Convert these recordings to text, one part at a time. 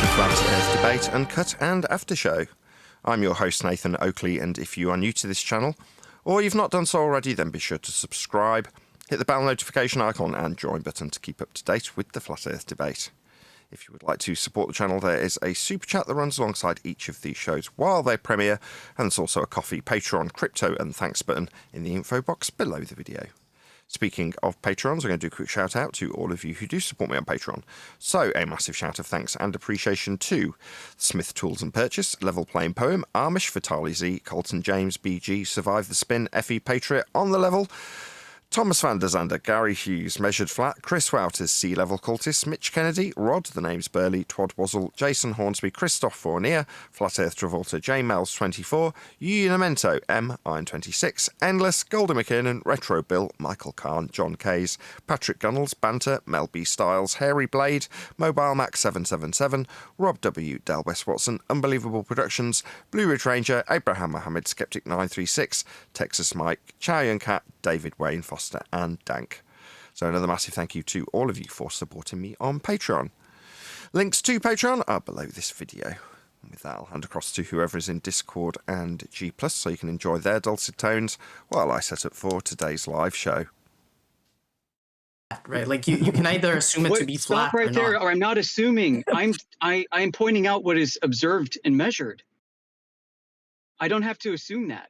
to Flat Earth Debate, Uncut and After Show. I'm your host Nathan Oakley, and if you are new to this channel, or you've not done so already, then be sure to subscribe, hit the bell notification icon and join button to keep up to date with the Flat Earth Debate. If you would like to support the channel, there is a super chat that runs alongside each of these shows while they premiere, and there's also a coffee, Patreon, crypto and thanks button in the info box below the video. Speaking of Patrons, I'm going to do a quick shout out to all of you who do support me on Patreon. So a massive shout of thanks and appreciation to Smith Tools and Purchase, Level Playing Poem, Amish, Vitali Z, Colton James, BG, Survive the Spin, FE Patriot, On the Level, Thomas van der Zander, Gary Hughes, Measured Flat, Chris Wouters, Sea Level Cultist, Mitch Kennedy, Rod, The Name's Burley, Twad Wazzle, Jason Hornsby, Christoph Fournier, Flat Earth Travolta, J Mel's 24, Unamento, M, Iron 26, Endless, Golden McKinnon, Retro Bill, Michael Kahn, John Kays, Patrick Gunnels, Banter, Mel B Styles, Hairy Blade, Mobile Mac 777, Rob W, Delbest Watson, Unbelievable Productions, Blue Ridge Ranger, Abraham Mohammed, Skeptic 936, Texas Mike, Chow Yun Cat, David Wayne Foster and Dank. So another massive thank you to all of you for supporting me on Patreon. Links to Patreon are below this video. And with that, I'll hand across to whoever is in Discord and G+, so you can enjoy their dulcet tones while I set up for today's live show. Right, like you can either assume it to be flat stop right or there, not. or I'm not assuming. I'm pointing out what is observed and measured. I don't have to assume that.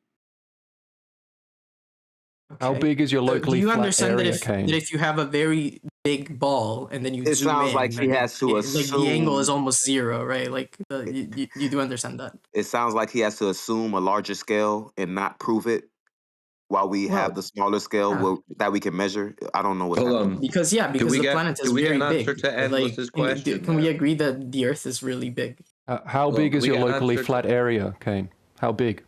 Okay. How big is your locally Do you flat understand area, that if you have a very big ball and then you It zoom sounds in, like he has to like the angle is assume. almost zero, right? Like you do understand that. It sounds like he has to assume a larger scale and not prove it, while we Well, have the smaller scale that we can measure. I don't know what's Hold happening. on. because the planet is Can we get very an answer big. to Like, Endless's question? can we agree that the Earth is really big? How Well, big can is we your get an locally answer to- flat area, Kane? How big?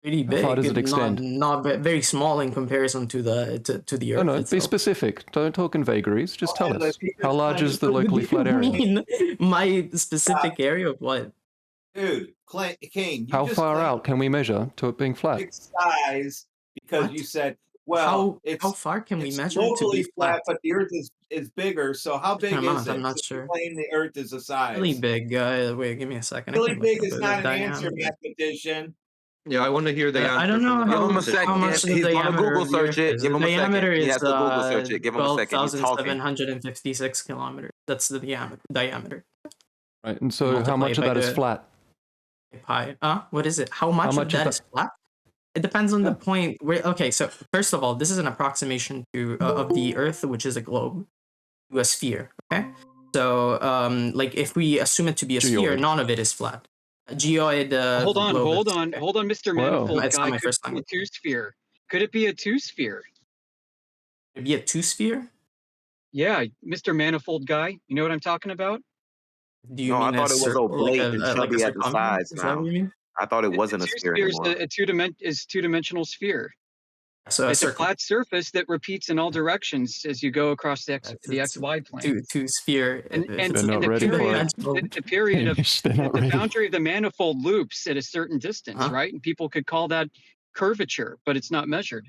Pretty big. How far does it extend? Not very small in comparison to the Earth. No, be itself. specific. Don't talk in vagaries. Just tell us. How large is the locally flat I area? mean, my specific area of what? Dude, King, you How just far claimed out can we measure to it being flat? big size because What? you said, well, How far can we it's measure it to locally be flat, flat? but the Earth is bigger. So how big I'm is not- it? I'm not So you sure. claim the Earth is a size. Really big. Wait, give me a second. I Really can big look is up not the an answer, diameter. mathematician. Yeah, I want to hear the answer. I don't know Give him a how second. much the He's gonna diameter Google of the search Earth it. is. Give The him a second. diameter He is has to Google search it. Give him a second. He's talking. 12,756 kilometers. That's the diameter. Right, and so how much of that is flat? Pi. What is it? How much of much is that that- is flat? It depends on the Yeah. point where. Okay, so first of all, this is an approximation to of the Earth, which is a globe, to a sphere. Okay, so like if we assume it to be a sphere, Geoid. none of it is flat. A geoid. Hold on, globe hold is- on, hold on, Mr. Whoa. Manifold It's not guy. my Could first it be a language. two-sphere? Could it be a two-sphere? It'd be a two sphere. Yeah, Mr. Manifold guy. You know what I'm talking about? Do you No, I mean thought a it was circle, oblate and like chubby a at the circumference? sides Is that what now. you mean? I thought it A wasn't a sphere two-sphere anymore. is two-dimensional sphere. So a It's a circle. flat surface that repeats in all directions as you go across the It's XY plane. two sphere. And They're not ready for it. the period of They're not the ready. boundary of the manifold loops at a certain distance, Huh? right? And people could call that curvature, but it's not measured.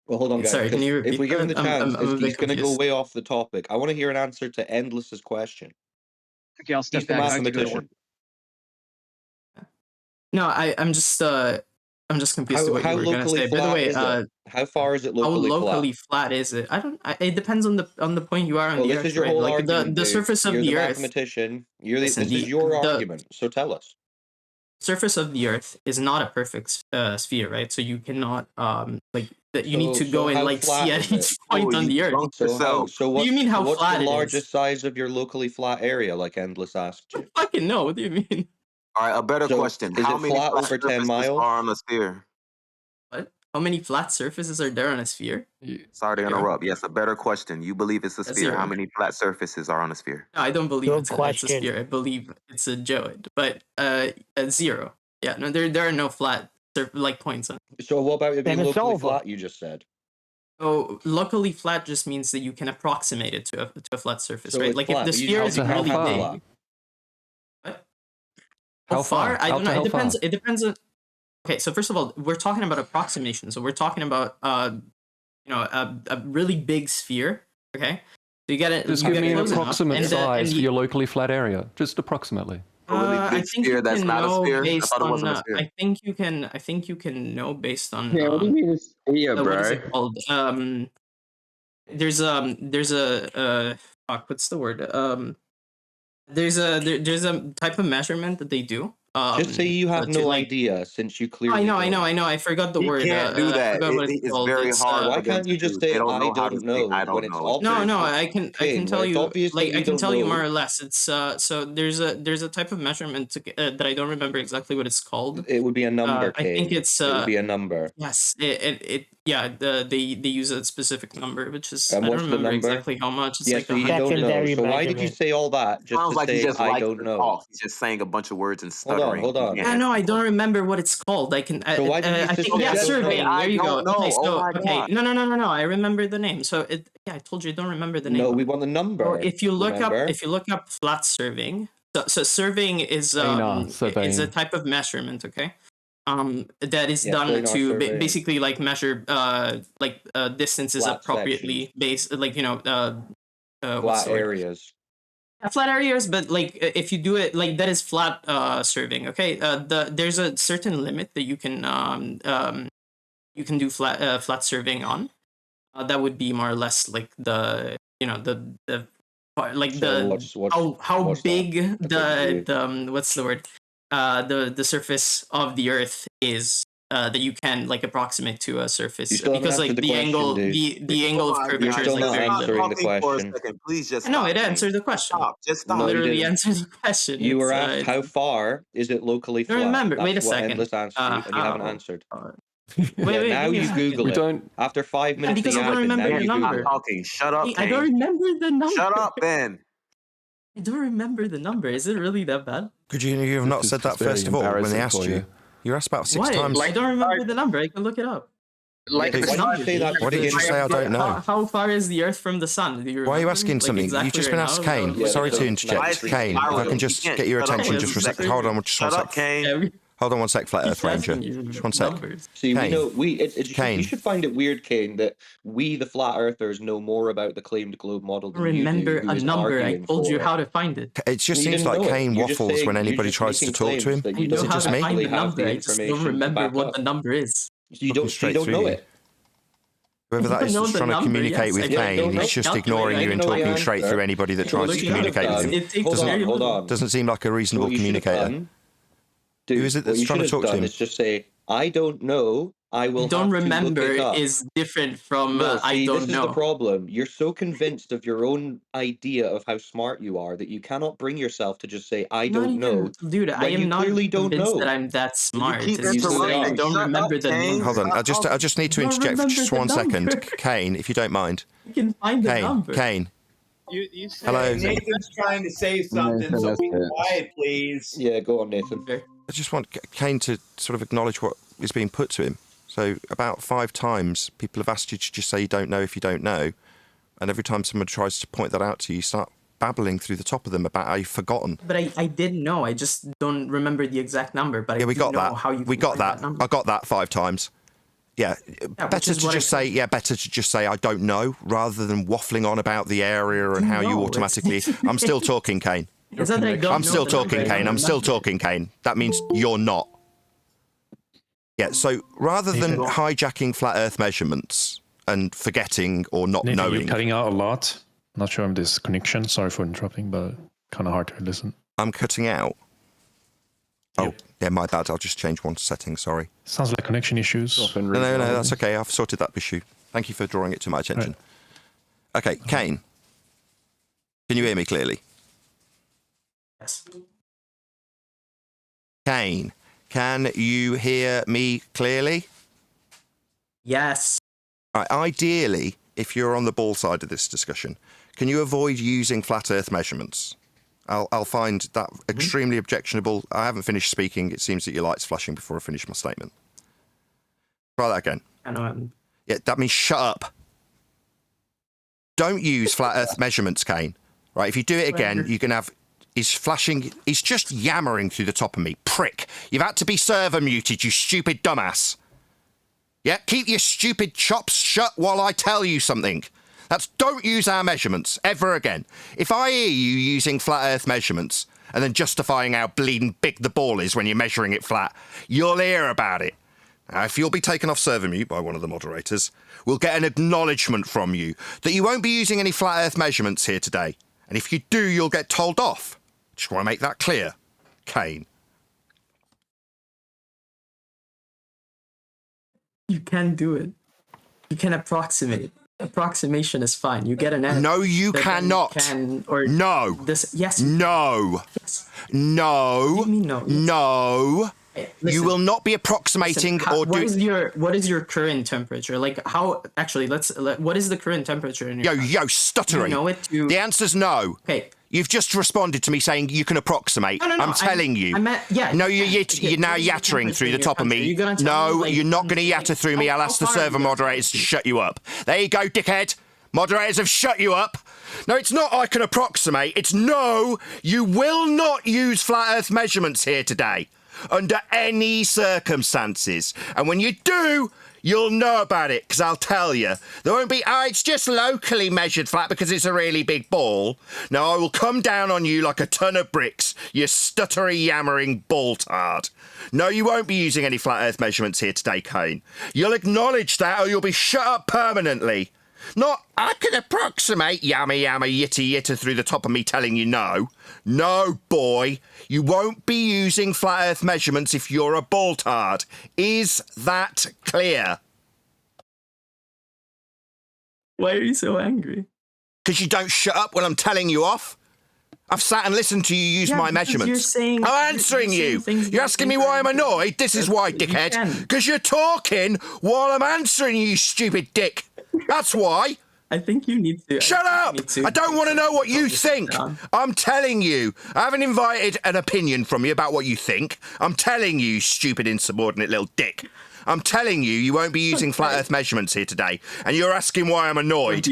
Well, hold on, guys. Sorry, can 'cause you if repeat we give him the that? chance, I'm a bit he's going to go confused. way off the topic. I want to hear an answer to Endless's question. Okay, I'll step He's the back. I have to go to mathematician. work. No, I'm just confused to what How you were gonna locally say. By the flat way, is it? How far is it how locally locally flat is it? It depends on the point you are on Well, the this Earth, is your right? whole Like argument, the dude. surface of You're the the Earth. mathematician. Listen, This is your the argument. So tell us. surface of the Earth is not a perfect sphere, right? So you cannot you need to go and how like flat see is at each it? point Oh, on you the Earth. drunk So yourself. What do you mean how what's flat the it largest is? size of your locally flat area, like Endless asked you? Fucking no. What do you mean? All right, a better So, question. is How it many flat flat over 10 surfaces miles? are on a sphere? What? How many flat surfaces are there on a sphere? Sorry to Zero. interrupt. Yes, a better question. You believe it's a That's sphere. How zero. many flat surfaces are on a sphere? No, I don't believe Good it's a question. sphere. I believe it's a geoid. But zero. Yeah, no, there are no flat points on it. So what about it being Then it's locally over. flat, you just said? So locally flat just means that you can approximate it to a flat surface, So right? it's Like flat, if the but you sphere just is have to really have big. flat. What? How How far? far? I don't Out know. to It how depends. far? It depends on. Okay, so first of all, we're talking about approximation. So we're talking about a really big sphere. Okay, So you get it. Just you give get me an close enough, approximate and size for your locally flat area. Just approximately. A really I big think sphere you that's can not a know sphere? I based thought it on. wasn't a sphere. I think you can. I think you can know based on. Yeah, what do you mean it's here, What is bro? it called? There's a fuck, what's the word? There's a type of measurement that they do. Just say you have no like, idea, since you I clearly know, don't. I forgot the You word. can't do I that. forgot what it's It's called. very It's, hard Why for them can't you to just do. They say don't I know how to don't say I know when don't it's know. obvious? no, I can Kane, tell when it's you, obvious that like, you I can don't tell you know- more or less. It's so there's a type of measurement that I don't remember exactly what it's called. It would be a number, I think Kane. it's It would be a number. yes, they use a specific number, which is And I don't what's the remember number? exactly how much. It's Yeah, like so you don't know. Secondary So why did you measurement. say all that just Sounds to like he say just I likes don't to know? talk. He's just saying a bunch of words and Hold on, stuttering. hold on. You Yeah, can't no, I answer don't remember what it's called. I can. So why did you I just think say I don't surveying. know? There you go. I don't know. Okay, Oh so my okay, God. no. I remember the name. So I told you I don't remember the name. No, of we it. want the So number. if you look remember? up flat surveying, so surveying is Planar is a surveying. type of measurement. Okay. That is Yeah, done planar to surveying. basically like measure distances Flat appropriately sections. based like what's Flat the word? areas. Flat areas, but like if you do it like that is flat surveying. Okay, there's a certain limit that you can do flat surveying on. That would be more or less like the like So how what's big that? the what's the word the surface of the Earth is. That you can like approximate to a surface You still haven't because like answered the the question, angle dude. the angle Oh of my curvature You're God. is still like not very Stop answering the limited. talking for a question. second. Please just No, stop. it Kane. answered the question. Stop. Just It stop. No, you literally didn't. answered the question. You were It's, asked how far is it locally don't flat? remember. That's Wait a what second. Endless answered you, and you haven't How? answered. Wait, Now give me a you second. Google We it. don't. After 5 minutes because of I don't yapping, remember now the you Stop Google number. it. talking. Shut up, I don't Kane. remember the number. Shut up, Ben. I don't remember the number. Is it really that bad? Could you have not This is said that just very first of all when they embarrassing asked for you? you. You were asked about six Why? times. I don't remember the number. I can look it up. Like Why the did Why did you say that? Why did you just say I don't know? How far is the Earth from the sun? Do you Why are you remember? asking Like, something? exactly You've just right been now? asked, No, Kane. look Sorry it to up. interject. Why is he Kane, if I spiraling? can You just can't get your shut up attention for just for a a second. second. Hold on, just Shut one up, sec. Kane. Hold on one sec, Flat Earth Ranger. Just one sec. See, we Kane. know you Kane. should find it weird, Kane, that we, the flat earthers, know more about the claimed globe model than Remember you do. Who a is number. I arguing told for you it. how to find it. It just You seems didn't like know it. Kane You're just waffles saying- when you're anybody just tries to making talk to claims him. that I you know Is it how just to me? find the actually have number. the I just don't information to remember back what up. the number is. You don't straight know through you. it. Whoever that don't is know that's the trying to number, communicate yes, with I don't Kane, know. he's just Calculate, ignoring I you and know the talking straight answer. through anybody that So tries what to you should have communicate with done- him. It takes Hold very on, hold little. on. Doesn't seem like a So reasonable what you should have communicator. done, dude, Who is it what that's you trying to should have talk to done him? is just say, I don't know. I will Don't have to remember look it up. is different from No, I see, don't this is know. the problem. You're so convinced of your own idea of how smart you are that you cannot bring yourself to just say, I Not don't even, know. dude. I when you am not clearly don't convinced that know. I'm that You smart. keep It's just that I interrupting. don't Shut remember up, the Kane. number. Hold on, I just need to I don't interject for remember just the 1 second. number. Kane, if you don't mind. You can find the Kane, number. Kane. You said Hello. Nathan's trying to say something, so be quiet, please. Yeah, go on, Nathan. I just want Kane to sort of acknowledge what is being put to him. So about 5 times, people have asked you to just say you don't know if you don't know. And every time someone tries to point that out to you, you start babbling through the top of them about how you've forgotten. But I did know. I just don't remember the exact number. But Yeah, I we do got know that. how you We can got find that. number. I got that 5 times. Yeah, which better is to what just I say, better to just say I don't know, rather than waffling on about the area and how you No, automatically... I'm still talking, Kane. It's not that I don't I'm know still the talking, number, I Kane. don't I'm still remember. talking, Kane. That means you're not. Yeah, so rather than hijacking flat Earth measurements and forgetting or not Nathan, knowing... you're cutting out a lot. Not sure if this connection. Sorry for interrupting, but kind of hard to listen. I'm cutting out? Oh, yeah, my bad. I'll just change one setting, sorry. Sounds like connection issues. No, that's okay. I've sorted that issue. Thank you for drawing it to my attention. Right. Okay, Kane. Can you hear me clearly? Yes. Kane, can you hear me clearly? Yes. Right, ideally, if you're on the ball side of this discussion, can you avoid using flat Earth measurements? I'll find that extremely objectionable. I haven't finished speaking. It seems that your light's flashing before I finish my statement. Try that again. I know. Yeah, that means shut up. Don't use flat Earth measurements, Kane. Right, if you do it again, you can have... He's flashing... He's just yammering through the top of me. Prick. You've had to be server muted, you stupid dumbass. Yeah, keep your stupid chops shut while I tell you something. That's don't use our measurements ever again. If I hear you using flat Earth measurements and then justifying how bleeding big the ball is when you're measuring it flat, you'll hear about it. Now, if you'll be taken off server mute by one of the moderators, we'll get an acknowledgement from you that you won't be using any flat Earth measurements here today. And if you do, you'll get told off. Just want to make that clear. Kane. You can do it. You can approximate. Approximation is fine. You get an edge. No, you cannot. No. This, yes. No. Yes. No. What do you mean no? No. Hey, You listen, will not be approximating listen, or doing... what is your current temperature? Like how? Actually, what is the current temperature in your? Yo, stuttering. You know it. The answer's no. Okay. You've just responded to me saying you can approximate. No. I'm telling you. Yeah. No, you're now yattering through the top of me. No, you're not going to yatter through me. I'll ask the server moderators to shut you up. There you go, dickhead. Moderators have shut you up. No, it's not I can approximate. It's no, you will not use flat Earth measurements here today. Under any circumstances. And when you do, you'll know about it, because I'll tell you. There won't be, it's just locally measured flat because it's a really big ball. No, I will come down on you like a ton of bricks, you stuttery, yammering ball-tard. No, you won't be using any flat Earth measurements here today, Kane. You'll acknowledge that or you'll be shut up permanently. Not, I can approximate yammy yitter yitter through the top of me telling you no. No, boy. You won't be using flat Earth measurements if you're a ball-tard. Is that clear? Why are you so angry? Because you don't shut up when I'm telling you off. I've sat and listened to you use my measurements. I'm answering you. You're asking me why I'm annoyed? This is why, dickhead. Because you're talking while I'm answering you, stupid dick. That's why. I think you need to... Shut up! I don't want to know what you think. I'm telling you. I haven't invited an opinion from you about what you think. I'm telling you, stupid insubordinate little dick. I'm telling you, you won't be using flat Earth measurements here today. And you're asking why I'm annoyed.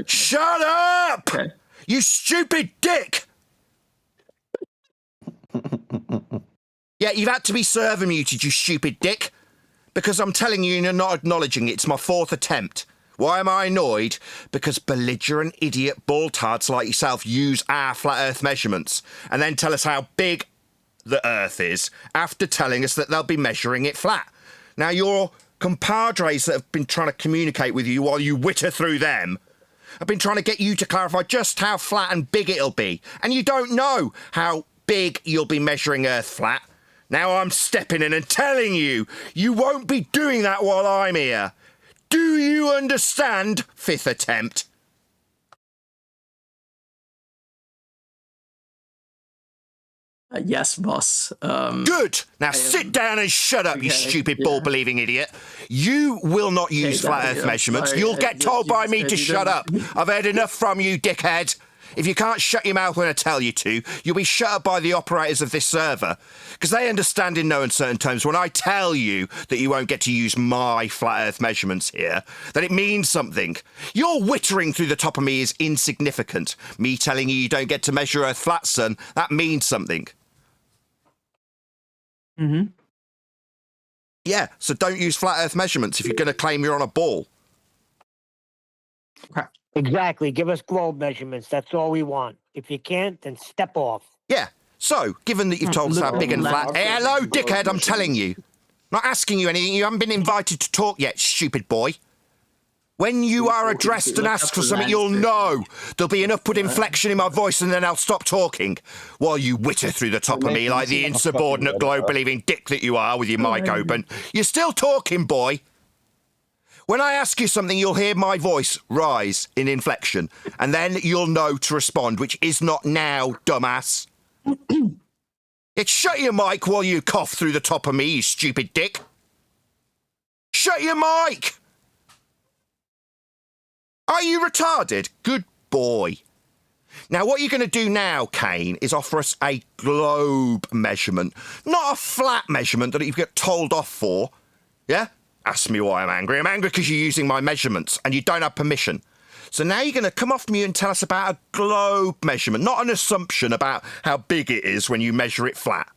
Shut up! Okay. You stupid dick! Yeah, you've had to be server muted, you stupid dick. Because I'm telling you, you're not acknowledging it. It's my 4th attempt. Why am I annoyed? Because belligerent idiot ball-tards like yourself use our flat Earth measurements and then tell us how big the Earth is after telling us that they'll be measuring it flat. Now, your compadres that have been trying to communicate with you while you witter through them have been trying to get you to clarify just how flat and big it'll be. And you don't know how big you'll be measuring Earth flat. Now I'm stepping in and telling you, you won't be doing that while I'm here. Do you understand? 5th attempt. Yes, boss. Good. Now sit down and shut up, you stupid ball-believing idiot. You will not use flat Earth measurements. You'll get told by me to shut up. I've heard enough from you, dickhead. If you can't shut your mouth when I tell you to, you'll be shut up by the operators of this server. Because they understand in no uncertain terms when I tell you that you won't get to use my flat Earth measurements here, that it means something. Your wittering through the top of me is insignificant. Me telling you don't get to measure Earth flat, son, that means something. Mm-hmm. Yeah, so don't use flat Earth measurements if you're going to claim you're on a ball. Okay. Exactly. Give us globe measurements. That's all we want. If you can't, then step off. Yeah. So, given that you've told us how big and flat... Hey, hello, dickhead, I'm telling you. Not asking you anything. You haven't been invited to talk yet, stupid boy. When you are addressed and asked for something, you'll know. There'll be enough put inflection in my voice and then I'll stop talking. While you witter through the top of me like the insubordinate globe-believing dick that you are with your mic open. You're still talking, boy. When I ask you something, you'll hear my voice rise in inflection, and then you'll know to respond, which is not now, dumbass. Shut your mic while you cough through the top of me, you stupid dick. Shut your mic! Are you retarded? Good boy. Now, what you're going to do now, Kane, is offer us a globe measurement, not a flat measurement that you get told off for, yeah? Ask me why I'm angry. I'm angry because you're using my measurements and you don't have permission. So now you're going to come off mute and tell us about a globe measurement, not an assumption about how big it is when you measure it flat.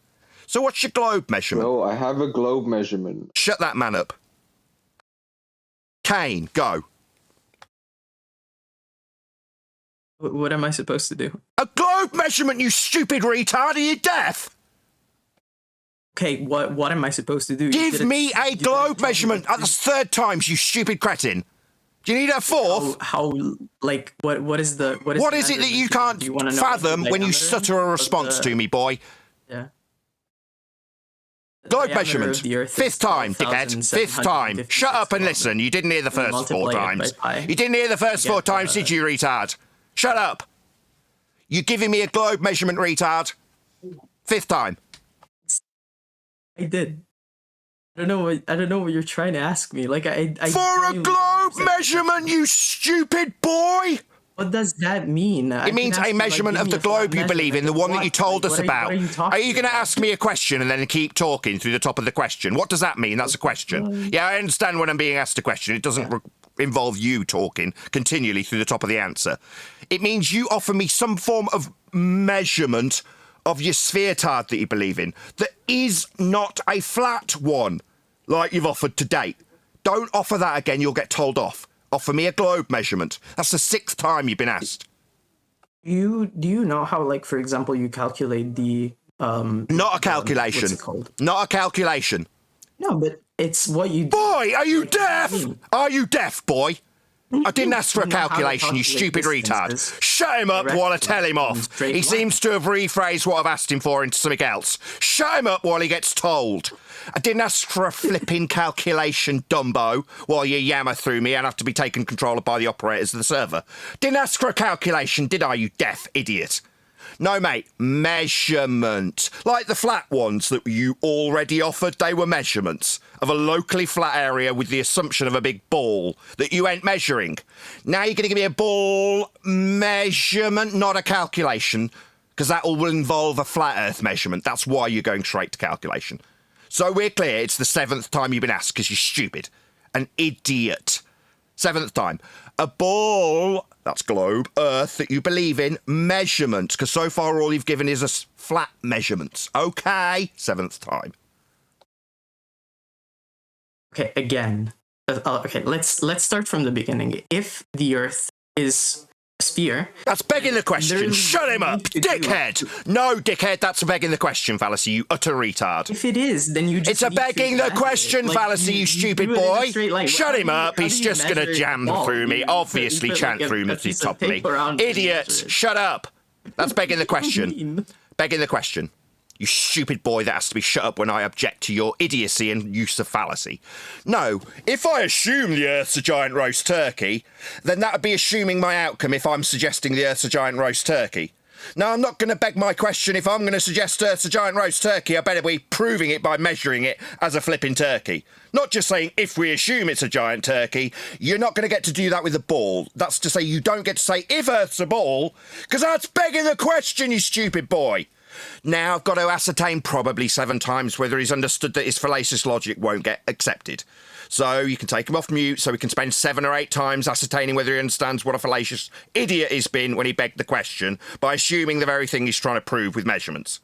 So what's your globe measurement? No, I have a globe measurement. Shut that man up. Kane, go. What am I supposed to do? A globe measurement, you stupid retard! Are you deaf? Okay, what am I supposed to do? Give me a globe measurement. That's 3rd times, you stupid cretin. Do you need a 4th? What is the What is it that you can't fathom when you stutter a response to me, boy? Yeah. Globe measurement. 5th time, dickhead. 5th time. Shut up and listen. You didn't hear the first 4 times. You didn't hear the first 4 times, did you, retard? Shut up. You giving me a globe measurement, retard? 5th time. I did. I don't know what you're trying to ask me. Like I For a globe measurement, you stupid boy! What does that mean? It means a measurement of the globe you believe in, the one that you told us about. Are you going to ask me a question and then keep talking through the top of the question? What does that mean? That's a question. Yeah, I understand when I'm being asked a question. It doesn't involve you talking continually through the top of the answer. It means you offer me some form of measurement of your sphere-tard that you believe in that is not a flat one like you've offered to date. Don't offer that again, you'll get told off. Offer me a globe measurement. That's the 6th time you've been asked. Do you know how, like, for example, you calculate the Not a calculation. What's it called? Not a calculation. No, but it's what you do. Boy, are you deaf? Are you deaf, boy? I didn't ask for a calculation, you stupid retard. Shut him up while I tell him off. He seems to have rephrased what I've asked him for into something else. Shut him up while he gets told. I didn't ask for a flipping calculation, Dumbo, while you yammer through me and have to be taken control of by the operators of the server. Didn't ask for a calculation, did I, you deaf idiot? No, mate, measurement. Like the flat ones that you already offered, they were measurements of a locally flat area with the assumption of a big ball that you ain't measuring. Now you're going to give me a ball measurement, not a calculation, because that will involve a flat Earth measurement. That's why you're going straight to calculation. So we're clear, it's the 7th time you've been asked because you're stupid. An idiot. 7th time. A ball, that's globe, Earth, that you believe in, measurement, because so far all you've given is a flat measurements. Okay, 7th time. Okay, again. Okay, let's start from the beginning. If the Earth is a sphere... That's begging the question. Shut him up, dickhead. No, dickhead, that's a begging the question fallacy, you utter retard. If it is, then you just... It's a begging the question fallacy, you stupid boy. Shut him up, he's just going to jam through me, obviously chant through me to top me. Idiot, shut up. That's begging the question. Begging the question. You stupid boy that has to be shut up when I object to your idiocy and use of fallacy. No, if I assume the Earth's a giant roast turkey, then that would be assuming my outcome if I'm suggesting the Earth's a giant roast turkey. Now, I'm not going to beg my question. If I'm going to suggest Earth's a giant roast turkey, I better be proving it by measuring it as a flipping turkey. Not just saying, if we assume it's a giant turkey, you're not going to get to do that with a ball. That's to say, you don't get to say, if Earth's a ball, because that's begging the question, you stupid boy. Now I've got to ascertain probably 7 times whether he's understood that his fallacious logic won't get accepted. So you can take him off mute so we can spend 7 or 8 times ascertaining whether he understands what a fallacious idiot he's been when he begged the question by assuming the very thing he's trying to prove with measurements.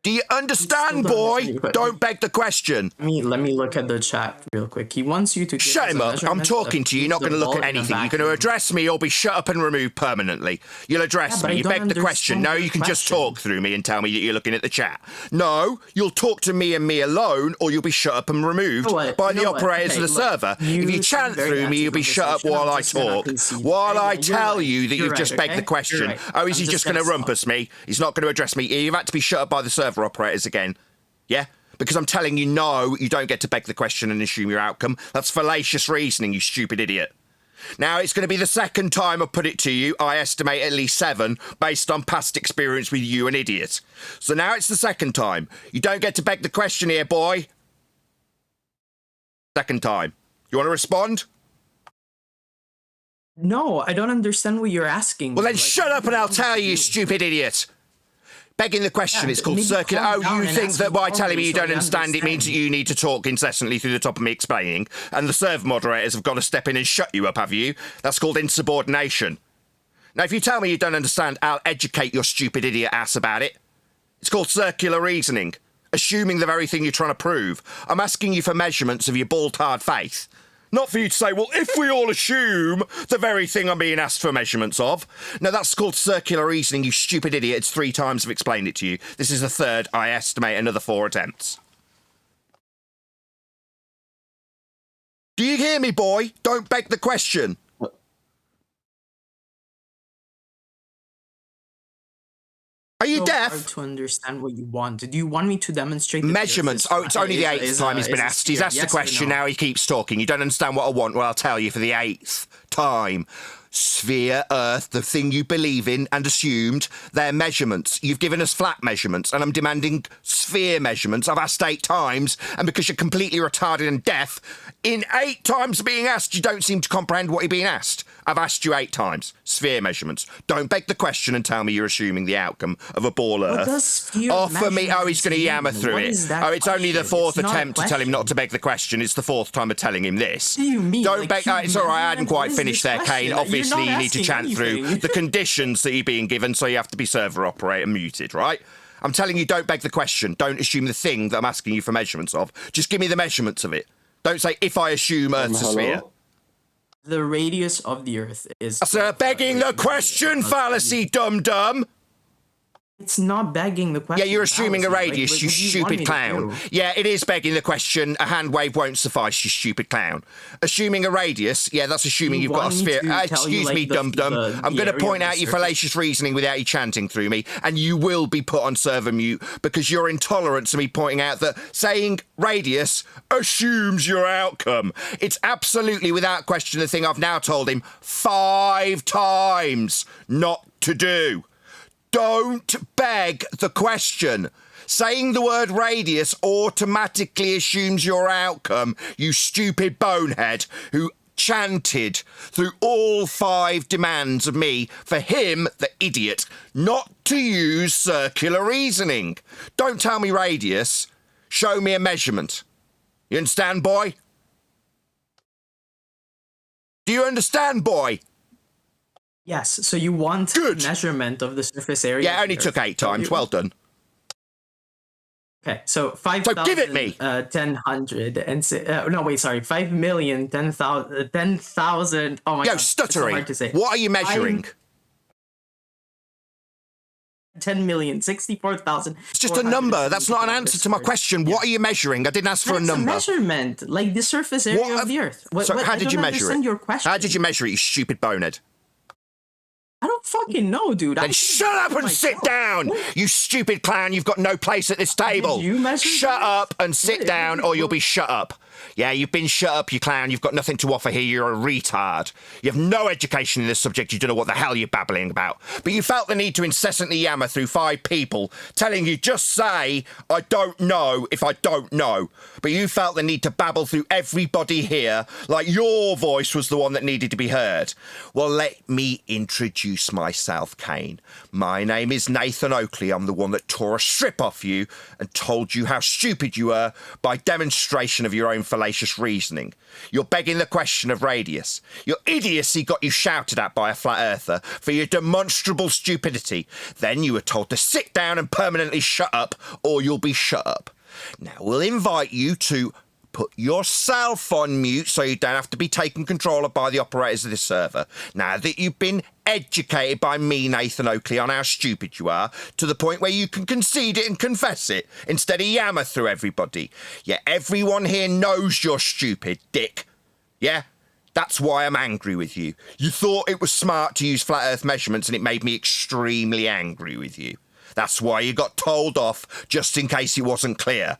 Do you understand, boy? Don't beg the question. Let me look at the chat real quick. He wants you to... Shut him up. I'm talking to you. You're not going to look at anything. You're going to address me or be shut up and removed permanently. You'll address me. You beg the question. No, you can just talk through me and tell me that you're looking at the chat. No, you'll talk to me and me alone or you'll be shut up and removed by the operators of the server. If you chant through me, you'll be shut up while I talk. While I tell you that you've just begged the question. Oh, is he just going to rumpus me? He's not going to address me. You've had to be shut up by the server operators again. Yeah? Because I'm telling you, no, you don't get to beg the question and assume your outcome. That's fallacious reasoning, you stupid idiot. Now, it's going to be the 2nd time I put it to you. I estimate at least 7, based on past experience with you, an idiot. So now it's the 2nd time. You don't get to beg the question here, boy. 2nd time. You want to respond? No, I don't understand what you're asking. Well, then shut up and I'll tell you, you stupid idiot. Begging the question, it's called circular. Oh, you think that by telling me you don't understand, it means that you need to talk incessantly through the top of me explaining, and the server moderators have got to step in and shut you up, have you? That's called insubordination. Now, if you tell me you don't understand, I'll educate your stupid idiot ass about it. It's called circular reasoning, assuming the very thing you're trying to prove. I'm asking you for measurements of your ball-tarred faith, Not for you to say, well, if we all assume the very thing I'm being asked for measurements of. No, that's called circular reasoning, you stupid idiot. It's 3 times I've explained it to you. This is the 3rd. I estimate another 4 attempts. Do you hear me, boy? Don't beg the question. Are you deaf? Hard to understand what you want. Do you want me to demonstrate the measurements? Oh, it's only the 8th time he's been asked. He's asked the question, now he keeps talking. You don't understand what I want? Well, I'll tell you for the 8th time. Sphere, Earth, the thing you believe in and assumed, they're measurements. You've given us flat measurements, and I'm demanding sphere measurements. I've asked 8 times, and because you're completely retarded and deaf, in 8 times being asked, you don't seem to comprehend what you're being asked. I've asked you 8 times. Sphere measurements. Don't beg the question and tell me you're assuming the outcome of a ball Earth. What does sphere Offer me. Oh, he's going to mean? yammer through What it. is that Oh, it's only the question? 4th It's not a attempt to tell him not question. to beg the question. It's the 4th time of telling him this. What do you mean? Don't Like, beg. you It's all right. I hadn't mean, quite what is finished this there, question? Kane. You're Obviously, not you need to asking chant through anything. the conditions that you're being given, so you have to be server operator muted, right? I'm telling you, don't beg the question. Don't assume the thing that I'm asking you for measurements of. Just give me the measurements of it. Don't say, if I assume Earth's a sphere. The radius of the Earth is... That's a begging the question fallacy, dum-dum. It's not begging the question. Yeah, you're assuming a fallacy. radius, Like, you what do you want me stupid to clown. do? Yeah, it is begging the question. A hand wave won't suffice, you stupid clown. Assuming a radius, yeah, that's assuming You you've got a want me sphere. to tell you, Excuse like, me, the- dum-dum. the- I'm the going to area point of out the your surface? fallacious reasoning without you chanting through me, and you will be put on server mute because you're intolerant to me pointing out that saying radius assumes your outcome. It's absolutely, without question, the thing I've now told him 5 times not to do. Don't beg the question. Saying the word radius automatically assumes your outcome, you stupid bonehead who chanted through all 5 demands of me for him, the idiot, not to use circular reasoning. Don't tell me radius. Show me a measurement. You understand, boy? Do you understand, boy? Yes, so you want Good. measurement of the surface area. Yeah, it of only the took Earth. 8 times. Well done. Okay, so 5,000... So give it me. 10,000 and... no, wait, sorry. 5,000,000, 10,000... Oh my Yo, god. It's so stuttering. hard to say. What are you measuring? 10,064,000. It's just a number. That's not an answer to my question. What are you measuring? I didn't ask for a number. That's a measurement, like the surface area of the Earth. So how did you measure it? Your question. How did you measure it, you stupid bonehead? I don't fucking know, dude. Then shut up and sit down, you stupid clown. You've got no place at this table. Did you measure Shut this? up and sit down or you'll be shut up. Yeah, you've been shut up, you clown. You've got nothing to offer here. You're a retard. You have no education in this subject. You don't know what the hell you're babbling about. But you felt the need to incessantly yammer through 5 people telling you just say, I don't know if I don't know. But you felt the need to babble through everybody here like your voice was the one that needed to be heard. Well, let me introduce myself, Kane. My name is Nathan Oakley. I'm the one that tore a strip off you and told you how stupid you were by demonstration of your own fallacious reasoning. You're begging the question of radius. Your idiocy got you shouted at by a flat earther for your demonstrable stupidity. Then you were told to sit down and permanently shut up or you'll be shut up. Now we'll invite you to put yourself on mute so you don't have to be taken control of by the operators of this server. Now that you've been educated by me, Nathan Oakley, on how stupid you are, to the point where you can concede it and confess it, instead of yammer through everybody. Yeah, everyone here knows you're stupid, dick. Yeah? That's why I'm angry with you. You thought it was smart to use flat earth measurements and it made me extremely angry with you. That's why you got told off, just in case it wasn't clear.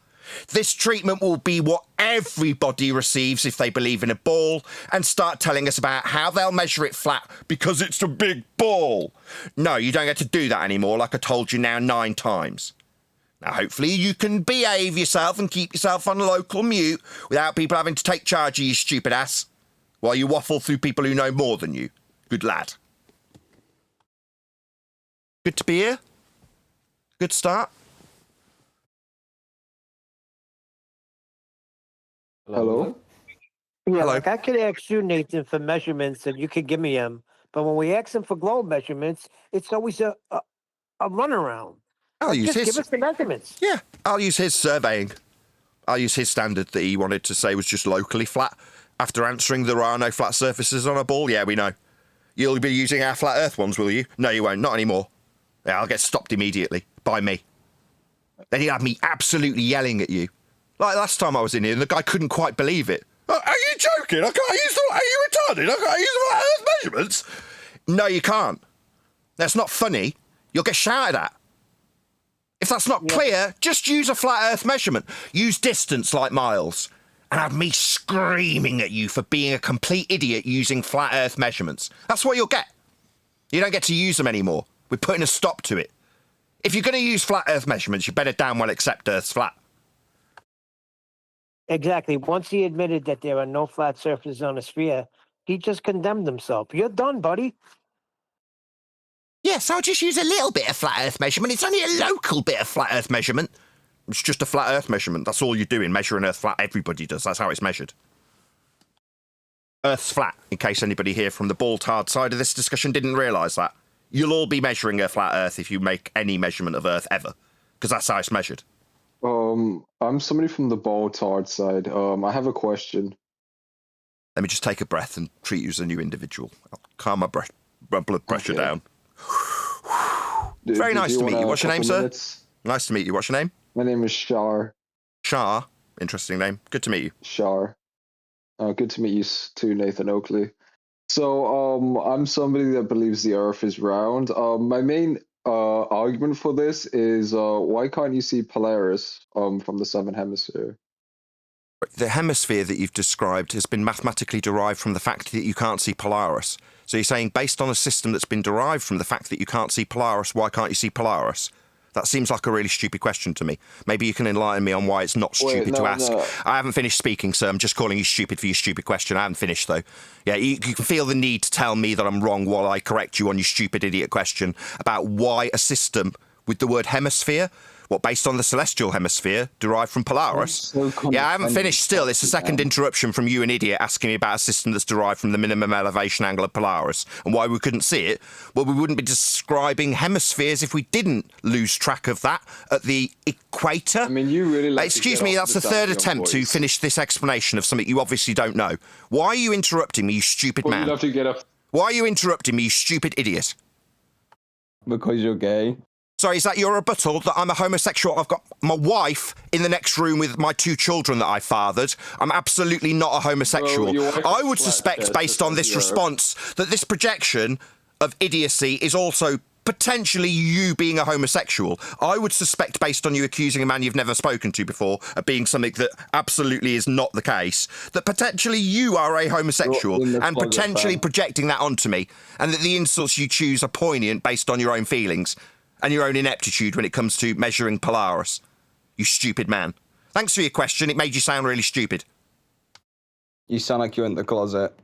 This treatment will be what everybody receives if they believe in a ball and start telling us about how they'll measure it flat because it's a big ball. No, you don't get to do that anymore, like I told you now 9 times. Now, hopefully you can behave yourself and keep yourself on local mute without people having to take charge of you stupid ass while you waffle through people who know more than you. Good lad. Good to be here. Good start. Hello? Yeah, Hello. like I could ask you, Nathan, for measurements and you could give me them. But when we ask them for globe measurements, it's always a runaround. I'll use Just his. give us the measurements. Yeah, I'll use his surveying. I'll use his standard that he wanted to say was just locally flat. After answering there are no flat surfaces on a ball, yeah, we know. You'll be using our flat Earth ones, will you? No, you won't. Not anymore. Yeah, I'll get stopped immediately by me. Then he'll have me absolutely yelling at you. Like last time I was in here, and the guy couldn't quite believe it. Are you joking? I can't use the... Are you retarded? I can't use the flat Earth measurements? No, you can't. That's not funny. You'll get shouted at. If that's not clear, just use a flat Earth measurement. Use distance like miles. And have me screaming at you for being a complete idiot using flat Earth measurements. That's what you'll get. You don't get to use them anymore. We're putting a stop to it. If you're going to use flat Earth measurements, you better damn well accept Earth's flat. Exactly. Once he admitted that there are no flat surfaces on a sphere, he just condemned himself. You're done, buddy. Yes, I'll just use a little bit of flat Earth measurement. It's only a local bit of flat Earth measurement. It's just a flat Earth measurement. That's all you're doing, measuring Earth flat. Everybody does. That's how it's measured. Earth's flat, in case anybody here from the ball-tarred side of this discussion didn't realise that. You'll all be measuring a flat Earth if you make any measurement of Earth ever, because that's how it's measured. I'm somebody from the ball-tarred side. I have a question. Let me just take a breath and treat you as a new individual. I'll calm my blood pressure down. Very nice to meet you. What's your name, sir? Nice to meet you. What's your name? My name is Shar. Shar? Interesting name. Good to meet you. Shar. Good to meet you too, Nathan Oakley. So, I'm somebody that believes the Earth is round. My main argument for this is why can't you see Polaris from the Southern Hemisphere? The hemisphere that you've described has been mathematically derived from the fact that you can't see Polaris. So you're saying, based on a system that's been derived from the fact that you can't see Polaris, why can't you see Polaris? That seems like a really stupid question to me. Maybe you can enlighten me on why it's not stupid to ask. No. I haven't finished speaking, sir. I'm just calling you stupid for your stupid question. I haven't finished, though. Yeah, you can feel the need to tell me that I'm wrong while I correct you on your stupid idiot question about why a system with the word hemisphere, based on the celestial hemisphere, derived from Polaris? Yeah, I haven't finished still. It's the second interruption from you, an idiot, asking me about a system that's derived from the minimum elevation angle of Polaris and why we couldn't see it. Well, we wouldn't be describing hemispheres if we didn't lose track of that at the equator. I mean, you really like excuse me, that's the third attempt to finish this explanation of something you obviously don't know. Why are you interrupting me, you stupid man? You have to get up. Why are you interrupting me, you stupid idiot? Because you're gay. Sorry, is that your rebuttal that I'm a homosexual? I've got my wife in the next room with my 2 children that I fathered. I'm absolutely not a homosexual. I would suspect, based on this response, that this projection of idiocy is also potentially you being a homosexual. I would suspect, based on you accusing a man you've never spoken to before of being something that absolutely is not the case, that potentially you are a homosexual and potentially projecting that onto me, and that the insults you choose are poignant based on your own feelings and your own ineptitude when it comes to measuring Polaris. You stupid man. Thanks for your question. It made you sound really stupid. You sound like you're in the closet.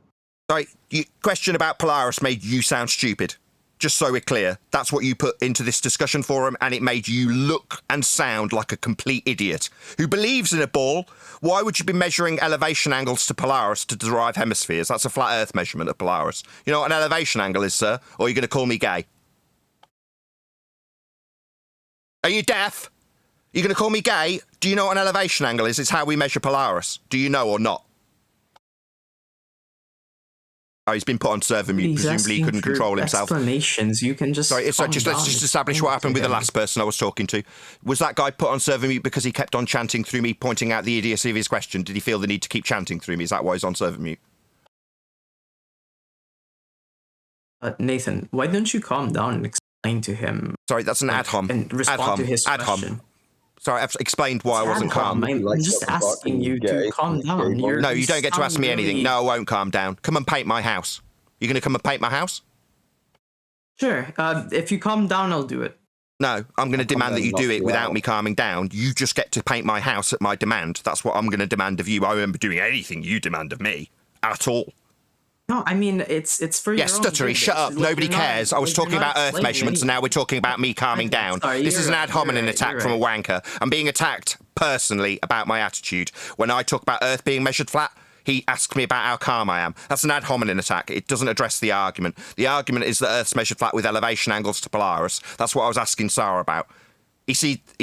Sorry, your question about Polaris made you sound stupid. Just so we're clear, that's what you put into this discussion forum, and it made you look and sound like a complete idiot who believes in a ball. Why would you be measuring elevation angles to Polaris to derive hemispheres? That's a flat Earth measurement of Polaris. You know what an elevation angle is, sir? Or are you going to call me gay? Are you deaf? You're going to call me gay? Do you know what an elevation angle is? It's how we measure Polaris. Do you know or not? Oh, he's been put on server mute. Presumably he couldn't control himself. Explanations. You can just. Sorry, let's just establish what happened with the last person I was talking to. Was that guy put on server mute because he kept on chanting through me, pointing out the idiocy of his question? Did he feel the need to keep chanting through me? Is that why he's on server mute? Nathan, why don't you calm down and explain to him? Sorry, that's an ad hom. And respond to his question. Sorry, I've explained why I wasn't calm. I'm just asking you to calm down. No, you don't get to ask me anything. No, I won't calm down. Come and paint my house. You're going to come and paint my house? Sure. If you calm down, I'll do it. No, I'm going to demand that you do it without me calming down. You just get to paint my house at my demand. That's what I'm going to demand of you. I won't be doing anything you demand of me. At all. No, I mean, it's for your own stuttery, shut up. Nobody cares. I was talking about Earth measurements, and now we're talking about me calming down. This is an ad hominem attack from a wanker. I'm being attacked personally about my attitude. When I talk about Earth being measured flat, he asks me about how calm I am. That's an ad hominem attack. It doesn't address the argument. The argument is that Earth's measured flat with elevation angles to Polaris. That's what I was asking Sarah about. He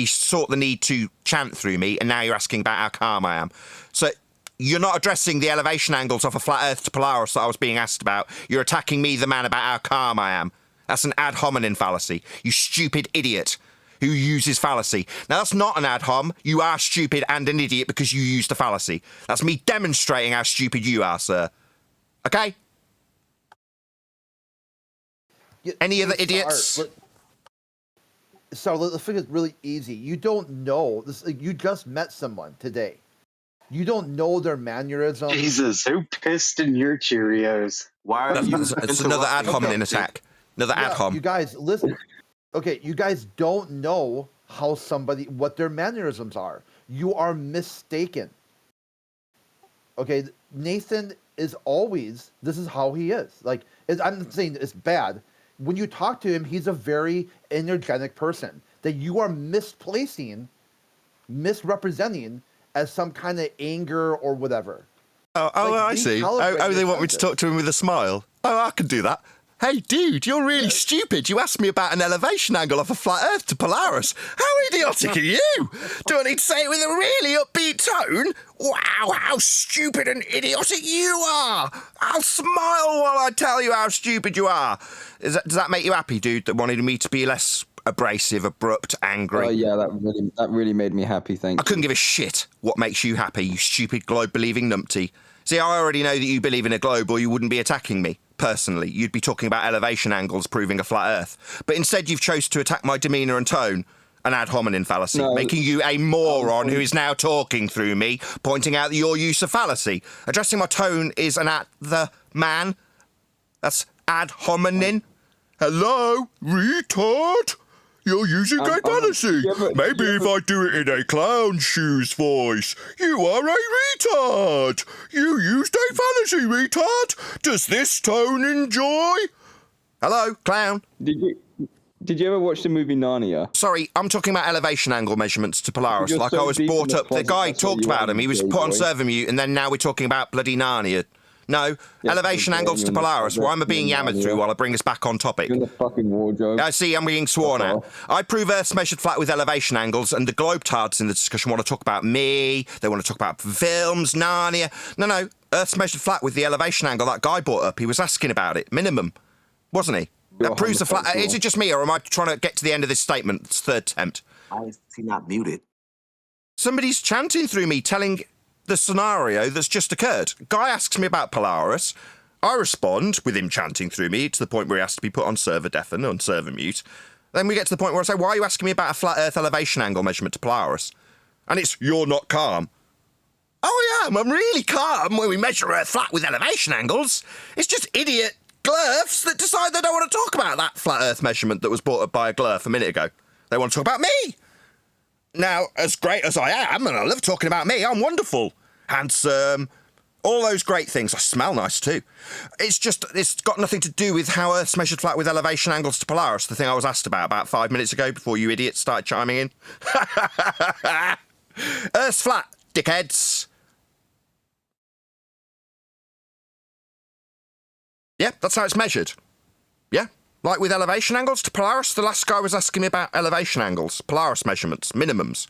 sought the need to chant through me, and now you're asking about how calm I am. So you're not addressing the elevation angles off a flat Earth to Polaris that I was being asked about. You're attacking me, the man, about how calm I am. That's an ad hominem fallacy. You stupid idiot who uses fallacy. Now, that's not an ad hom. You are stupid and an idiot because you used the fallacy. That's me demonstrating how stupid you are, sir. Okay? Any other idiots? So let's think it's really easy. You don't know this. You just met someone today. You don't know their mannerisms. Jesus, who pissed in your Cheerios? Why are you? It's another ad hominem attack. Another ad hom. You guys, listen. Okay, you guys don't know what their mannerisms are. You are mistaken. Okay, Nathan is always, this is how he is. Like, I'm not saying it's bad. When you talk to him, he's a very energetic person that you are misrepresenting as some kind of anger or whatever. I see. Oh, they want me to talk to him with a smile. Oh, I can do that. Hey, dude, you're really stupid. You asked me about an elevation angle off a flat Earth to Polaris. How idiotic are you? Do I need to say it with a really upbeat tone? Wow, how stupid and idiotic you are. I'll smile while I tell you how stupid you are. Does that make you happy, dude, that wanted me to be less abrasive, abrupt, angry? Oh, yeah, that really made me happy, thank you. I couldn't give a shit what makes you happy, you stupid globe-believing numpty. See, I already know that you believe in a globe or you wouldn't be attacking me. Personally, you'd be talking about elevation angles proving a flat Earth. But instead you've chose to attack my demeanour and tone, an ad hominem fallacy, making you a moron who is now talking through me, pointing out your use of fallacy. Addressing my tone is an at the man. That's ad hominem. Hello, retard? You're using a fallacy. Maybe if I do it in a clown shoes voice. You are a retard. You used a fallacy, retard. Does this tone enjoy? Hello, clown. Did you ever watch the movie Narnia? Sorry, I'm talking about elevation angle measurements to Polaris. Like I was brought up. The guy talked about him. He was put on server mute, and then now we're talking about bloody Narnia. No, elevation angles to Polaris. Why am I being yammered through while I bring us back on topic? You're in the fucking wardrobe. I see, I'm being sworn at. I prove Earth's measured flat with elevation angles, and the globetards in the discussion want to talk about me. They want to talk about films, Narnia. No, Earth's measured flat with the elevation angle that guy brought up. He was asking about it. Minimum. Wasn't he? That proves the flat. Is it just me, or am I trying to get to the end of this statement? It's third attempt. Why is he not muted? Somebody's chanting through me, telling the scenario that's just occurred. Guy asks me about Polaris. I respond with him chanting through me to the point where he has to be put on server deafen, on server mute. Then we get to the point where I say, why are you asking me about a flat Earth elevation angle measurement to Polaris? And it's, you're not calm. Oh, I am. I'm really calm when we measure Earth flat with elevation angles. It's just idiot glurfs that decide they don't want to talk about that flat Earth measurement that was brought up by a glurf a minute ago. They want to talk about me. Now, as great as I am, and I love talking about me, I'm wonderful, handsome, all those great things. I smell nice too. It's got nothing to do with how Earth's measured flat with elevation angles to Polaris, the thing I was asked about 5 minutes ago before you idiots started chiming in. Earth's flat, dickheads. Yeah, that's how it's measured. Yeah. Like with elevation angles to Polaris, the last guy was asking me about elevation angles, Polaris measurements, minimums,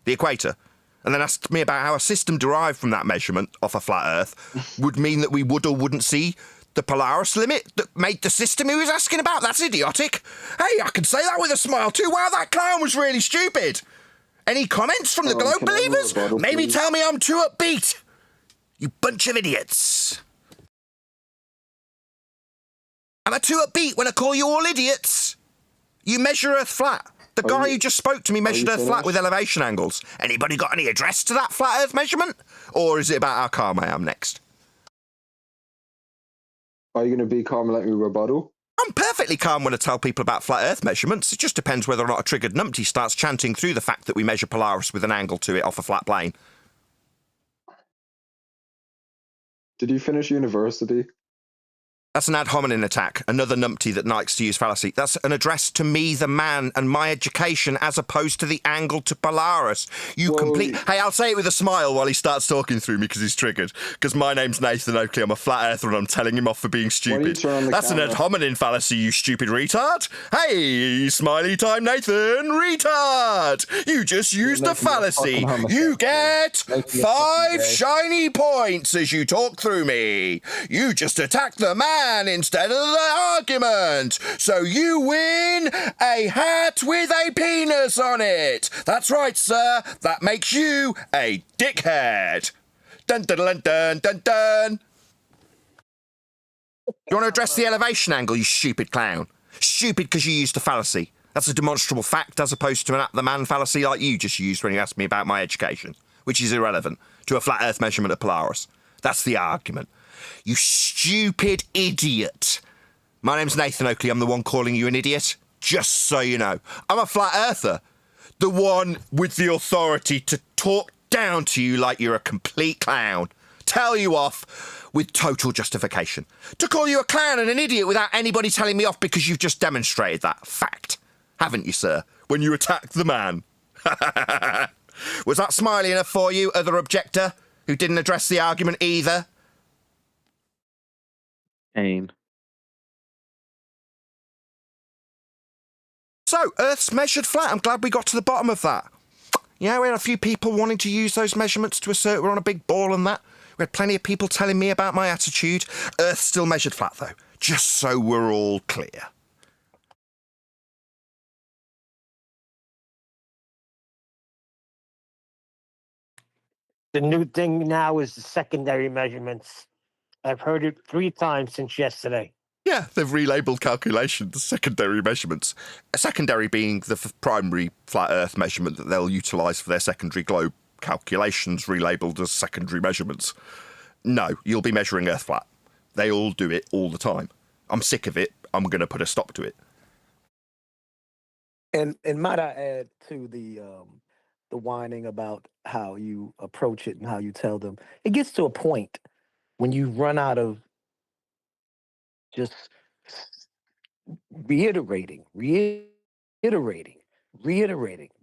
the equator, and then asked me about how a system derived from that measurement off a flat Earth would mean that we would or wouldn't see the Polaris limit that made the system he was asking about. That's idiotic. Hey, I can say that with a smile too. Wow, that clown was really stupid. Any comments from the globe believers? Maybe tell me I'm too upbeat. You bunch of idiots. Am I too upbeat when I call you all idiots? You measure Earth flat. The guy who just spoke to me measured Earth flat with elevation angles. Anybody got any address to that flat Earth measurement? Or is it about how calm I am next? Are you going to be calm and let me rebuttal? I'm perfectly calm when I tell people about flat Earth measurements. It just depends whether or not a triggered numpty starts chanting through the fact that we measure Polaris with an angle to it off a flat plane. Did you finish university? That's an ad hominem attack, another numpty that likes to use fallacy. That's an address to me, the man, and my education, as opposed to the angle to Polaris. Hey, I'll say it with a smile while he starts talking through me because he's triggered. Because my name's Nathan Oakley, I'm a flat earther, and I'm telling him off for being stupid. That's an ad hominem fallacy, you stupid retard. Hey, smiley time, Nathan, retard! You just used a fallacy. You get 5 shiny points as you talk through me. You just attacked the man instead of the argument. So you win a hat with a penis on it. That's right, sir. That makes you a dickhead. Dun dun dun dun dun dun. You want to address the elevation angle, you stupid clown? Stupid because you used a fallacy. That's a demonstrable fact as opposed to an the man fallacy like you just used when you asked me about my education, which is irrelevant to a flat earth measurement of Polaris. That's the argument. You stupid idiot. My name's Nathan Oakley. I'm the one calling you an idiot. Just so you know. I'm a flat earther. The one with the authority to talk down to you like you're a complete clown. Tell you off with total justification. To call you a clown and an idiot without anybody telling me off because you've just demonstrated that fact. Haven't you, sir? When you attacked the man. Was that smiley enough for you, other objector, who didn't address the argument either? Pain. So, Earth's measured flat. I'm glad we got to the bottom of that. Yeah, we had a few people wanting to use those measurements to assert we're on a big ball and that. We had plenty of people telling me about my attitude. Earth's still measured flat, though, just so we're all clear. The new thing now is the secondary measurements. I've heard it 3 times since yesterday. Yeah, they've relabeled calculations secondary measurements. A secondary being the primary flat Earth measurement that they'll utilise for their secondary globe calculations, relabeled as secondary measurements. No, you'll be measuring Earth flat. They all do it all the time. I'm sick of it. I'm going to put a stop to it. And might I add to the whining about how you approach it and how you tell them, it gets to a point when you run out of just reiterating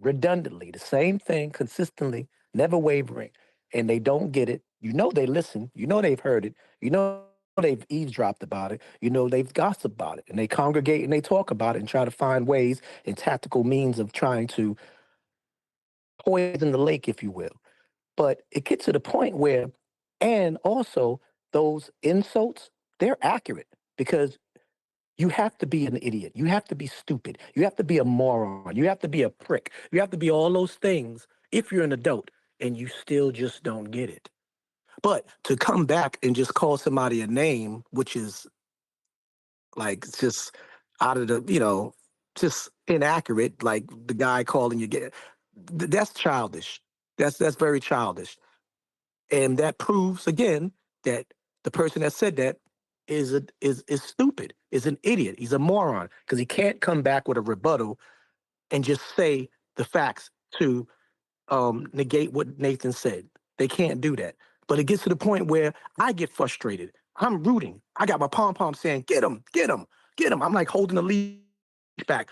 redundantly the same thing consistently, never wavering, and they don't get it. You know they listen. You know they've heard it. You know they've eavesdropped about it. You know they've gossiped about it, and they congregate and they talk about it and try to find ways and tactical means of trying to poison the lake, if you will. But it gets to the point where, and also those insults, they're accurate because you have to be an idiot. You have to be stupid. You have to be a moron. You have to be a prick. You have to be all those things if you're an adult and you still just don't get it. But to come back and just call somebody a name, which is like just out of the, just inaccurate, like the guy calling you, that's childish. That's very childish. And that proves again that the person that said that is stupid, is an idiot. He's a moron because he can't come back with a rebuttal and just say the facts to negate what Nathan said. They can't do that. But it gets to the point where I get frustrated. I'm rooting. I got my pom-pom saying, get him, get him, get him. I'm like holding the lead back.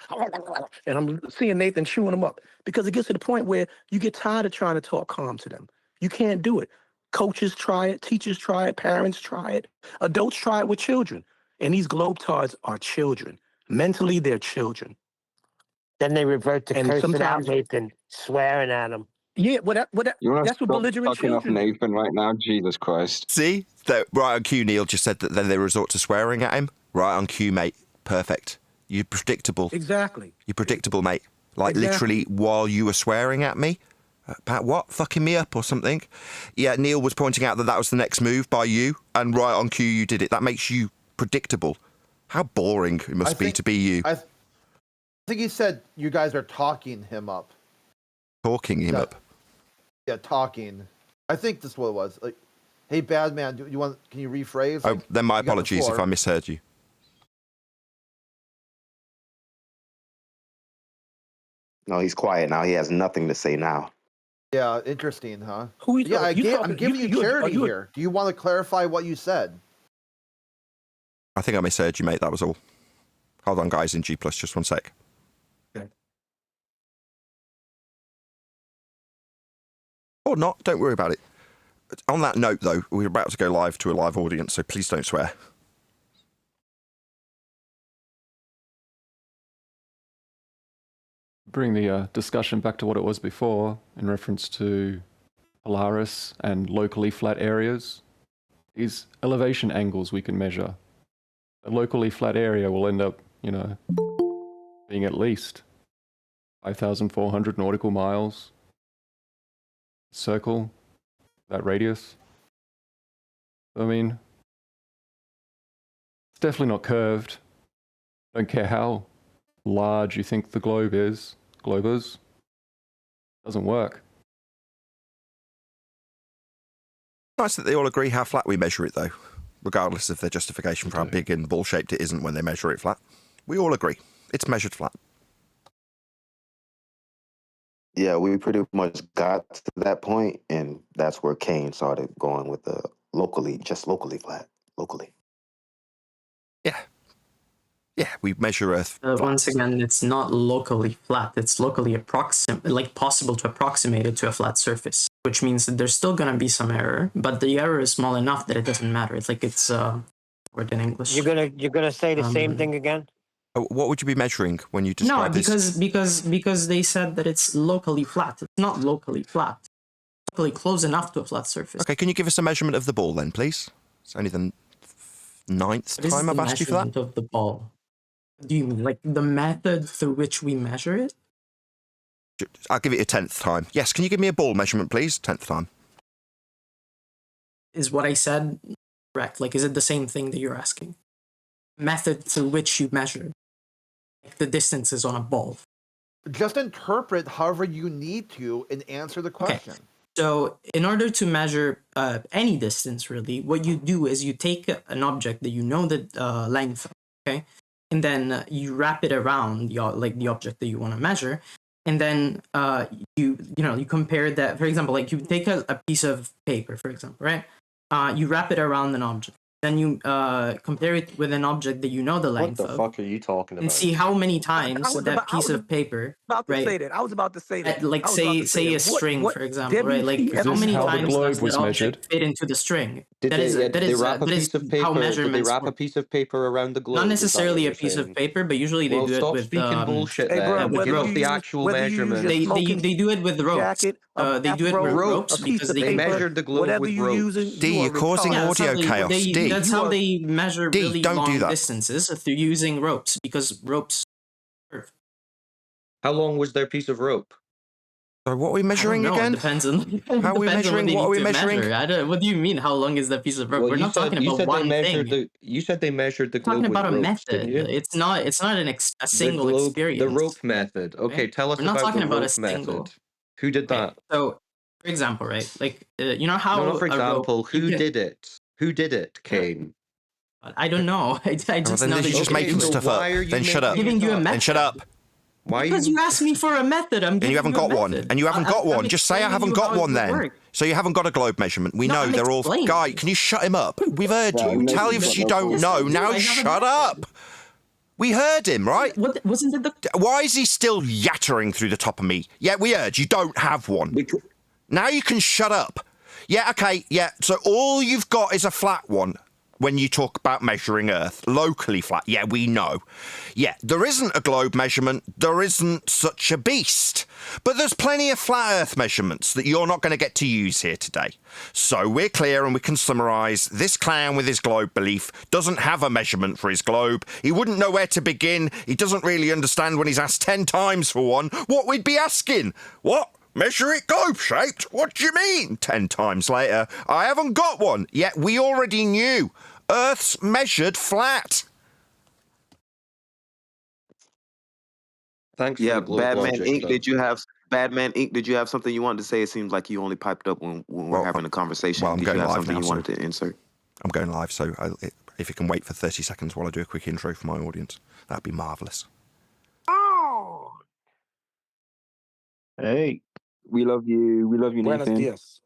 And I'm seeing Nathan chewing them up because it gets to the point where you get tired of trying to talk calm to them. You can't do it. Coaches try it, teachers try it, parents try it, adults try it with children. And these globetards are children. Mentally, they're children. Then they revert to cursing out Nathan, swearing at him. Yeah, You want to that's what belligerent fucking off children do. Nathan right now? Jesus Christ. See? Right on cue, Neil just said that then they resort to swearing at him. Right on cue, mate. Perfect. You're predictable. Exactly. You're predictable, mate. Like Exactly. literally while you were swearing at me. About what? Fucking me up or something? Yeah, Neil was pointing out that was the next move by you, and right on cue you did it. That makes you predictable. How boring it must be to be you. I think he said you guys are talking him up. Talking him up? Yeah, talking. I think this is what it was. Like, hey, bad man, can you rephrase? Oh, Like, then my you got the apologies if floor. I misheard you. No, he's quiet now. He has nothing to say now. Yeah, interesting, huh? Who Yeah, I'm giving you charity you- here. Do you want to clarify what you said? I think I misheard you, mate. That was all. Hold on, guys, in G+, just one sec. Okay. Or not, don't worry about it. On that note, though, we're about to go live to a live audience, so please don't swear. Bring the discussion back to what it was before in reference to Polaris and locally flat areas. These elevation angles we can measure. A locally flat area will end up, you know, being at least 5,400 nautical miles. Circle, that radius. I mean, it's definitely not curved. Don't care how large you think the globe is. Doesn't work. Nice that they all agree how flat we measure it, though, regardless of their justification for how big and ball-shaped it isn't when they measure it flat. We all agree. It's measured flat. Yeah, we pretty much got to that point, and that's where Kane started going with the locally flat, locally. Yeah, we measure Earth. Once again, it's not locally flat. It's locally possible to approximate it to a flat surface, which means that there's still going to be some error, but the error is small enough that it doesn't matter. It's like it's word in English. You're gonna say the same thing again? What would you be measuring when you describe this? because they said that it's locally flat. It's not locally flat. It's locally close enough to a flat surface. Okay, can you give us a measurement of the ball then, please? It's only the 9th time I've asked you for that. Of the ball. Do you mean like the method through which we measure it? I'll give it a 10th time. Yes, can you give me a ball measurement, please? 10th time. Is what I said correct? Like, is it the same thing that you're asking? Method through which you measure like the distances on a ball. Just interpret however you need to and answer the question. Okay. So in order to measure any distance, really, what you do is you take an object that you know the length of, okay? And then you wrap it around the object that you want to measure, and then you compare that. For example, like you take a piece of paper, for example, right? You wrap it around an object. Then you compare it with an object that you know the length of. What the fuck are you talking about? And see how many times that piece of paper, right? I was about to say that. Like say a string, for example, right? Like how many times does that object fit into the string? Did they wrap a piece of paper around the globe? Not necessarily a piece of paper, but usually they do it with speaking bullshit. with Give ropes. us the actual measurement. They do it with ropes. They do it with ropes because they measured the globe with ropes. D, you're causing audio chaos. D. That's how they measure really don't do long that. distances through using ropes, because ropes. How long was their piece of rope? So what are we measuring again? Depends on how are we measuring? What are we measuring? What do you mean? How long is that piece of rope? We're not talking about one thing. You said they measured the globe. Talking about with a ropes, method. didn't you? It's not a single experience. The rope method. Okay, tell us We're not about talking the about rope a single. method. Who did that? So, for example, right? Like you know how. No, for example, who did it? Who did it, Kane? I don't know. I just know that you're just making stuff up. Then shut up. Giving you a method. Then shut up. Why? Because you asked me for a method. And you haven't got one. And you haven't got one. Just say I haven't got one then. So you haven't got a globe measurement. We know they're all. Guy, can you shut him up? We've heard you. Tell us you don't know. Now shut up. We heard him, right? Wasn't it the? Why is he still yattering through the top of me? Yeah, we heard you don't have one. Now you can shut up. Yeah, okay, yeah. So all you've got is a flat one when you talk about measuring Earth. Locally flat. Yeah, we know. Yeah, there isn't a globe measurement. There isn't such a beast. But there's plenty of flat Earth measurements that you're not going to get to use here today. So we're clear and we can summarise. This clown with his globe belief doesn't have a measurement for his globe. He wouldn't know where to begin. He doesn't really understand when he's asked 10 times for one what we'd be asking. What? Measure it globe-shaped? What do you mean? 10 times later, I haven't got one. Yet we already knew. Earth's measured flat. Thanks. Yeah, for the Badman logic, Inc. though. Badman Inc. Did you have something you wanted to say? It seems like you only piped up when we're having a conversation. Well, I'm Did going you have live something now, you so- wanted to insert? I'm going live, so if you can wait for 30 seconds while I do a quick intro for my audience, that'd be marvellous. Oh. Hey, we love you. We love you, Buenos Nathan. dias.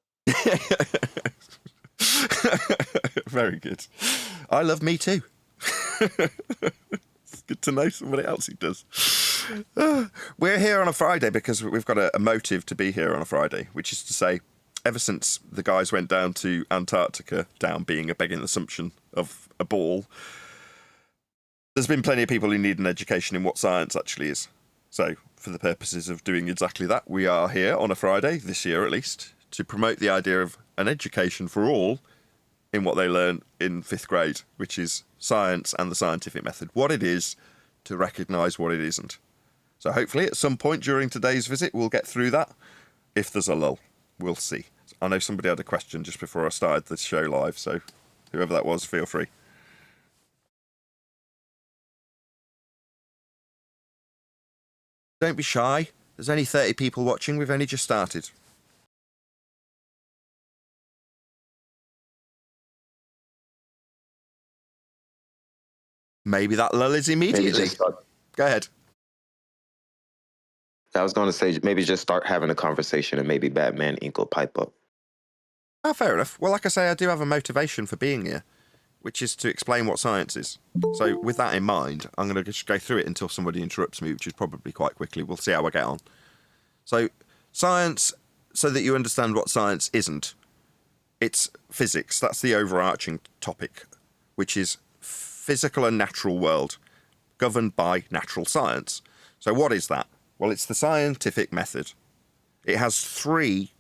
Very good. I love me too. It's good to know somebody else who does. We're here on a Friday because we've got a motive to be here on a Friday, which is to say, ever since the guys went down to Antarctica, down being a begging assumption of a ball, there's been plenty of people who need an education in what science actually is. So, for the purposes of doing exactly that, we are here on a Friday, this year at least, to promote the idea of an education for all in what they learn in 5th grade, which is science and the scientific method. What it is to recognise what it isn't. So hopefully at some point during today's visit we'll get through that. If there's a lull, we'll see. I know somebody had a question just before I started the show live, so whoever that was, feel free. Don't be shy. There's only 30 people watching. We've only just started. Maybe that lull is immediately. Go ahead. I was going to say, maybe just start having a conversation and maybe Batman Inc. will pipe up. Oh, fair enough. Well, like I say, I do have a motivation for being here, which is to explain what science is. So with that in mind, I'm going to just go through it until somebody interrupts me, which is probably quite quickly. We'll see how I get on. So science, so that you understand what science isn't, it's physics. That's the overarching topic, which is physical and natural world governed by natural science. So what is that? Well, it's the scientific method. It has 3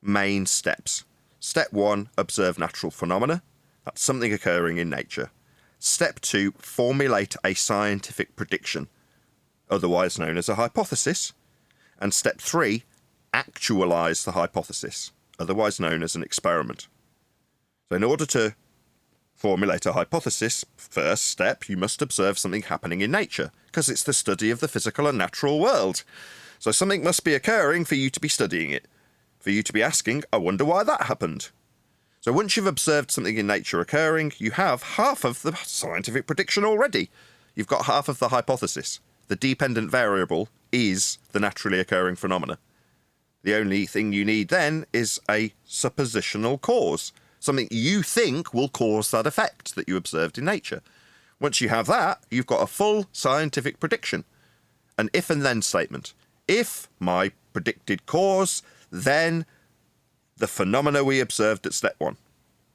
main steps. Step 1, observe natural phenomena. That's something occurring in nature. Step 2, formulate a scientific prediction, otherwise known as a hypothesis. And step 3, actualize the hypothesis, otherwise known as an experiment. So in order to formulate a hypothesis, first step, you must observe something happening in nature, because it's the study of the physical and natural world. So something must be occurring for you to be studying it, for you to be asking, I wonder why that happened. So once you've observed something in nature occurring, you have half of the scientific prediction already. You've got half of the hypothesis. The dependent variable is the naturally occurring phenomena. The only thing you need then is a suppositional cause, something you think will cause that effect that you observed in nature. Once you have that, you've got a full scientific prediction. An if and then statement. If my predicted cause, then the phenomena we observed at step 1.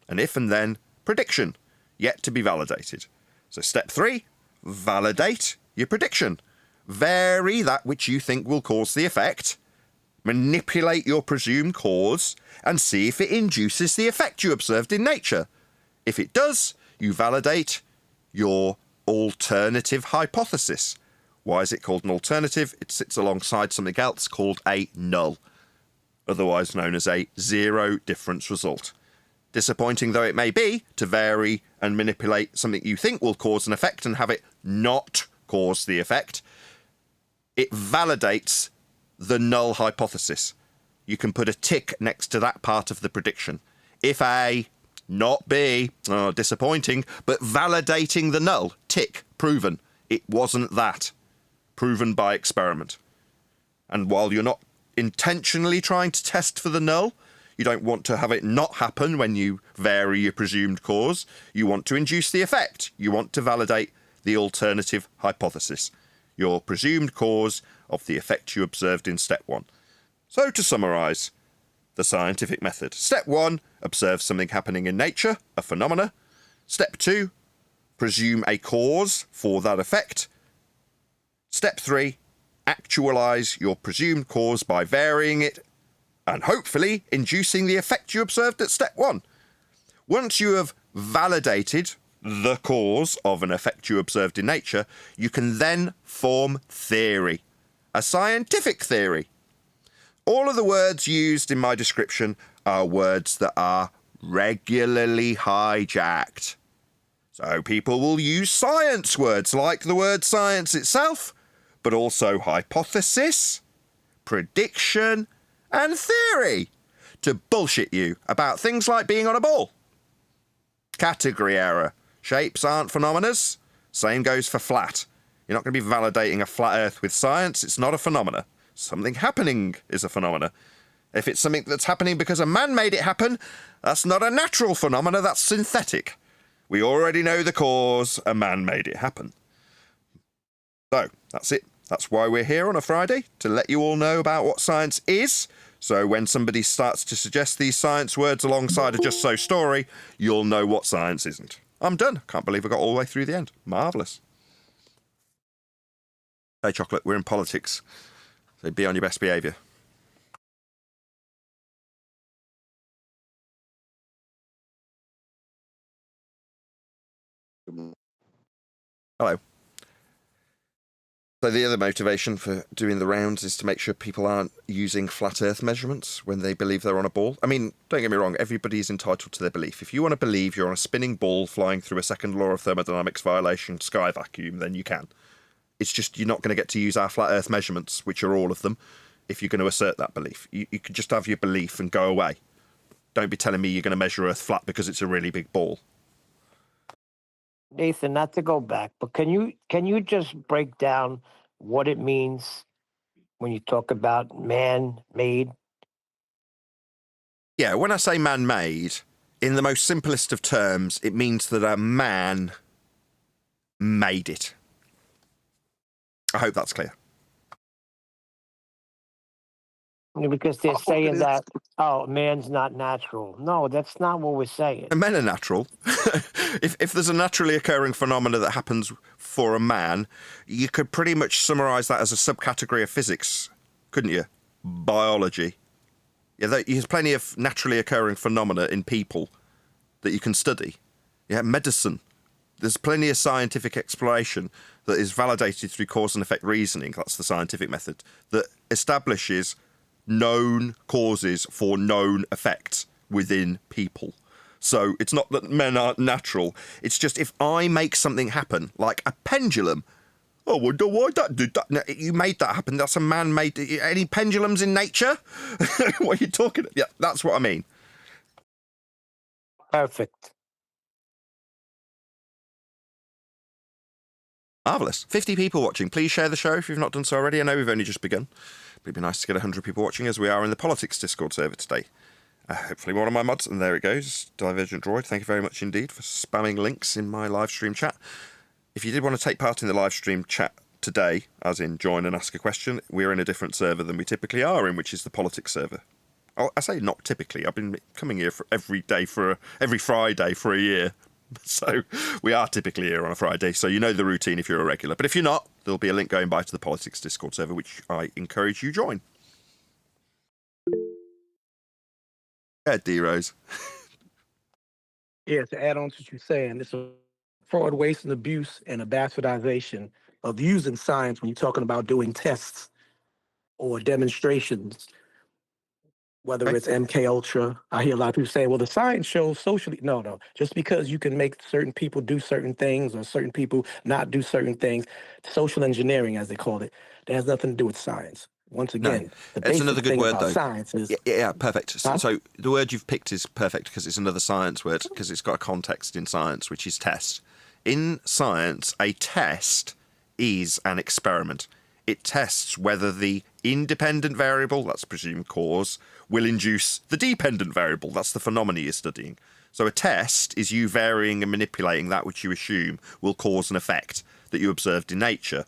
An if and then prediction, yet to be validated. So step 3, validate your prediction. Vary that which you think will cause the effect. Manipulate your presumed cause and see if it induces the effect you observed in nature. If it does, you validate your alternative hypothesis. Why is it called an alternative? It sits alongside something else called a null, otherwise known as a zero difference result. Disappointing though it may be, to vary and manipulate something you think will cause an effect and have it not cause the effect, it validates the null hypothesis. You can put a tick next to that part of the prediction. If A, not B, oh, disappointing, but validating the null, tick, proven. It wasn't that. Proven by experiment. And while you're not intentionally trying to test for the null, you don't want to have it not happen when you vary your presumed cause. You want to induce the effect. You want to validate the alternative hypothesis, your presumed cause of the effect you observed in step 1. So to summarise, the scientific method. Step 1, observe something happening in nature, a phenomena. Step 2, presume a cause for that effect. Step 3, actualise your presumed cause by varying it and hopefully inducing the effect you observed at step 1. Once you have validated the cause of an effect you observed in nature, you can then form theory, a scientific theory. All of the words used in my description are words that are regularly hijacked. So people will use science words like the word science itself, but also hypothesis, prediction, and theory to bullshit you about things like being on a ball. Category error. Shapes aren't phenomena. Same goes for flat. You're not going to be validating a flat earth with science. It's not a phenomena. Something happening is a phenomena. If it's something that's happening because a man made it happen, that's not a natural phenomena, that's synthetic. We already know the cause. A man made it happen. So, that's it. That's why we're here on a Friday, to let you all know about what science is. So when somebody starts to suggest these science words alongside a just so story, you'll know what science isn't. I'm done. Can't believe I got all the way through the end. Marvellous. Hey, Chocolate, we're in politics. So be on your best behaviour. Hello. So the other motivation for doing the rounds is to make sure people aren't using flat earth measurements when they believe they're on a ball. I mean, don't get me wrong, everybody is entitled to their belief. If you want to believe you're on a spinning ball flying through a second law of thermodynamics violation sky vacuum, then you can. It's just you're not going to get to use our flat earth measurements, which are all of them, if you're going to assert that belief. You could just have your belief and go away. Don't be telling me you're going to measure Earth flat because it's a really big ball. Nathan, not to go back, but can you just break down what it means when you talk about man-made? Yeah, when I say man-made, in the most simplest of terms, it means that a man made it. I hope that's clear. Because they're saying that, oh, man's not natural. No, that's not what we're saying. And men are natural. If there's a naturally occurring phenomena that happens for a man, you could pretty much summarise that as a subcategory of physics, couldn't you? Biology. Yeah, there's plenty of naturally occurring phenomena in people that you can study. Yeah, medicine. There's plenty of scientific exploration that is validated through cause and effect reasoning. That's the scientific method that establishes known causes for known effects within people. So it's not that men aren't natural. It's just if I make something happen, like a pendulum, I wonder why that did that. No, you made that happen. That's a man-made. Any pendulums in nature? What are you talking about? Yeah, that's what I mean. Perfect. Marvellous. 50 people watching. Please share the show if you've not done so already. I know we've only just begun. It'd be nice to get 100 people watching as we are in the politics Discord server today. Hopefully one of my mods, and there it goes, Divergent Droid. Thank you very much indeed for spamming links in my live stream chat. If you did want to take part in the live stream chat today, as in join and ask a question, we're in a different server than we typically are in, which is the politics server. I say not typically. I've been coming here for every Friday for a year. So we are typically here on a Friday, so you know the routine if you're a regular. But if you're not, there'll be a link going by to the politics Discord server, which I encourage you join. Yeah, D-Rose. Yeah, to add on to what you're saying, it's a fraud, waste, and abuse and a bastardization of using science when you're talking about doing tests or demonstrations, whether it's MK Ultra. I hear a lot of people saying, well, the science shows socially. No. Just because you can make certain people do certain things or certain people not do certain things, social engineering, as they call it, that has nothing to do with science. Once again, the it's another good word, though. Science is yeah, perfect. Huh? So the word you've picked is perfect because it's another science word, because it's got a context in science, which is test. In science, a test is an experiment. It tests whether the independent variable, that's presumed cause, will induce the dependent variable, that's the phenomena you're studying. So a test is you varying and manipulating that which you assume will cause an effect that you observed in nature.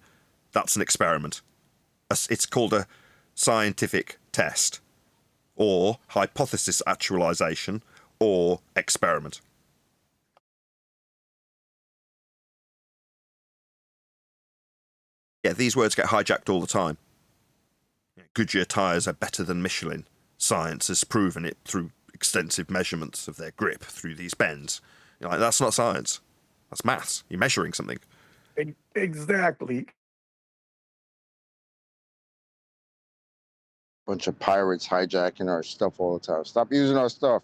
That's an experiment. It's called a scientific test, or hypothesis actualization, or experiment. Yeah, these words get hijacked all the time. Goodyear tyres are better than Michelin. Science has proven it through extensive measurements of their grip through these bends. You're like, that's not science. That's maths. You're measuring something. Exactly. Bunch of pirates hijacking our stuff all the time. Stop using our stuff.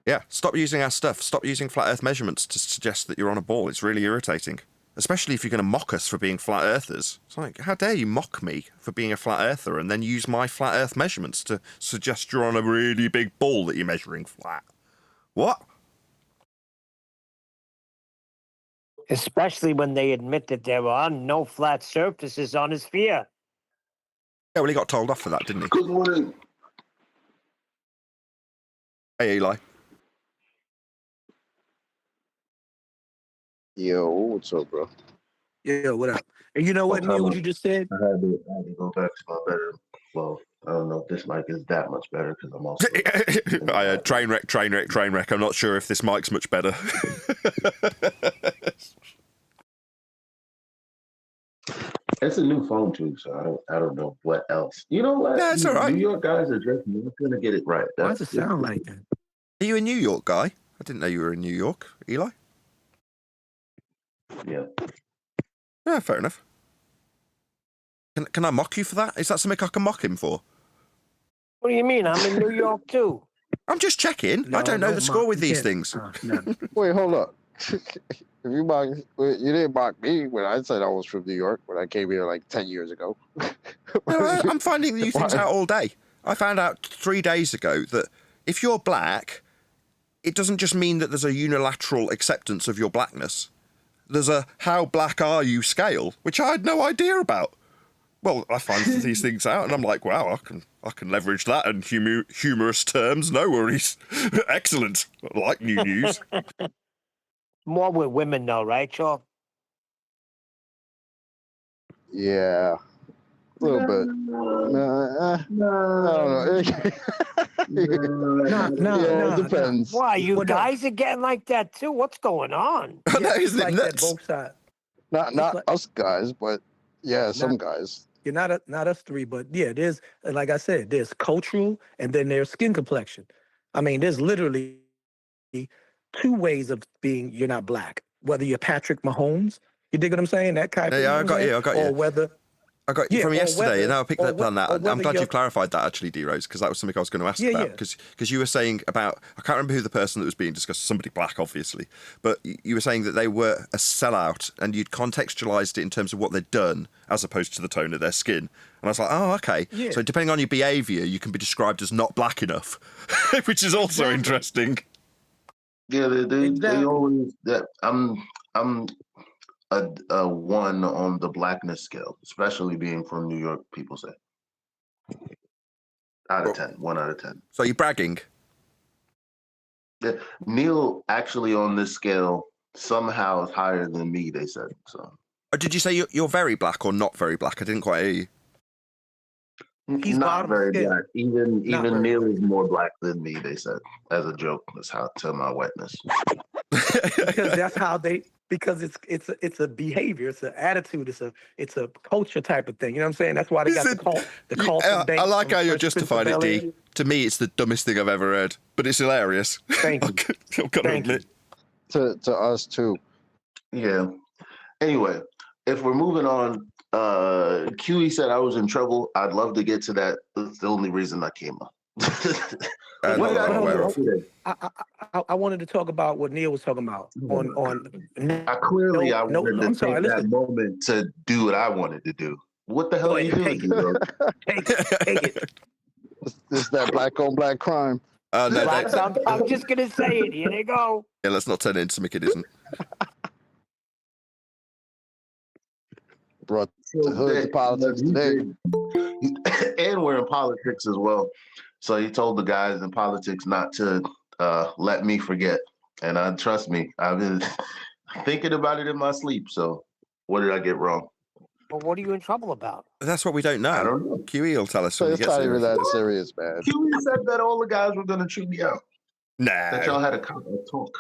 Yeah, stop using our stuff. Stop using flat earth measurements to suggest that you're on a ball. It's really irritating. Especially if you're going to mock us for being flat earthers. It's like, how dare you mock me for being a flat earther and then use my flat earth measurements to suggest you're on a really big ball that you're measuring flat? What? Especially when they admit that there are no flat surfaces on a sphere. Yeah, well, he got told off for that, didn't he? Good morning. Hey, Eli. Yo, what's up, bro? Yeah, what up? And you know what, Neil, what you just said? I had to go back to my better. Well, I don't know if this mic is that much better because I'm also. I heard train wreck. I'm not sure if this mic's much better. It's a new phone too, so I don't know what else. You know what? Yeah, it's all right. New York guys are just not gonna get it right. Why does it sound like that? Are you a New York guy? I didn't know you were in New York, Eli. Yeah. Yeah, fair enough. Can I mock you for that? Is that something I can mock him for? What do you mean? I'm in New York too. I'm just checking. I don't know the score with these things. Wait, hold up. If you didn't mock me when I said I was from New York when I came here like 10 years ago. No, I'm finding new things out all day. I found out 3 days ago that if you're black, it doesn't just mean that there's a unilateral acceptance of your blackness. There's a how black are you scale, which I had no idea about. Well, I find these things out, and I'm like, wow, I can leverage that in humorous terms. No worries. Excellent. I like new news. More with women, though, right, Chalk? Yeah, a little bit. I don't know. It depends. Why, you guys are getting like that too? What's going on? No, isn't it nuts? Both sides. Not us guys, but yeah, some guys. You're not us three, but yeah, there's, like I said, there's cultural and then there's skin complexion. I mean, there's literally 2 ways of being you're not black. Whether you're Patrick Mahomes, you dig what I'm saying? That kind of Yeah, I got you. Or whether I got you from yesterday, and I picked up on that. I'm glad you're- you clarified that, actually, D-Rose, because that was something I was going to ask about. Because you were saying about, I can't remember who the person that was being discussed, somebody black, obviously, but you were saying that they were a sellout, and you'd contextualised it in terms of what they'd done, as opposed to the tone of their skin. And I was like, oh, okay. Yeah. So depending on your behaviour, you can be described as not black enough, which is also interesting. Yeah, they always that I'm a 1 on the blackness scale, especially being from New York. People say out of 10, 1 out of 10. So you're bragging. Yeah, Neil actually on this scale somehow is higher than me. They said so. Did you say you're very black or not very black? I didn't quite hear you. He's not very black. Even Neil is more black than me. They said as a joke. That's how to my whiteness. because that's how they. Because it's a behavior, it's an attitude, it's a culture type of thing. You know what I'm saying? That's why they got the cult. I like how you're justified it, D. To me, it's the dumbest thing I've ever heard, but it's hilarious. Thank you. I've got to admit. To us too. Yeah. Anyway, if we're moving on, QE said I was in trouble. I'd love to get to that. That's the only reason I came up. I wanted to talk about what Neil was talking about on I'm sorry, that moment to do what I wanted to do. What the hell are you doing? Take it. It's that black on black crime. I'm just gonna say it. Here they go. Yeah, let's not turn it into something it isn't. Brought the hood to politics today. And we're in politics as well. So he told the guys in politics not to let me forget. And trust me, I've been thinking about it in my sleep. So what did I get wrong? Well, what are you in trouble about? That's what we don't know. I don't know. QE will tell us. So it's not even that serious, man. QE said that all the guys were going to chew me out. Nah. That y'all had a talk.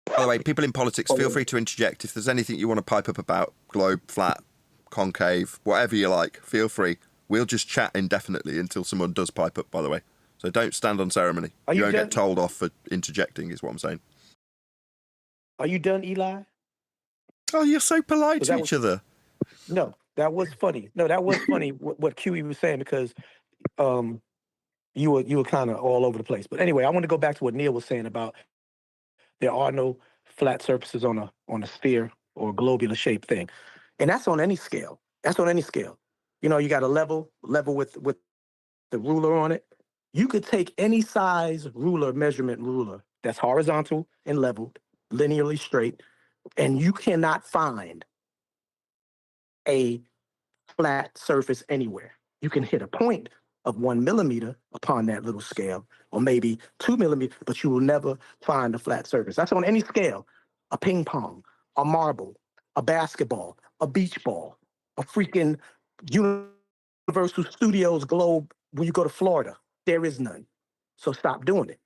By the way, people in politics, feel free to interject. If there's anything you want to pipe up about, globe, flat, concave, whatever you like, feel free. We'll just chat indefinitely until someone does pipe up, by the way. So don't stand on ceremony. You won't get told off for interjecting, is what I'm saying. Are you done, Eli? Oh, you're so polite to each other. No, that was funny. No, that was funny what QE was saying because you were kind of all over the place. But anyway, I want to go back to what Neil was saying about there are no flat surfaces on a sphere or globular shaped thing. And that's on any scale. That's on any scale. You know, you got a level with the ruler on it. You could take any size measurement ruler that's horizontal and leveled, linearly straight, and you cannot find a flat surface anywhere. You can hit a point of 1 millimeter upon that little scale, or maybe 2 millimeters, but you will never find a flat surface. That's on any scale. a ping pong, a marble, a basketball, a beach ball, a freaking Universal Studios globe when you go to Florida. There is none. So stop doing it.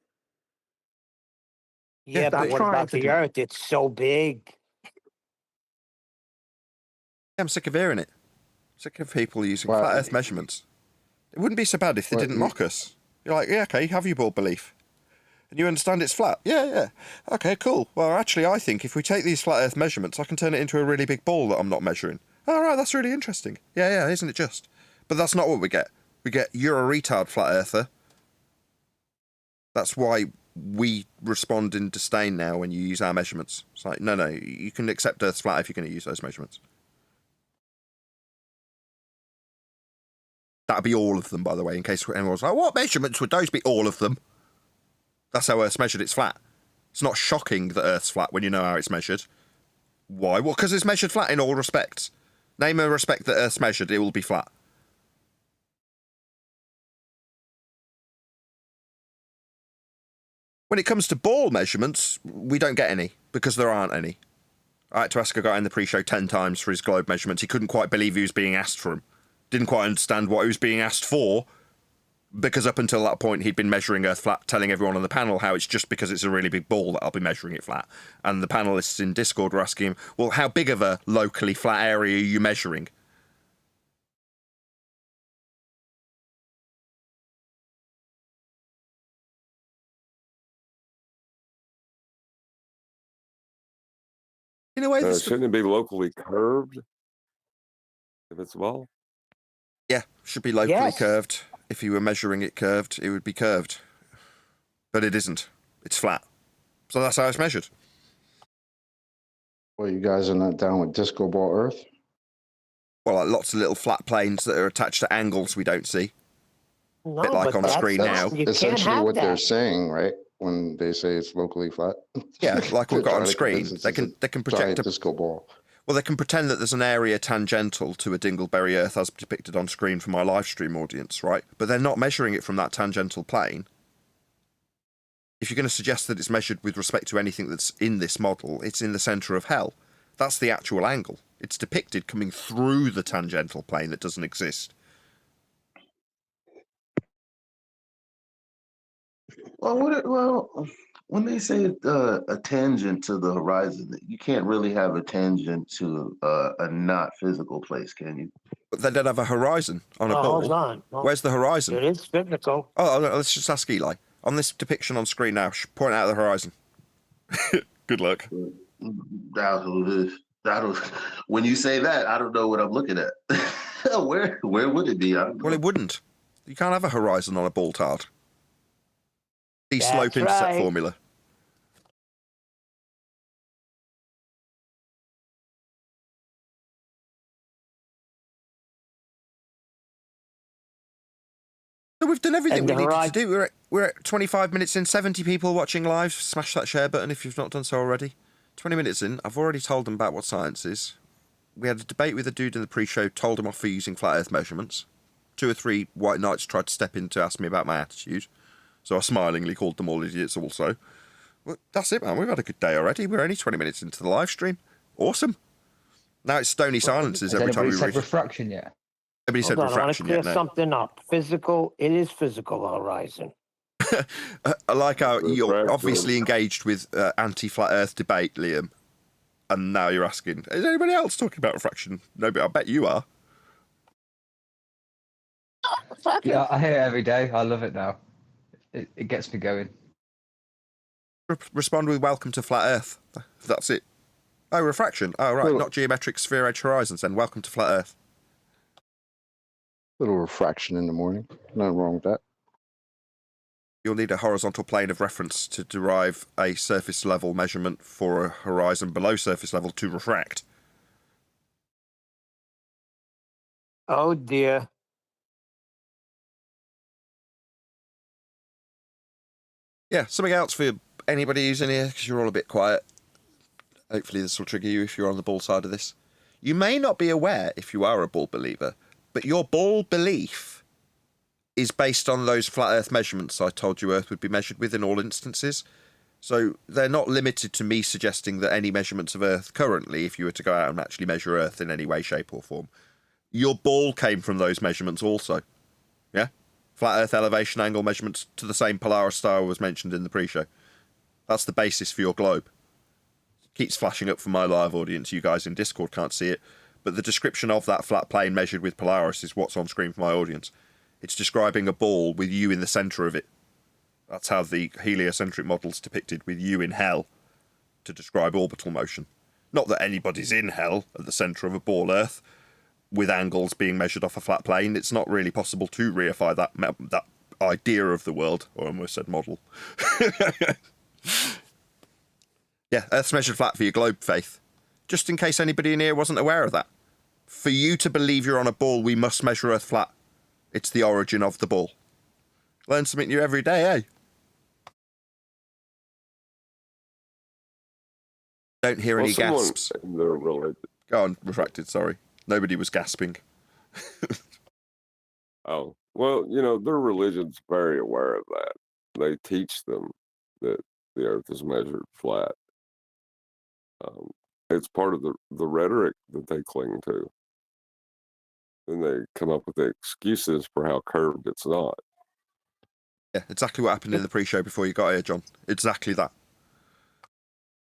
Yeah, Stop but what trying about to the do it. Earth? It's so big. I'm sick of hearing it. Sick of people using Well, flat Earth measurements. It wouldn't be so bad if they well, didn't mock us. You're like, yeah, okay, have your ball belief. And you understand it's flat? Yeah, yeah. Okay, cool. Well, actually, I think if we take these flat Earth measurements, I can turn it into a really big ball that I'm not measuring. All right, that's really interesting. Yeah, yeah, isn't it just? But that's not what we get. We get, you're a retard, flat earther. That's why we respond in disdain now when you use our measurements. It's like, no, no, you can accept Earth's flat if you're going to use those measurements. That'd be all of them, by the way, in case anyone's like, what measurements would those be? All of them. That's how Earth's measured, it's flat. It's not shocking that Earth's flat when you know how it's measured. Why? Well, because it's measured flat in all respects. Name a respect that Earth's measured, it will be flat. When it comes to ball measurements, we don't get any, because there aren't any. I had to ask a guy in the pre-show 10 times for his globe measurements. He couldn't quite believe he was being asked for them. Didn't quite understand what he was being asked for, because up until that point he'd been measuring Earth flat, telling everyone on the panel how it's just because it's a really big ball that I'll be measuring it flat. And the panelists in Discord were asking him, well, how big of a locally flat area are you measuring? In a way, shouldn't it be locally curved if it's a ball? Yeah, should be locally Yes. curved. If you were measuring it curved, it would be curved. But it isn't. It's flat. So that's how it's measured. Well, you guys are not down with disco ball Earth? Well, like lots of little flat planes that are attached to angles we don't see. No, Bit like but on screen now. You can't Essentially have what they're that. saying, right? When they say it's locally flat. Yeah, like we've got They're on trying to screen. convince us They it's can a project giant a disco ball. Well, they can pretend that there's an area tangential to a Dingleberry Earth as depicted on screen for my live stream audience, right? But they're not measuring it from that tangential plane. If you're going to suggest that it's measured with respect to anything that's in this model, it's in the centre of hell. That's the actual angle. It's depicted coming through the tangential plane that doesn't exist. Well, when they say a tangent to the horizon, you can't really have a tangent to a not physical place, can you? But they don't have a horizon on a Oh, ball. hold on. Well, Where's the horizon? It is physical. Oh, let's just ask Eli. On this depiction on screen now, point out the horizon. Good luck. When you say that, I don't know what I'm looking at. Where would it be? I don't know. Well, it wouldn't. You can't have a horizon on a ball tard. The That's slope intercept right. formula. So we've done everything And we the needed to do. We're at 25 minutes in, 70 people watching live. Smash that share button if you've not done so already. 20 minutes in, I've already told them about what science is. We had a debate with a dude in the pre-show, told him off for using flat earth measurements. 2 or 3 white knights tried to step in to ask me about my attitude. So I smilingly called them all idiots also. Well, that's it, man. We've had a good day already. We're only 20 minutes into the live stream. Awesome. Now it's stony silences every time we read. Refraction yet? Nobody said Hold on, I want to refraction clear yet, no. something up. Physical, it is physical horizon. I like how you're obviously engaged with anti-flat earth debate, Liam. And now you're asking, is anybody else talking about refraction? No, but I bet you are. Yeah, I hear it every day. I love it now. It gets me going. Respond with welcome to flat earth. That's it. Oh, refraction. Oh, right. Well, not geometric sphere edge horizons then. Welcome to flat earth. Little refraction in the morning. Nothing wrong with that. You'll need a horizontal plane of reference to derive a surface level measurement for a horizon below surface level to refract. Oh dear. Yeah, something else for anybody who's in here, because you're all a bit quiet. Hopefully this will trigger you if you're on the ball side of this. You may not be aware, if you are a ball believer, but your ball belief is based on those flat earth measurements I told you Earth would be measured with in all instances. So they're not limited to me suggesting that any measurements of Earth currently, if you were to go out and actually measure Earth in any way, shape or form, your ball came from those measurements also. Yeah? Flat Earth elevation angle measurements to the same Polaris star was mentioned in the pre-show. That's the basis for your globe. It keeps flashing up for my live audience. You guys in Discord can't see it, but the description of that flat plane measured with Polaris is what's on screen for my audience. It's describing a ball with you in the centre of it. That's how the heliocentric model's depicted, with you in hell to describe orbital motion. Not that anybody's in hell at the centre of a ball Earth, with angles being measured off a flat plane. It's not really possible to reify that idea of the world, or I almost said model. Yeah, Earth's measured flat for your globe, Faith. Just in case anybody in here wasn't aware of that. For you to believe you're on a ball, we must measure Earth flat. It's the origin of the ball. Learn something new every day, eh? Don't hear any gasps. Go on, Refracted, sorry. Nobody was gasping. Oh, well, their religion's very aware of that. They teach them that the earth is measured flat. It's part of the rhetoric that they cling to. And they come up with the excuses for how curved it's not. Yeah, exactly what happened in the pre-show before you got here, John. Exactly that.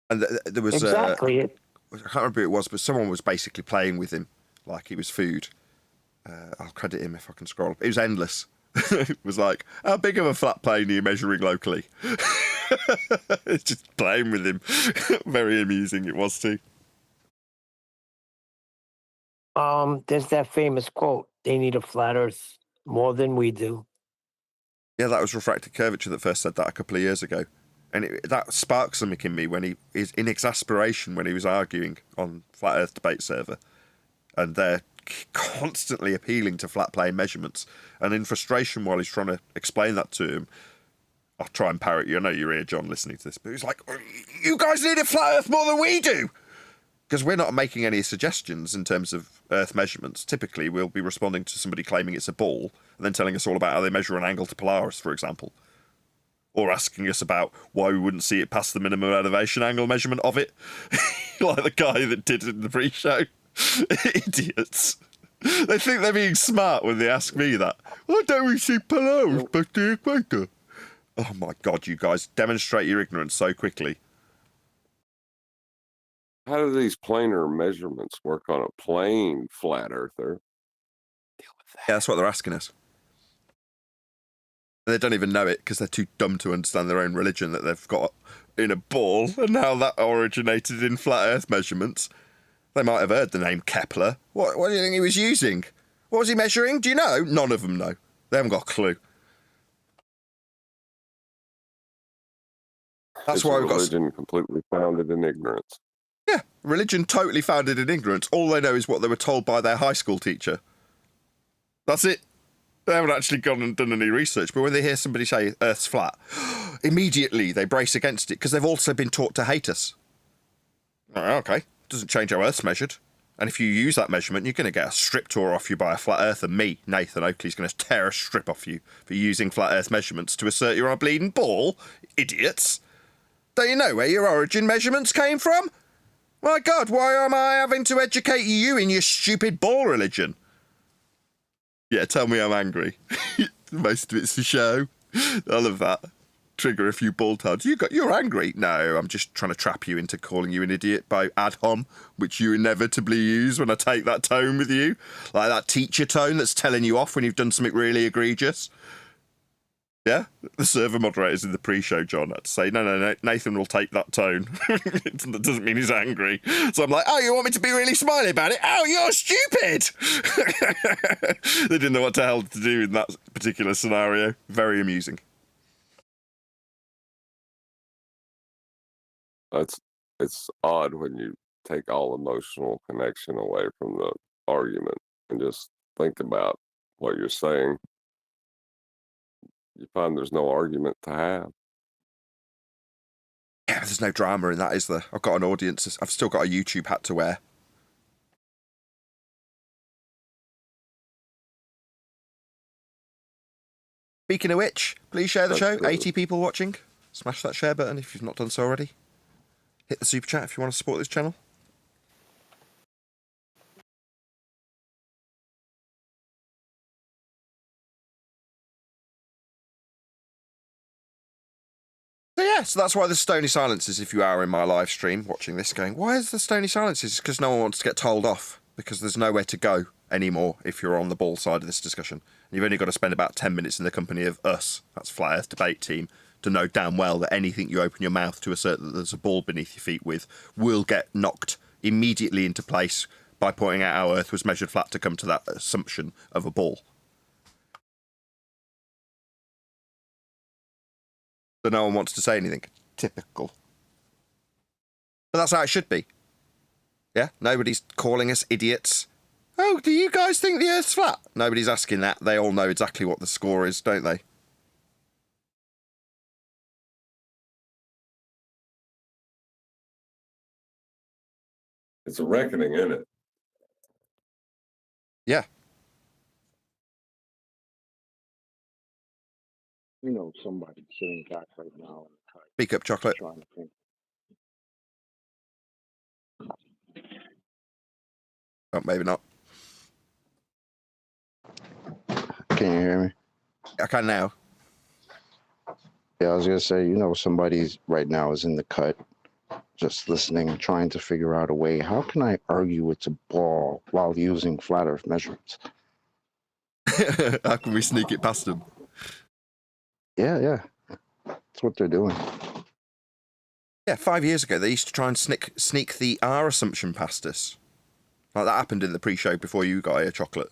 And there was... Exactly. I can't remember who it was, but someone was basically playing with him like he was food. I'll credit him if I can scroll. It was endless. It was like, how big of a flat plane are you measuring locally? It's just playing with him. Very amusing it was too. There's that famous quote, they need a flat earth more than we do. Yeah, that was Refracted Curvature that first said that a couple of years ago. And that sparked something in me when he is in exasperation when he was arguing on Flat Earth Debate Server. And they're constantly appealing to flat plane measurements. And in frustration while he's trying to explain that to him, I'll try and parrot you. I know you're here, John, listening to this. But he's like, you guys need a flat Earth more than we do! Because we're not making any suggestions in terms of Earth measurements. Typically, we'll be responding to somebody claiming it's a ball and then telling us all about how they measure an angle to Polaris, for example. Or asking us about why we wouldn't see it past the minimum elevation angle measurement of it. Like the guy that did it in the pre-show. Idiots. They think they're being smart when they ask me that. Why don't we see Polaris past the equator? Oh my God, you guys demonstrate your ignorance so quickly. How do these planar measurements work on a plane, flat earther? Yeah, that's what they're asking us. They don't even know it because they're too dumb to understand their own religion that they've got in a ball and how that originated in flat earth measurements. They might have heard the name Kepler. What do you think he was using? What was he measuring? Do you know? None of them know. They haven't got a clue. That's why we've got religion completely founded in ignorance. Yeah, religion totally founded in ignorance. All they know is what they were told by their high school teacher. That's it. They haven't actually gone and done any research, but when they hear somebody say Earth's flat, immediately they brace against it because they've also been taught to hate us. Okay, doesn't change how Earth's measured. And if you use that measurement, you're going to get a strip tour off you by a flat earther. Me, Nathan Oakley, is going to tear a strip off you for using flat Earth measurements to assert you're on a bleeding ball. Idiots. Don't you know where your origin measurements came from? My God, why am I having to educate you in your stupid ball religion? Yeah, tell me I'm angry. Most of it's the show. I love that. Trigger a few ball tards. You're angry. No, I'm just trying to trap you into calling you an idiot by ad hom, which you inevitably use when I take that tone with you. Like that teacher tone that's telling you off when you've done something really egregious. Yeah? The server moderator's in the pre-show, John, had to say, no, Nathan will take that tone. That doesn't mean he's angry. So I'm like, oh, you want me to be really smiley about it? Oh, you're stupid! They didn't know what the hell to do in that particular scenario. Very amusing. It's odd when you take all emotional connection away from the argument and just think about what you're saying. You find there's no argument to have. Yeah, there's no drama in that, is there? I've got an audience. I've still got a YouTube hat to wear. Speaking of which, please share the show. 80 people watching. Smash that share button if you've not done so already. Hit the super chat if you want to support this channel. So that's why there's stony silences if you are in my live stream watching this going, why is there stony silences? It's because no one wants to get told off, because there's nowhere to go anymore if you're on the ball side of this discussion. And you've only got to spend about 10 minutes in the company of us, that's Flat Earth Debate Team, to know damn well that anything you open your mouth to assert that there's a ball beneath your feet with will get knocked immediately into place by pointing out how Earth was measured flat to come to that assumption of a ball. So no one wants to say anything. Typical. But that's how it should be. Yeah? Nobody's calling us idiots. Oh, do you guys think the Earth's flat? Nobody's asking that. They all know exactly what the score is, don't they? It's a reckoning, isn't it? Yeah. You know, somebody sitting back right now. Speak up, Chocolate. Trying to think. Oh, maybe not. Can you hear me? I can now. Yeah, I was gonna say, you know, somebody's right now is in the cut, just listening, trying to figure out a way. How can I argue it's a ball while using flat Earth measurements? How can we sneak it past them? Yeah. That's what they're doing. Yeah, 5 years ago, they used to try and sneak the R assumption past us. Like, that happened in the pre-show before you got here, Chocolate.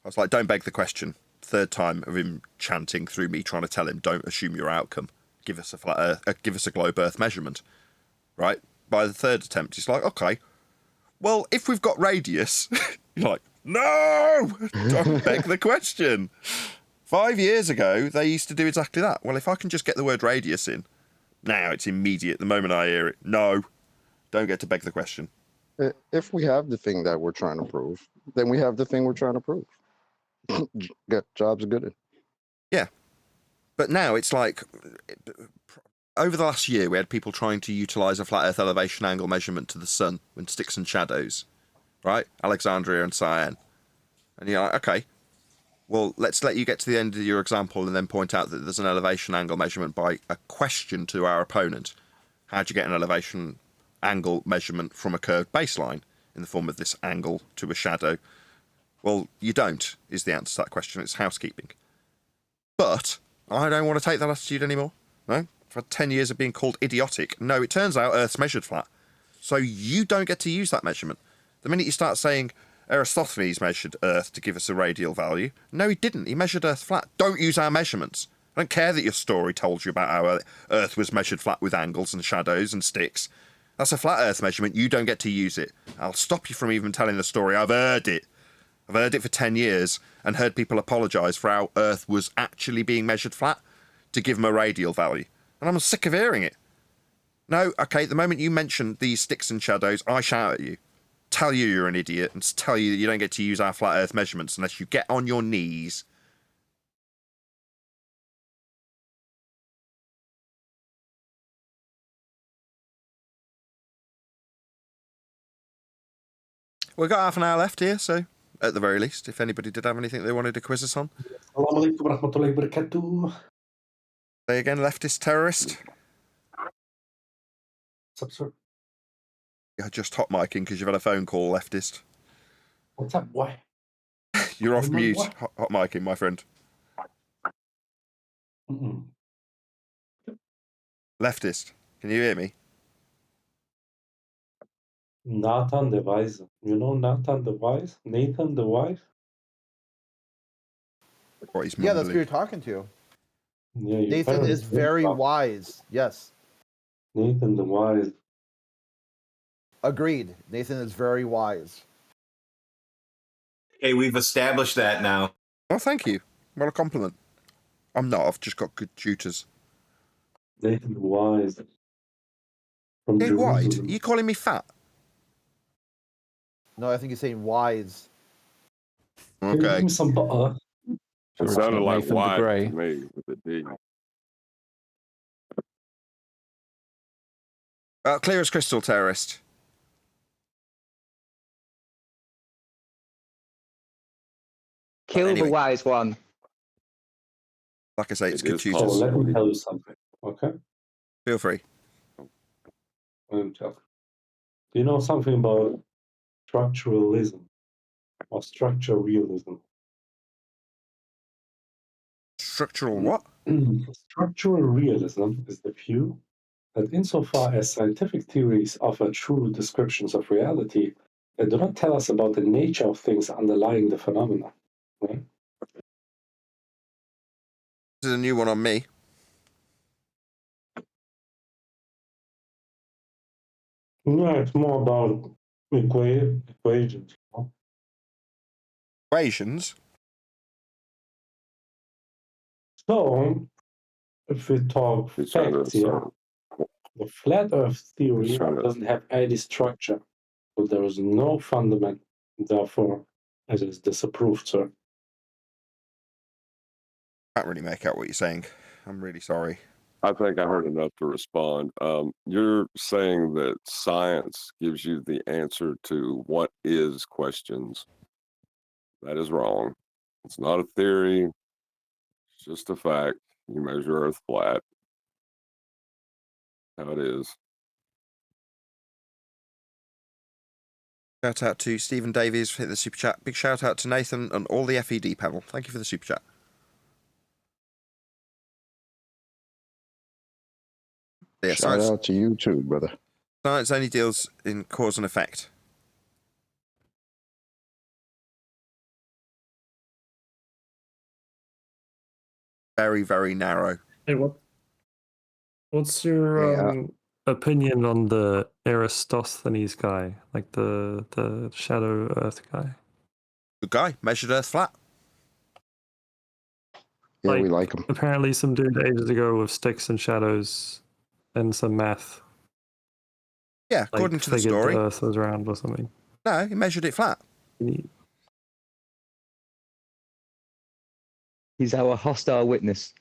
I was like, don't beg the question. Third time of him chanting through me, trying to tell him, don't assume your outcome. Give us a flat Earth, give us a globe Earth measurement. Right? By the third attempt, he's like, okay, well, if we've got radius, you're like, no, don't beg the question. 5 years ago, they used to do exactly that. Well, if I can just get the word radius in, now it's immediate. The moment I hear it, no, don't get to beg the question. If we have the thing that we're trying to prove, then we have the thing we're trying to prove. Get jobs good. Yeah. But now it's like, over the last year, we had people trying to utilise a flat Earth elevation angle measurement to the sun with sticks and shadows, right? Alexandria and Cyan. And you're like, okay, well, let's let you get to the end of your example and then point out that there's an elevation angle measurement by a question to our opponent. How'd you get an elevation angle measurement from a curved baseline in the form of this angle to a shadow? Well, you don't, is the answer to that question. It's housekeeping. But I don't want to take that attitude anymore. No? I've had 10 years of being called idiotic. No, it turns out Earth's measured flat. So you don't get to use that measurement. The minute you start saying Aristophanes measured Earth to give us a radial value, no, he didn't. He measured Earth flat. Don't use our measurements. I don't care that your story told you about how Earth was measured flat with angles and shadows and sticks. That's a flat Earth measurement. You don't get to use it. I'll stop you from even telling the story. I've heard it. I've heard it for 10 years and heard people apologise for how Earth was actually being measured flat to give them a radial value. And I'm sick of hearing it. No, okay, the moment you mention these sticks and shadows, I shout at you, tell you you're an idiot, and tell you that you don't get to use our flat Earth measurements unless you get on your knees. We've got half an hour left here, so at the very least, if anybody did have anything they wanted to quiz us on. Assalamualaikum warahmatullahi wabarakatuh. Say again, leftist terrorist. What's up, sir? You're just hot micing because you've had a phone call, leftist. What's up, boy? You're off mute, What? hot micing, my friend. Mm-mm. Leftist, can you hear me? Nathan the Wise. You know Nathan the Wise? Nathan the Wise? What he's Yeah, that's who mumbling. you're talking to. Yeah, your Nathan parents is did very talk. wise. Yes. Nathan the Wise. Agreed. Nathan is very wise. Hey, we've established that now. Oh, thank you. What a compliment. I'm not, I've just got good tutors. Nathan the Wise. From Hey, wide? Are Jerusalem. you calling me fat? No, I think he's saying wise. Can you give Okay. me some butter? It sounded like Nathan the wide Grey. to me with a D. Clear as crystal, terrorist. Kill Anyway. the wise one. Like I say, it's It good is to So just let me tell you something, okay? feel free. Do you know something about structuralism or structure realism? Structural what? Structural realism is the view that insofar as scientific theories offer true descriptions of reality, they do not tell us about the nature of things underlying the phenomena. Right? This is a new one on me. Yeah, it's more about equations. You know? Equations? So, if we talk facts here, the flat Earth theory doesn't have any structure, so there is no fundament. Therefore, it is disapproved, sir. Can't really make out what you're saying. I'm really sorry. I think I heard enough to respond. You're saying that science gives you the answer to what is questions. That is wrong. It's not a theory. It's just a fact. You measure Earth flat. How it is. Shout out to Stephen Davies for the super chat. Big shout out to Nathan and all the FED panel. Thank you for the super chat. Yeah, Shout out to you too, brother. Science only deals in cause and effect. Very, very narrow. Hey, what's your opinion on the Eratosthenes guy, like the Shadow Earth guy? Good guy. Measured Earth flat. Yeah, we like him. Apparently, some dude ages ago with sticks and shadows and some math. Yeah, according to the figured story. the Earth was round or something. No, he measured it flat. He's our hostile witness.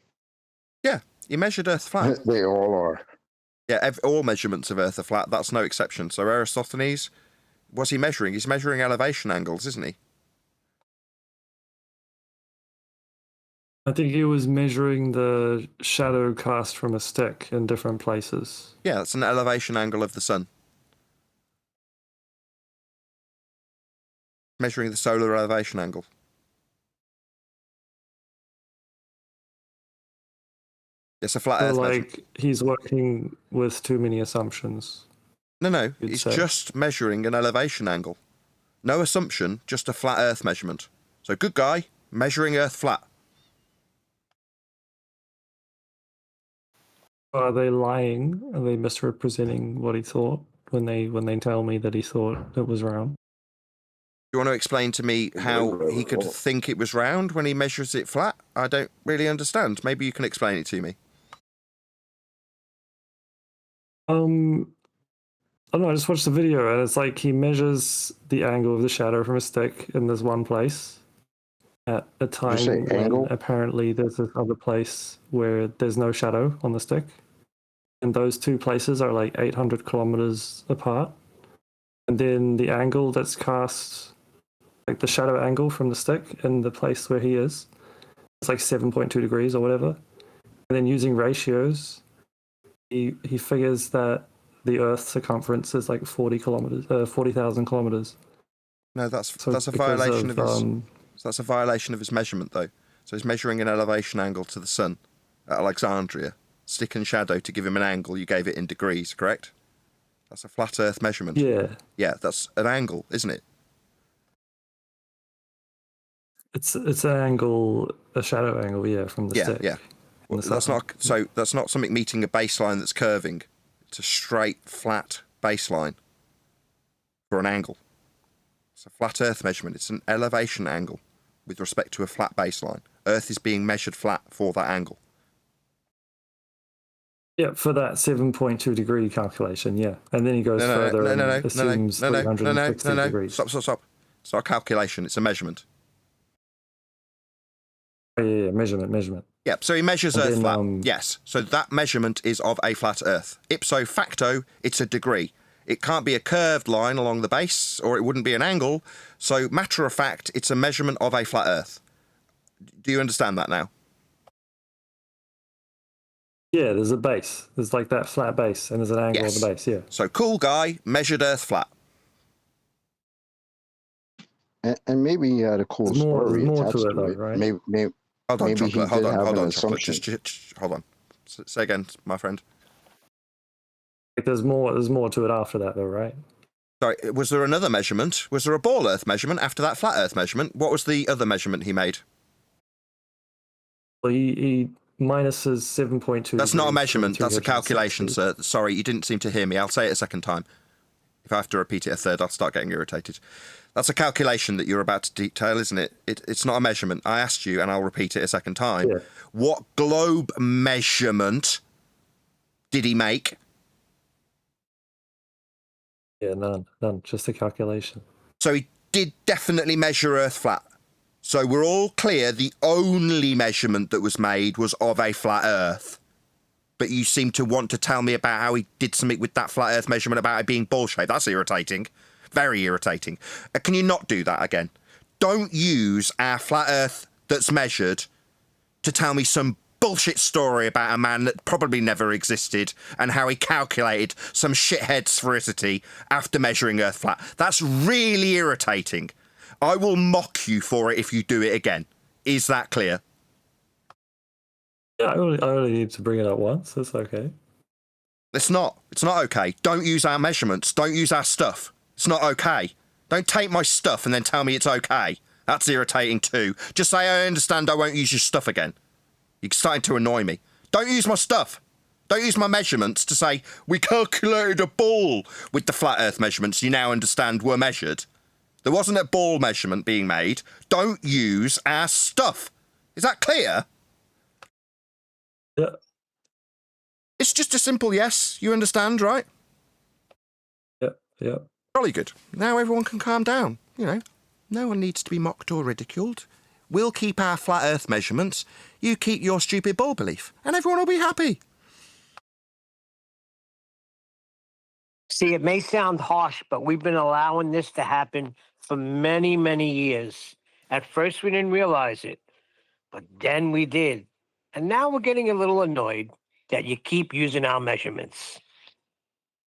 Yeah, he measured Earth flat. They all are. Yeah, all measurements of Earth are flat. That's no exception. So Eratosthenes, what's he measuring? He's measuring elevation angles, isn't he? I think he was measuring the shadow cast from a stick in different places. Yeah, that's an elevation angle of the sun. Measuring the solar elevation angle. It's a flat Earth measurement. He's working with too many assumptions. No, he's just measuring an elevation angle. No assumption, just a flat Earth measurement. So good guy, measuring Earth flat. Are they lying? Are they misrepresenting what he thought when they tell me that he thought it was round? Do you want to explain to me how he could think it was round when he measures it flat? I don't really understand. Maybe you can explain it to me. I don't know, I just watched the video and it's like he measures the angle of the shadow from a stick in this one place at a time when apparently there's this other place where there's no shadow on the stick. And those two places are like 800 kilometers apart. And then the angle that's cast, like the shadow angle from the stick in the place where he is, it's like 7.2 degrees or whatever. And then using ratios, he figures that the Earth's circumference is like 40,000 kilometers. No, that's a violation of his. That's a violation of his measurement, though. So he's measuring an elevation angle to the sun at Alexandria. Stick and shadow to give him an angle. You gave it in degrees, correct? That's a flat Earth measurement. Yeah. Yeah, that's an angle, isn't it? It's an angle, a shadow angle, yeah, from the stick. Yeah. Well, that's not something meeting a baseline that's curving. It's a straight, flat baseline for an angle. It's a flat Earth measurement. It's an elevation angle with respect to a flat baseline. Earth is being measured flat for that angle. Yeah, for that 7.2 degree calculation, yeah. And then he goes further and assumes 360 degrees. Stop. It's not a calculation, it's a measurement. Oh, yeah, measurement. Yeah, so he measures And Earth then, flat. Yes, so that measurement is of a flat Earth. Ipso facto, it's a degree. It can't be a curved line along the base, or it wouldn't be an angle. So, matter of fact, it's a measurement of a flat Earth. Do you understand that now? Yeah, there's a base. There's like that flat base, and there's an angle on the base, yeah. So, cool guy measured Earth flat. And maybe he had a cool There's more story to attached it, though, right? Maybe Hold on, maybe Chocolate, he hold did on, have hold an on, Chocolate. assumption. Just hold on. Say again, my friend. Like there's more to it after that, though, right? Sorry, was there another measurement? Was there a ball Earth measurement after that flat Earth measurement? What was the other measurement he made? Well, he minuses 7.2. That's not a measurement, that's a 360. calculation, sir. Sorry, you didn't seem to hear me. I'll say it a second time. If I have to repeat it a third, I'll start getting irritated. That's a calculation that you're about to detail, isn't it? It's not a measurement. I asked you, and I'll repeat it a second time. Yeah. What globe measurement did he make? Yeah, none. Just a calculation. So he did definitely measure Earth flat. So we're all clear the only measurement that was made was of a flat Earth. But you seem to want to tell me about how he did something with that flat Earth measurement about it being ball-shaped. That's irritating. Very irritating. Can you not do that again? Don't use our flat Earth that's measured to tell me some bullshit story about a man that probably never existed and how he calculated some shithead sphericity after measuring Earth flat. That's really irritating. I will mock you for it if you do it again. Is that clear? Yeah, I only need to bring it up once. That's okay. It's not. It's not okay. Don't use our measurements. Don't use our stuff. It's not okay. Don't take my stuff and then tell me it's okay. That's irritating too. Just say, I understand, I won't use your stuff again. You're starting to annoy me. Don't use my stuff. Don't use my measurements to say, we calculated a ball with the flat Earth measurements you now understand were measured. There wasn't a ball measurement being made. Don't use our stuff. Is that clear? Yeah. It's just a simple yes. You understand, right? Yeah. Jolly good. Now everyone can calm down. You know, no one needs to be mocked or ridiculed. We'll keep our flat Earth measurements. You keep your stupid ball belief. And everyone will be happy. See, it may sound harsh, but we've been allowing this to happen for many, many years. At first, we didn't realize it, but then we did. And now we're getting a little annoyed that you keep using our measurements.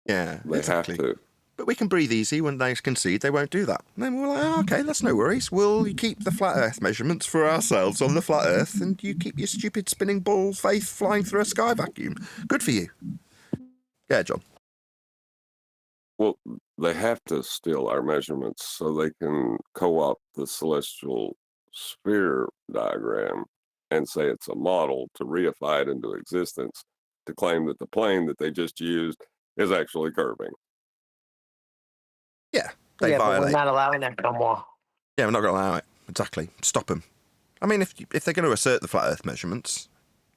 Yeah, They exactly. have to. But we can breathe easy when they concede they won't do that. And then we're like, oh, okay, that's no worries. We'll keep the flat Earth measurements for ourselves on the flat Earth, and you keep your stupid spinning ball faith flying through a sky vacuum. Good for you. Yeah, John. Well, they have to steal our measurements so they can co-opt the celestial sphere diagram and say it's a model to reify it into existence, to claim that the plane that they just used is actually curving. Yeah, they But violate. we're not allowing that no more. Yeah, we're not going to allow it. Exactly. Stop them. I mean, if they're going to assert the flat Earth measurements,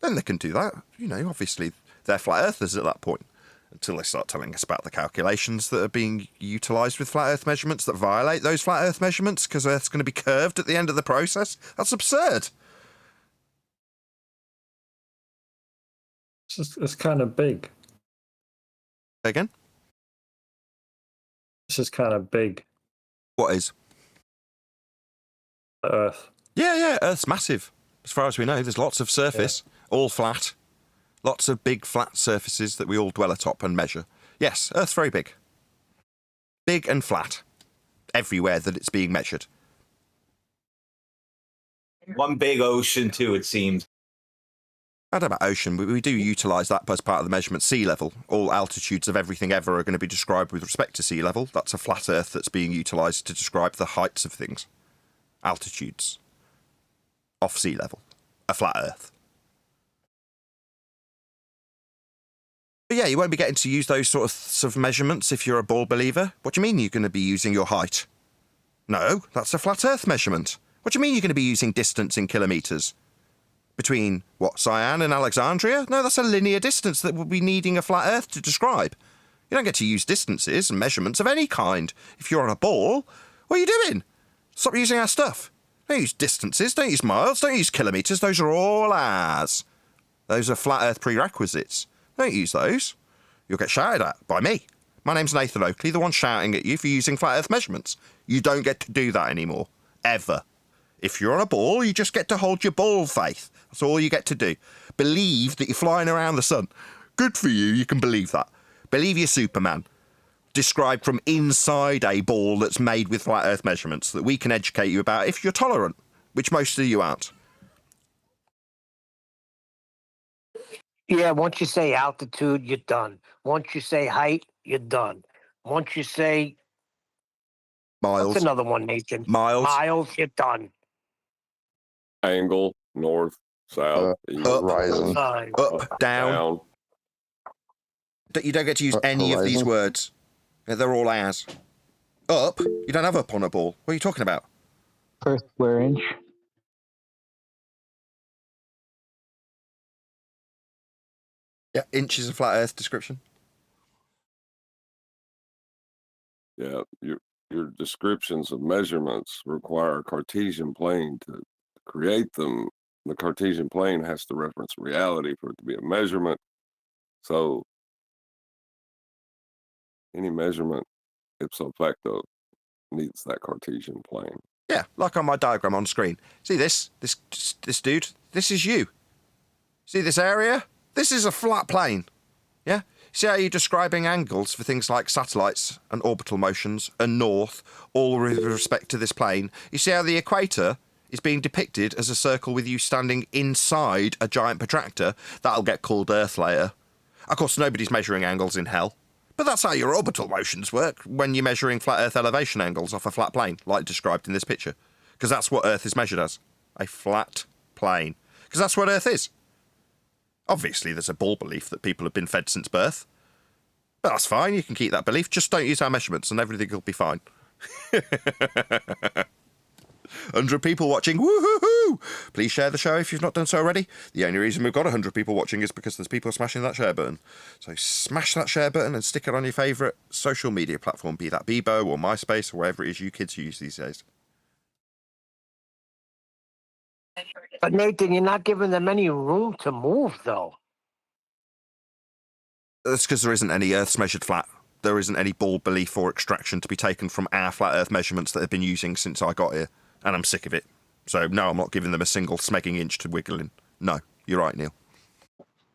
then they can do that. You know, obviously, they're flat Earthers at that point. Until they start telling us about the calculations that are being utilised with flat Earth measurements that violate those flat Earth measurements because Earth's going to be curved at the end of the process. That's absurd. It's kind of big. Again? It's just kind of big. What is? Earth. Yeah, Earth's massive. As far as we know, there's lots of surface, all flat. Lots of big flat surfaces that we all dwell atop and measure. Yes, Earth's very big. Big and flat. Everywhere that it's being measured. One big ocean, too, it seems. I don't know about ocean, but we do utilise that as part of the measurement. Sea level. All altitudes of everything ever are going to be described with respect to sea level. That's a flat Earth that's being utilised to describe the heights of things. Altitudes. Off sea level. A flat Earth. But yeah, you won't be getting to use those sorts of measurements if you're a ball believer. What do you mean you're going to be using your height? No, that's a flat Earth measurement. What do you mean you're going to be using distance in kilometres? Between, what, Cyan and Alexandria? No, that's a linear distance that we'll be needing a flat Earth to describe. You don't get to use distances and measurements of any kind. If you're on a ball, what are you doing? Stop using our stuff. Don't use distances, don't use miles, don't use kilometres. Those are all ours. Those are flat earth prerequisites. Don't use those. You'll get shouted at by me. My name's Nathan Oakley, the one shouting at you for using flat earth measurements. You don't get to do that anymore. Ever. If you're on a ball, you just get to hold your ball faith. That's all you get to do. Believe that you're flying around the sun. Good for you, you can believe that. Believe you're Superman. Described from inside a ball that's made with flat earth measurements that we can educate you about if you're tolerant, which most of you aren't. Yeah, once you say altitude, you're done. Once you say height, you're done. Once you say miles, what's another one, Nathan? Miles, you're done. Angle, north, south, east, up, rising, up, down. You don't get to use any of these words. They're all ours. Up? You don't have up on a ball. What are you talking about? Per square inch. Yeah, inch is a flat earth description. Yeah, your descriptions of measurements require a Cartesian plane to create them. The Cartesian plane has to reference reality for it to be a measurement. So any measurement ipso facto needs that Cartesian plane. Yeah, like on my diagram on screen. See this dude? This is you. See this area? This is a flat plane. Yeah? See how you're describing angles for things like satellites and orbital motions and north, all with respect to this plane? You see how the equator is being depicted as a circle with you standing inside a giant protractor? That'll get called Earth later. Of course, nobody's measuring angles in hell. But that's how your orbital motions work when you're measuring flat Earth elevation angles off a flat plane, like described in this picture. Because that's what Earth is measured as. A flat plane. Because that's what Earth is. Obviously, there's a ball belief that people have been fed since birth. But that's fine, you can keep that belief. Just don't use our measurements and everything will be fine. 100 people watching, woohoo! Please share the show if you've not done so already. The only reason we've got 100 people watching is because there's people smashing that share button. So smash that share button and stick it on your favourite social media platform, be that Bebo or MySpace or wherever it is you kids use these days. But Nathan, you're not giving them any room to move, though. That's because there isn't any Earth's measured flat. There isn't any ball belief or extraction to be taken from our flat Earth measurements that I've been using since I got here. And I'm sick of it. So, no, I'm not giving them a single smegging inch to wiggle in. No, you're right, Neil.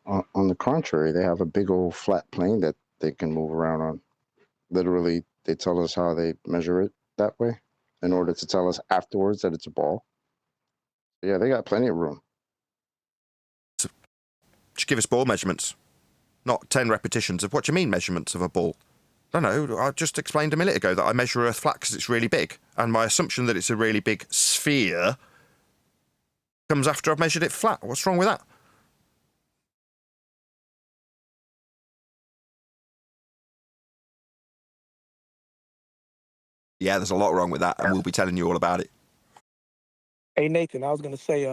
On the contrary, they have a big old flat plane that they can move around on. Literally, they tell us how they measure it that way in order to tell us afterwards that it's a ball. Yeah, they got plenty of room. Just give us ball measurements. Not 10 repetitions of what do you mean measurements of a ball? No, I just explained a minute ago that I measure Earth flat because it's really big. And my assumption that it's a really big sphere comes after I've measured it flat. What's wrong with that? Yeah, there's a lot wrong with that, and we'll be telling you all about it. Hey, Nathan, I was going to say,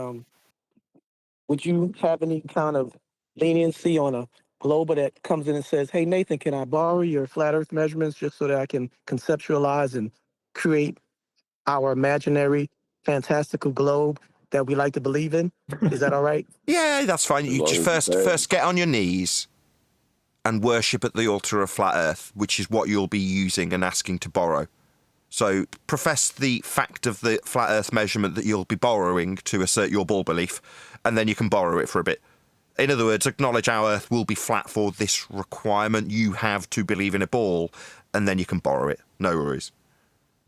would you have any kind of leniency on a Glober that comes in and says, hey, Nathan, can I borrow your flat earth measurements just so that I can conceptualize and create our imaginary, fantastical globe that we like to believe in? Is that all right? Yeah, that's fine. You just first get on your knees and worship at the altar of flat earth, which is what you'll be using and asking to borrow. So profess the fact of the flat earth measurement that you'll be borrowing to assert your ball belief, and then you can borrow it for a bit. In other words, acknowledge our Earth will be flat for this requirement you have to believe in a ball, and then you can borrow it. No worries.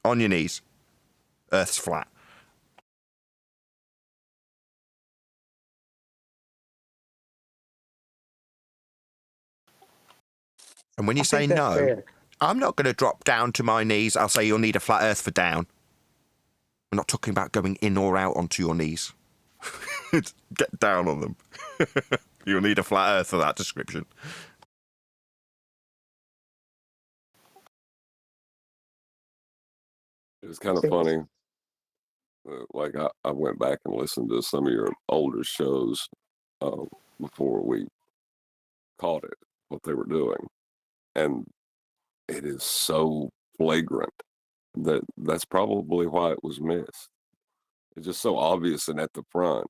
On your knees. Earth's flat. And when you say no, fair. I'm not going to drop down to my knees. I'll say you'll need a flat Earth for down. I'm not talking about going in or out onto your knees. Get down on them. You'll need a flat Earth for that description. It's kind of funny. Like I went back and listened to some of your older shows before we caught it, what they were doing. And it is so flagrant that that's probably why it was missed. It's just so obvious and at the front,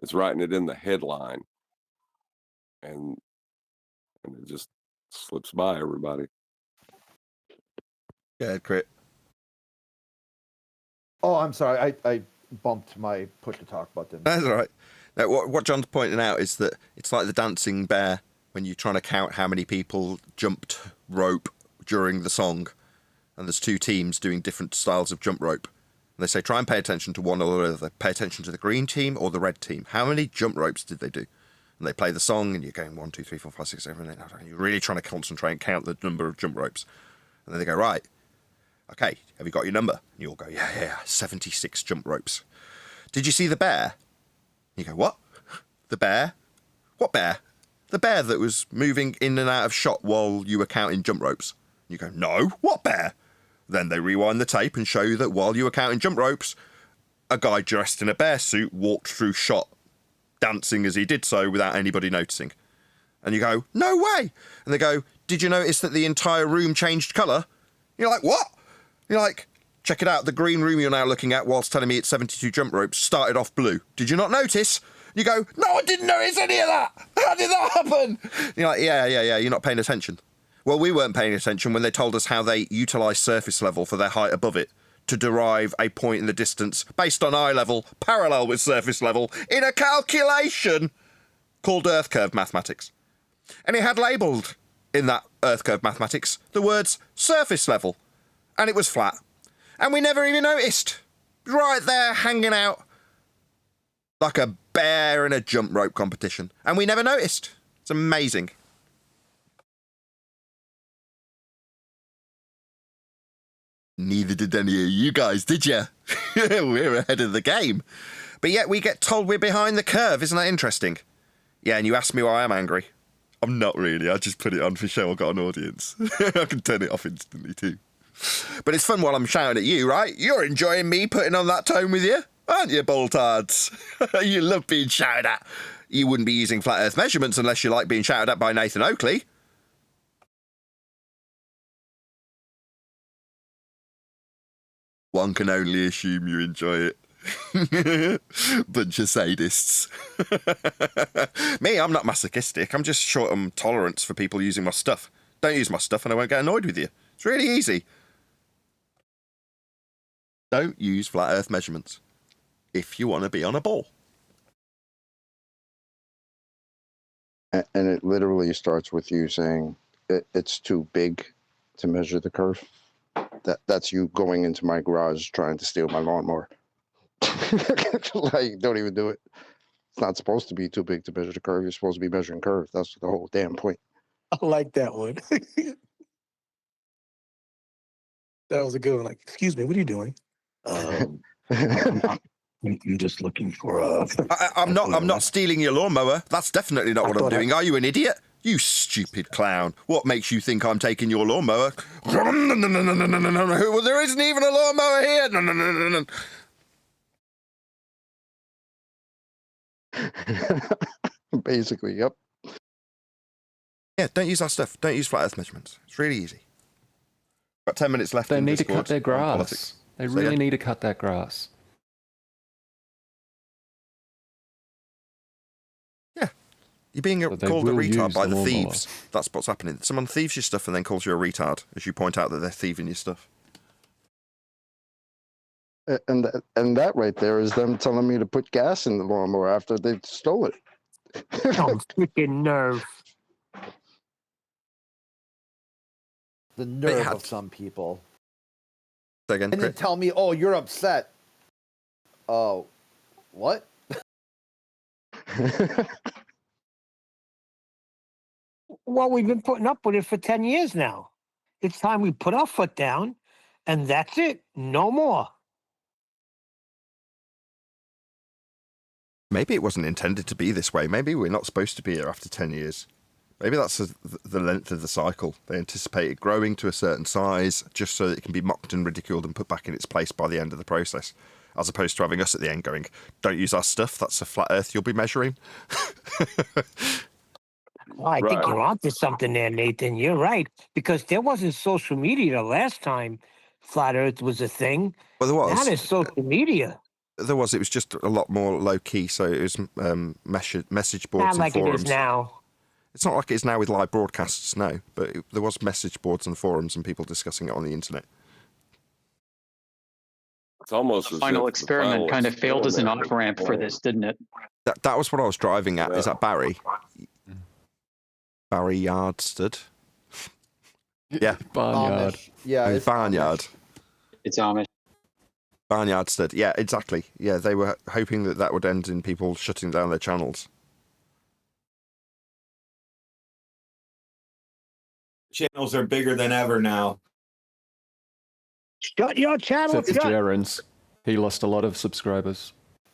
It's writing it in the headline, and it just slips by everybody. Yeah, Crit. Oh, I'm sorry. I bumped my push to talk button. That's all right. Now, what John's pointing out is that it's like the dancing bear when you're trying to count how many people jumped rope during the song, and there's two teams doing different styles of jump rope. And they say, try and pay attention to one or the other. Pay attention to the green team or the red team. How many jump ropes did they do? And they play the song, and you're going 1, 2, 3, 4, 5, 6, 7, 8, 9, 10. You're really trying to concentrate and count the number of jump ropes. And then they go, right, okay, have you got your number? And you all go, yeah, 76 jump ropes. Did you see the bear? You go, what? The bear? What bear? The bear that was moving in and out of shot while you were counting jump ropes. You go, no, what bear? Then they rewind the tape and show you that while you were counting jump ropes, a guy dressed in a bear suit walked through shot, dancing as he did so without anybody noticing. And you go, no way! And they go, did you notice that the entire room changed colour? You're like, what? You're like, check it out, the green room you're now looking at whilst telling me it's 72 jump ropes started off blue. Did you not notice? You go, no, I didn't notice any of that! How did that happen? You're like, yeah, you're not paying attention. Well, we weren't paying attention when they told us how they utilise surface level for their height above it to derive a point in the distance based on eye level, parallel with surface level, in a calculation called earth curve mathematics. And it had labelled in that earth curve mathematics the words surface level. And it was flat. And we never even noticed. Right there, hanging out like a bear in a jump rope competition. And we never noticed. It's amazing. Neither did any of you guys, did you? We're ahead of the game. But yet we get told we're behind the curve. Isn't that interesting? Yeah, and you ask me why I'm angry. I'm not really. I just put it on for show. I've got an audience. I can turn it off instantly too. But it's fun while I'm shouting at you, right? You're enjoying me putting on that tone with you, aren't you, boltards? You love being shouted at. You wouldn't be using flat earth measurements unless you like being shouted at by Nathan Oakley. One can only assume you enjoy it. Bunch of sadists. Me, I'm not masochistic. I'm just short on tolerance for people using my stuff. Don't use my stuff and I won't get annoyed with you. It's really easy. Don't use flat earth measurements if you want to be on a ball. And it literally starts with you saying it's too big to measure the curve. That's you going into my garage trying to steal my lawnmower. Like, don't even do it. It's not supposed to be too big to measure the curve. You're supposed to be measuring curve. That's the whole damn point. I like that one. That was a good one. Like, excuse me, what are you doing? I'm just looking for I'm not stealing your lawnmower. That's definitely not what I'm doing. Are you an idiot? You stupid clown. What makes you think I'm taking your lawnmower? Well, there isn't even a lawnmower here. Basically, yep. Yeah, don't use our stuff. Don't use flat earth measurements. It's really easy. Got 10 minutes left. They need to cut their grass. They really need to cut that grass. Yeah. You're being called a retard by the thieves. That's what's happening. Someone thieves your stuff and then calls you a retard as you point out that they're thieving your stuff. And that right there is them telling me to put gas in the lawnmower after they stole it. Oh, freaking nerve. The nerve of some people. Again, and then tell me, oh, you're upset. Oh, what? Well, we've been putting up with it for 10 years now. It's time we put our foot down, and that's it. No more. Maybe it wasn't intended to be this way. Maybe we're not supposed to be here after 10 years. Maybe that's the length of the cycle. They anticipate it growing to a certain size just so that it can be mocked and ridiculed and put back in its place by the end of the process, as opposed to having us at the end going, don't use our stuff, that's a flat earth you'll be measuring. Well, I think you're onto something there, Nathan. You're right. Because there wasn't social media the last time Flat Earth was a thing. Well, there was. Now there's social media. There was. It was just a lot more low key. So it was message boards Not and like forums. it is now. It's not like it is now with live broadcasts, no. But there was message boards and forums and people discussing it on the internet. It's almost The as final if experiment kind of failed as an off ramp for this, didn't it? That was what I was driving at. Is that Barry? Barry Yardstead? Yeah. Barnyard. Amish. Yeah, it's Barnyard. It's Amish. Barnyardstead. Yeah, exactly. Yeah, they were hoping that that would end in people shutting down their channels. Channels are bigger than ever now. Shut your channel. Except for Jerens. He lost a lot of subscribers.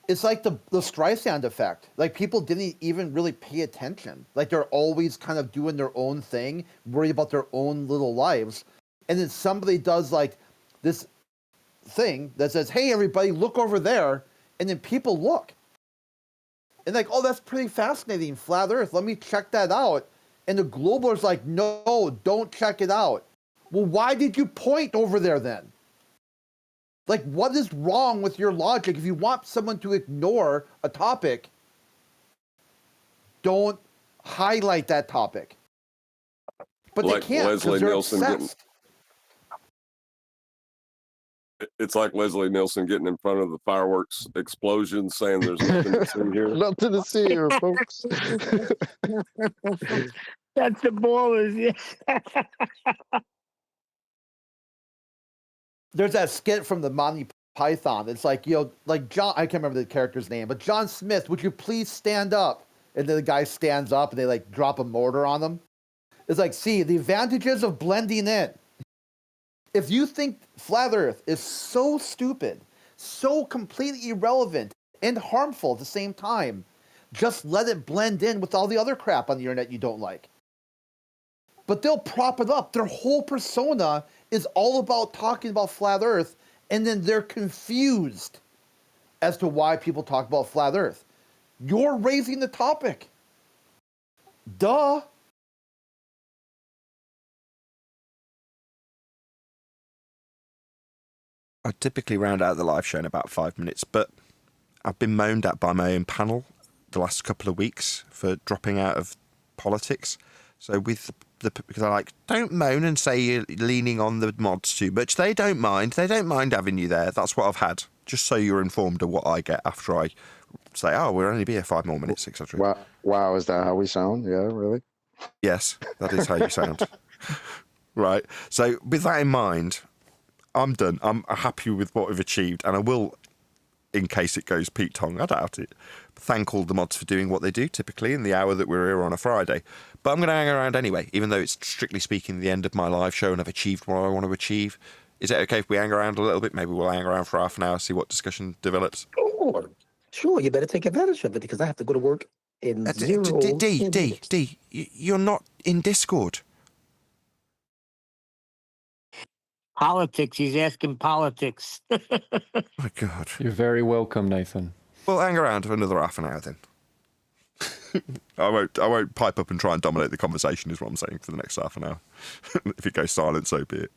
It's like the Streisand effect. Like, people didn't even really pay attention. Like, they're always kind of doing their own thing, worried about their own little lives. And then somebody does, like, this thing that says, hey, everybody, look over there. And then people look. And like, oh, that's pretty fascinating, Flat Earth. Let me check that out. And the globalers like, no, don't check it out. Well, why did you point over there then? Like, what is wrong with your logic? If you want someone to ignore a topic, don't highlight that topic. But like they can't Leslie because they're Nielsen obsessed. It's like Leslie Nielsen getting in front of the fireworks explosion, saying there's nothing to see here. Nothing to see here, folks. That's the ballers, yeah. There's that skit from the Monty Python. It's like, you know, like John, I can't remember the character's name, but John Smith, would you please stand up? And then the guy stands up and they like drop a mortar on him. It's like, see, the advantages of blending in. If you think Flat Earth is so stupid, so completely irrelevant and harmful at the same time, just let it blend in with all the other crap on the internet you don't like. But they'll prop it up. Their whole persona is all about talking about Flat Earth, and then they're confused as to why people talk about Flat Earth. You're raising the topic. Duh. I typically round out the live show in about 5 minutes, but I've been moaned at by my own panel the last couple of weeks for dropping out of politics. So with because I like, don't moan and say you're leaning on the mods too much. They don't mind. They don't mind having you there. That's what I've had. Just so you're informed of what I get after I say, oh, we'll only be here 5 more minutes, etc. Wow, is that how we sound? Yeah, really? Yes, that is how you sound. Right. So with that in mind, I'm done. I'm happy with what we've achieved, and I will, in case it goes Pete Tong, I doubt it, thank all the mods for doing what they do, typically in the hour that we're here on a Friday. But I'm going to hang around anyway, even though it's strictly speaking the end of my live show and I've achieved what I want to achieve. Is it okay if we hang around a little bit? Maybe we'll hang around for half an hour, see what discussion develops. Sure, you better take advantage of it because I have to go to work in D, you're not in Discord. Politics. He's asking politics. My God. You're very welcome, Nathan. Well, hang around for another half an hour then. I won't pipe up and try and dominate the conversation is what I'm saying for the next half an hour. If it goes silent, so be it.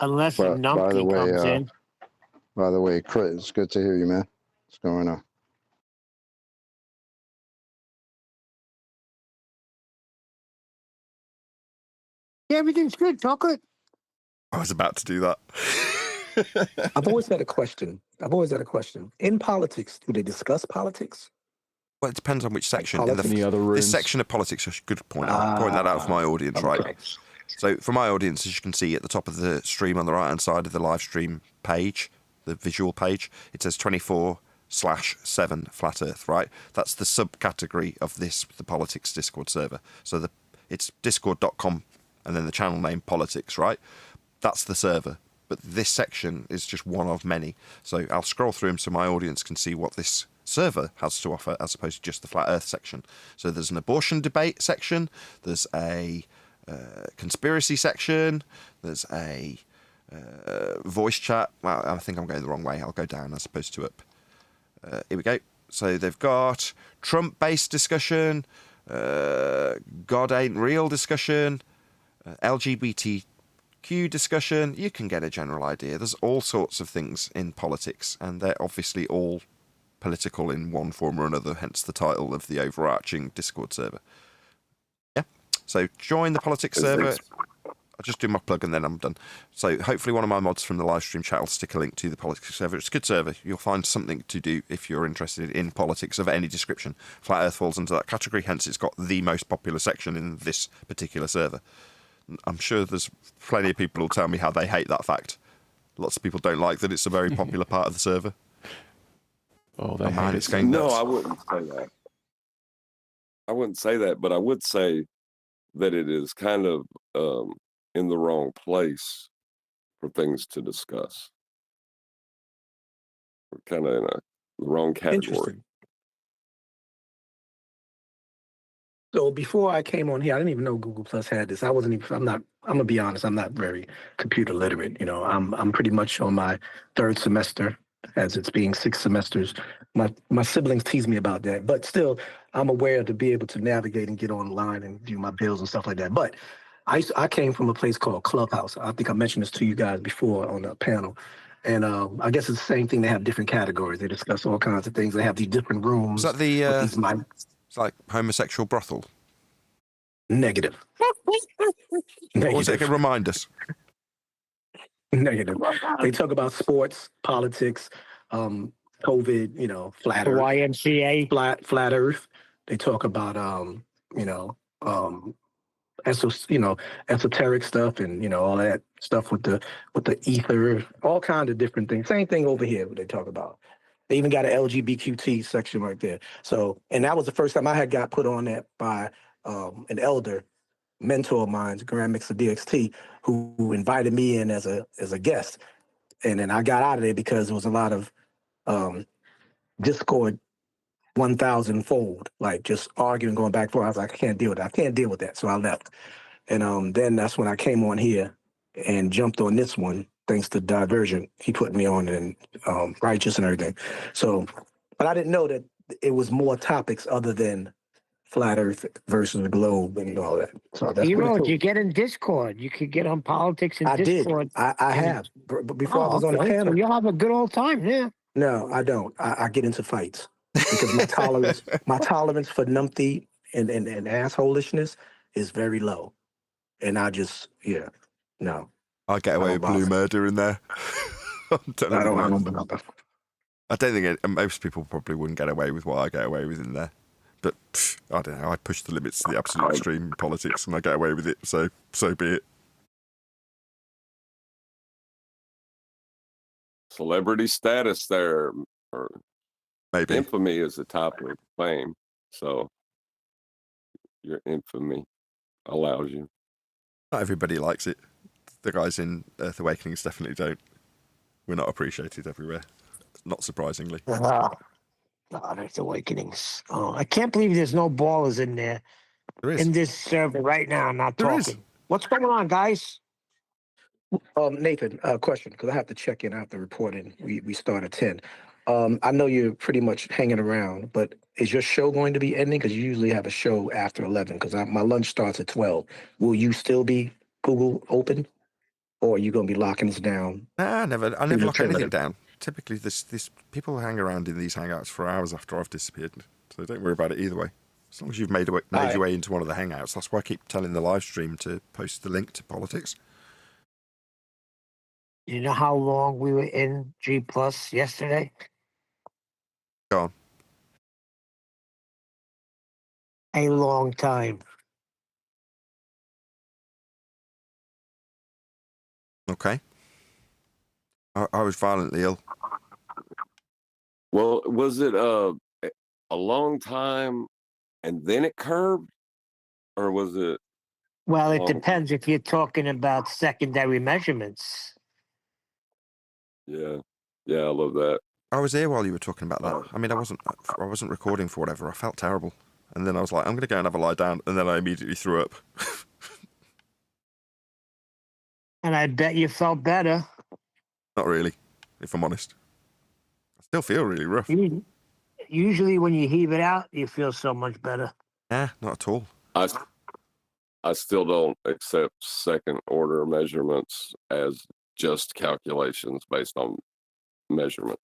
Unless a numpty comes in. By the way, Crit, it's good to hear you, man. What's going on? Yeah, everything's good, chocolate. I was about to do that. I've always had a question. In politics, do they discuss politics? Well, it depends on which section. Like in the other rooms. This section of politics, I should point that out for my audience, okay. right? So for my audience, as you can see at the top of the stream on the right-hand side of the live stream page, the visual page, it says 24/7 Flat Earth, right? That's the subcategory of the politics Discord server. So it's discord.com and then the channel name politics, right? That's the server. But this section is just one of many. So I'll scroll through them so my audience can see what this server has to offer as opposed to just the Flat Earth section. So there's an abortion debate section, there's a conspiracy section, there's a voice chat. Well, I think I'm going the wrong way. I'll go down as opposed to up. Here we go. So they've got Trump-based discussion, God ain't real discussion, LGBT Q discussion, you can get a general idea. There's all sorts of things in politics, and they're obviously all political in one form or another, hence the title of the overarching Discord server. Yeah, so join the politics server. I'll just do my plug and then I'm done. So hopefully one of my mods from the live stream chat will stick a link to the politics server. It's a good server. You'll find something to do if you're interested in politics of any description. Flat Earth falls into that category, hence it's got the most popular section in this particular server. I'm sure there's plenty of people who'll tell me how they hate that fact. Lots of people don't like that it's a very popular part of the server. Oh, they man, hate it's going No, nuts. I wouldn't say that. I wouldn't say that, but I would say that it is kind of in the wrong place for things to discuss. We're kind of in the wrong category. So before I came on here, I didn't even know Google Plus had this. I'm gonna be honest, I'm not very computer literate. You know, I'm pretty much on my third semester, as it's being 6 semesters. My siblings tease me about that, but still, I'm aware to be able to navigate and get online and do my bills and stuff like that. But I came from a place called Clubhouse. I think I mentioned this to you guys before on a panel. And I guess it's the same thing. They have different categories. They discuss all kinds of things. They have these different rooms. Is that the with these mics. it's like homosexual brothel? Negative. What was it? Remind us. Negative. They talk about sports, politics, COVID, you know, flat Earth. YMCA. Flat Earth. They talk about, esoteric stuff and, you know, all that stuff with the ether, all kinds of different things. Same thing over here, what they talk about. They even got an LGBTQ section right there. So, and that was the first time I had got put on that by an elder mentor of mine, Grand Mixer DXT, who invited me in as a guest. And then I got out of there because there was a lot of Discord 1,000-fold, like just arguing, going back and forth. I was like, I can't deal with that. I can't deal with that. So I left. And then that's when I came on here and jumped on this one, thanks to Divergent. He put me on and Righteous and everything. So, but I didn't know that it was more topics other than flat Earth versus the globe and all that. So that's You pretty know, cool. you get in Discord. You could get on politics in I Discord. did. I have. But before I was on the panel. So you'll have a good old time, yeah. No, I don't. I get into fights because my tolerance for numpty and assholishness is very low. And I just, no. I get away with blue murder in there. I don't think most people probably wouldn't get away with what I get away with in there. But I don't know. I push the limits to the absolute extreme in politics, and I get away with it. So be it. Celebrity status there, or maybe infamy is the top of fame. So your infamy allows you. Not everybody likes it. The guys in Earth Awakenings definitely don't. We're not appreciated everywhere. Not surprisingly. God, Earth Awakenings. Oh, I can't believe there's no ballers in there. There is. In this server right now, not There talking. is. What's going on, guys? Nathan, question, because I have to check in after reporting. We start at 10. I know you're pretty much hanging around, but is your show going to be ending? Because you usually have a show after 11, because my lunch starts at 12. Will you still be Google open? Or are you going to be locking us down? Nah, I never lock anything down. Typically, this people hang around in these hangouts for hours after I've disappeared, so don't worry about it either way. As long as you've made your way into one of the hangouts, that's why I keep telling the live stream to post the link to politics. You know how long we were in G Plus yesterday? Go on. A long time. Okay. I was violently ill. Well, was it a long time and then it curbed, or was it? Well, it depends if you're talking about secondary measurements. Yeah, I love that. I was here while you were talking about that. I mean, I wasn't recording for whatever. I felt terrible, and then I was like, I'm going to go and have a lie down, and then I immediately threw up. And I bet you felt better. Not really, if I'm honest. I still feel really rough. Usually when you heave it out, you feel so much better. Nah, not at all. I still don't accept second order measurements as just calculations based on measurement.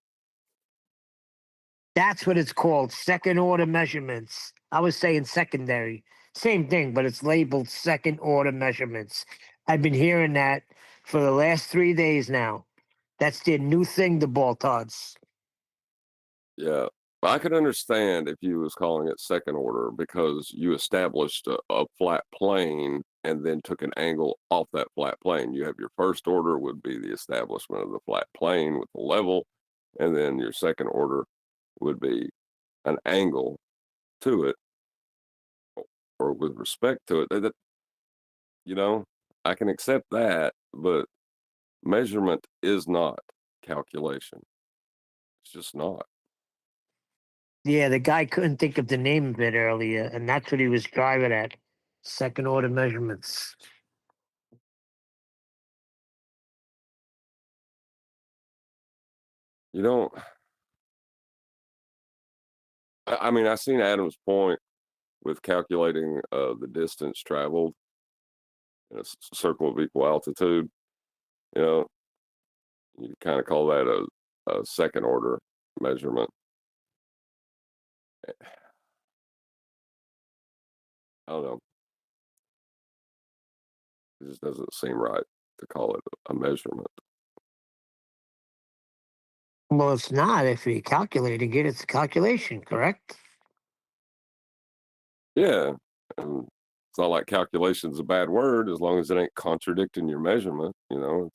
That's what it's called, second order measurements. I was saying secondary. Same thing, but it's labeled second order measurements. I've been hearing that for the last 3 days now. That's their new thing, the Baltards. Yeah. I could understand if you was calling it second order because you established a flat plane and then took an angle off that flat plane. You have your first order would be the establishment of the flat plane with the level, and then your second order would be an angle to it or with respect to it. That, you know, I can accept that, but measurement is not calculation. It's just not. Yeah, the guy couldn't think of the name of it earlier, and that's what he was driving at. Second order measurements. You don't. I mean, I seen Adam's point with calculating the distance traveled in a circle of equal altitude. You know, you kind of call that a second order measurement. I don't know. It just doesn't seem right to call it a measurement. Well, it's not. If you're calculating it, it's a calculation, correct? Yeah. And it's not like calculation's a bad word as long as it ain't contradicting your measurement. You know,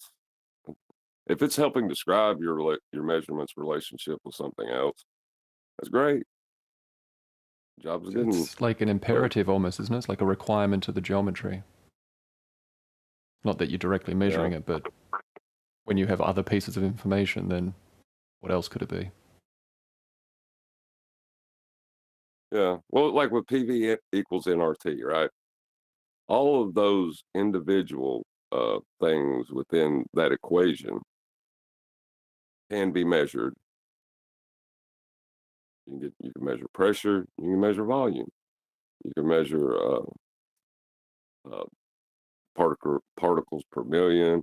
if it's helping describe your measurement's relationship with something else, that's great. Job's good. It's like an imperative almost, isn't it? It's like a requirement of the geometry. Not that you're directly measuring it, but when you have other pieces of information, then what else could it be? Yeah. Well, like with PV equals nRT, right? All of those individual things within that equation can be measured. You can measure pressure. You can measure volume. You can measure particles per million.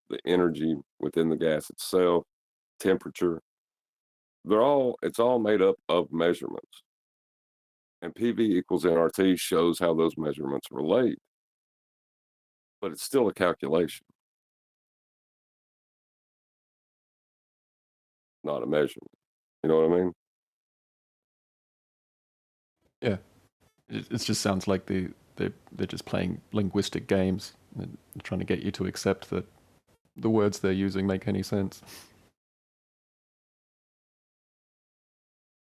The energy within the gas itself, temperature. It's all made up of measurements. And PV equals nRT shows how those measurements relate. But it's still a calculation, not a measurement. You know what I mean? Yeah. It just sounds like they're just playing linguistic games and trying to get you to accept that the words they're using make any sense.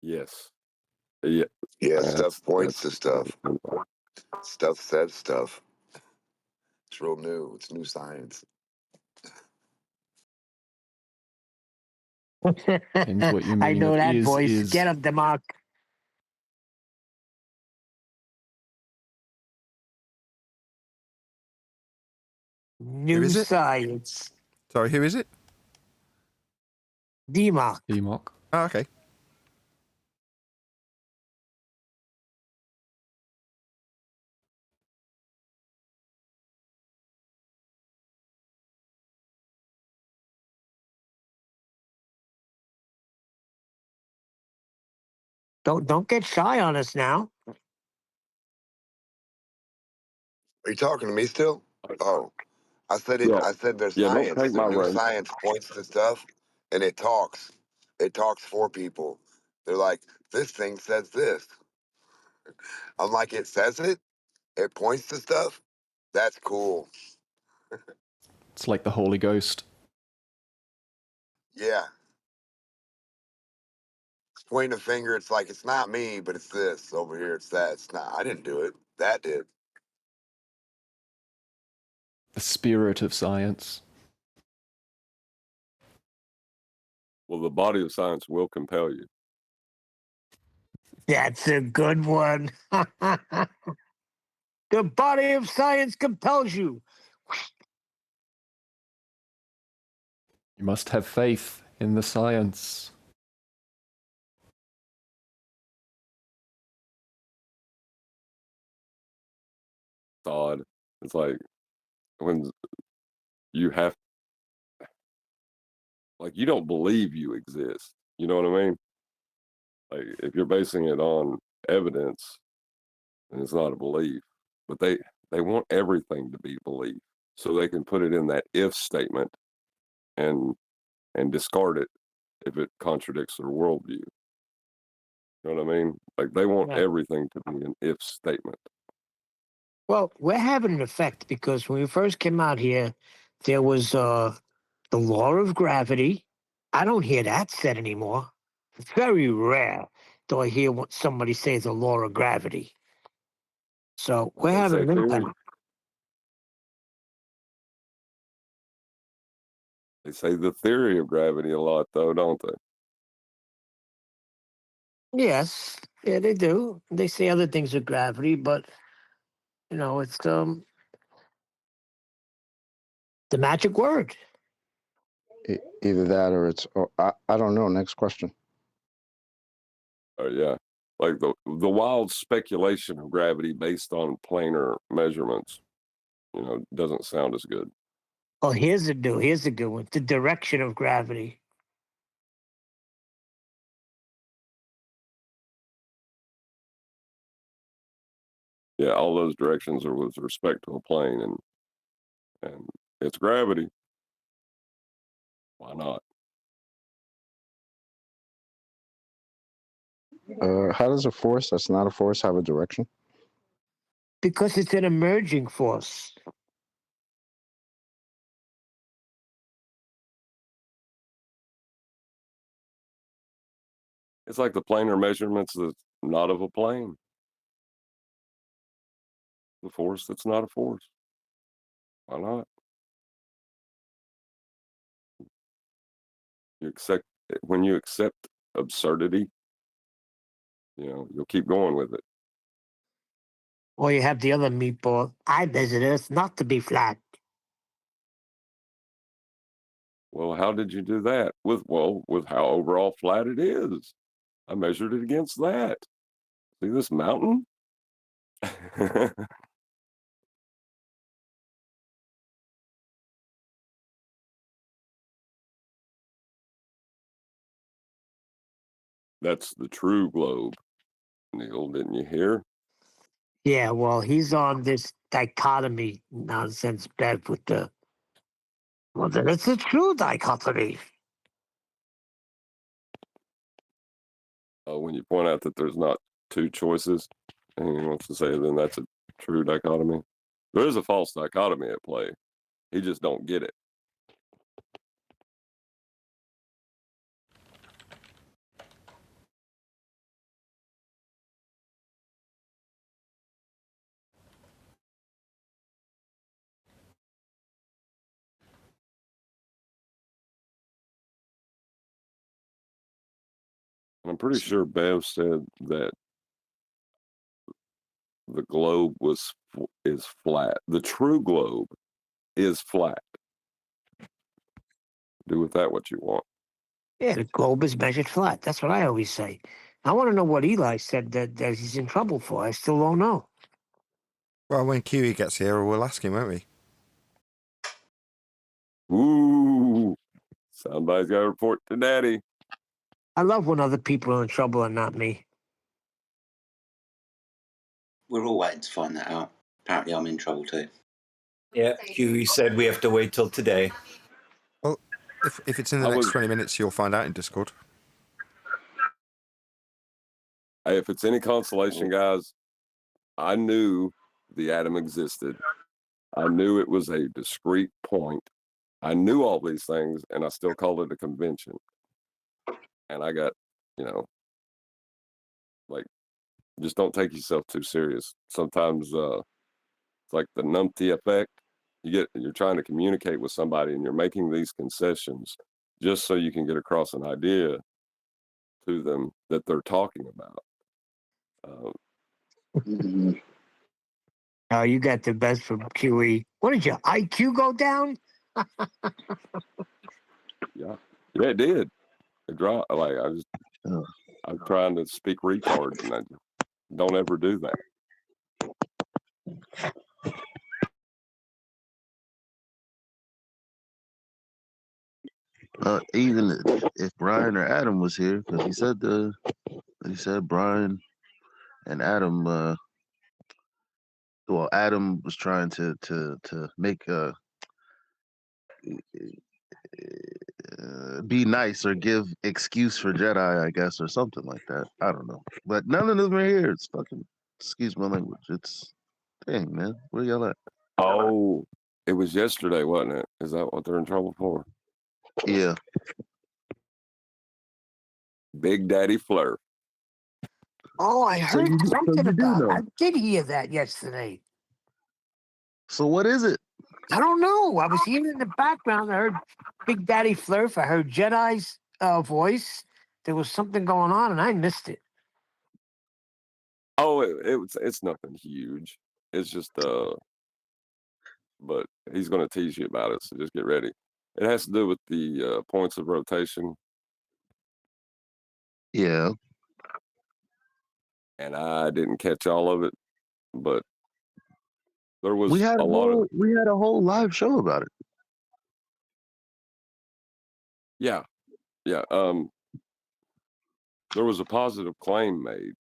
Yes. Yeah. Yeah, stuff points to stuff. Stuff says stuff. It's real new. It's new science. What you mean I know that voice. is... Get up, Demark. New science. Sorry, who is it? Demark. Demark. Oh, okay. Don't get shy on us now. Are you talking to me still? Oh, I said it. Yeah. I said there's Yeah, don't science. take The my new rank. science points to stuff, and it talks. It talks for people. They're like, this thing says this. I'm like, it says it. It points to stuff. That's cool. It's like the Holy Ghost. Yeah. It's pointing a finger. It's like, it's not me, but it's this over here. It's that. It's not. I didn't do it. That did. The spirit of science. Well, the body of science will compel you. That's a good one. The body of science compels you. You must have faith in the science. just odd. It's like when you have, like, you don't believe you exist. You know what I mean? Like, if you're basing it on evidence, then it's not a belief. But they want everything to be belief, so they can put it in that if statement and discard it if it contradicts their worldview. You know what I mean? Like, they want everything to be an if statement. Well, we're having an effect because when we first came out here, there was the law of gravity. I don't hear that said anymore. It's very rare do I hear somebody say the law of gravity. So we're having an impact. They say the theory of gravity a lot, though, don't they? Yes, yeah, they do. They say other things are gravity, but it's the magic word. Either that or it's. Oh, I don't know. Next question. Oh yeah, like the wild speculation of gravity based on planar measurements. Doesn't sound as good. Oh, here's a good one. The direction of gravity. Yeah, all those directions are with respect to a plane, and it's gravity. Why not? How does a force that's not a force have a direction? Because it's an emerging force. It's like the planar measurements that's not of a plane. The force that's not a force. Why not? When you accept absurdity, you'll keep going with it. Or you have the other meatball. I measured Earth not to be flat. Well, how did you do that? With how overall flat it is. I measured it against that. See this mountain? That's the true globe. Neil, didn't you hear? Yeah, well, he's on this dichotomy nonsense bed with the. Well, then it's a true dichotomy. When you point out that there's not two choices, and he wants to say then that's a true dichotomy. There is a false dichotomy at play. He just don't get it. I'm pretty sure Bev said that the globe is flat. The true globe is flat. Do with that what you want. Yeah, the globe is measured flat. That's what I always say. I want to know what Eli said that he's in trouble for. I still don't know. Well, when QE gets here, we'll ask him, won't we? Ooh, somebody's got to report to Daddy. I love when other people are in trouble and not me. We're all waiting to find that out. Apparently, I'm in trouble too. Yeah, Huey said we have to wait till today. Well, if it's in the next 20 minutes, you'll find out in Discord. Hey, if it's any consolation, guys, I knew the atom existed. I knew it was a discrete point. I knew all these things, and I still called it a convention. And I got, like, just don't take yourself too serious. Sometimes it's like the numpty effect. You're trying to communicate with somebody, and you're making these concessions just so you can get across an idea to them that they're talking about. Oh, you got the best from QE. What did your IQ go down? Yeah, it did. It dropped. Like I'm trying to speak retard, and I don't ever do that. Even if Brian or Adam was here, because he said Brian and Adam. Well, Adam was trying to make be nice or give excuse for Jedi, I guess, or something like that. I don't know, but none of them are here. It's fucking, excuse my language. It's dang, man. Where y'all at? Oh, it was yesterday, wasn't it? Is that what they're in trouble for? Yeah. Big Daddy Fleur. Oh, I heard something about it. I did hear that yesterday. So what is it? I don't know. I was hearing in the background. I heard Big Daddy Flurf. I heard Jedi's voice. There was something going on, and I missed it. Oh, it's nothing huge. It's just but he's going to tease you about it, so just get ready. It has to do with the points of rotation. Yeah. And I didn't catch all of it, but there was we had a whole live show about it. Yeah. There was a positive claim made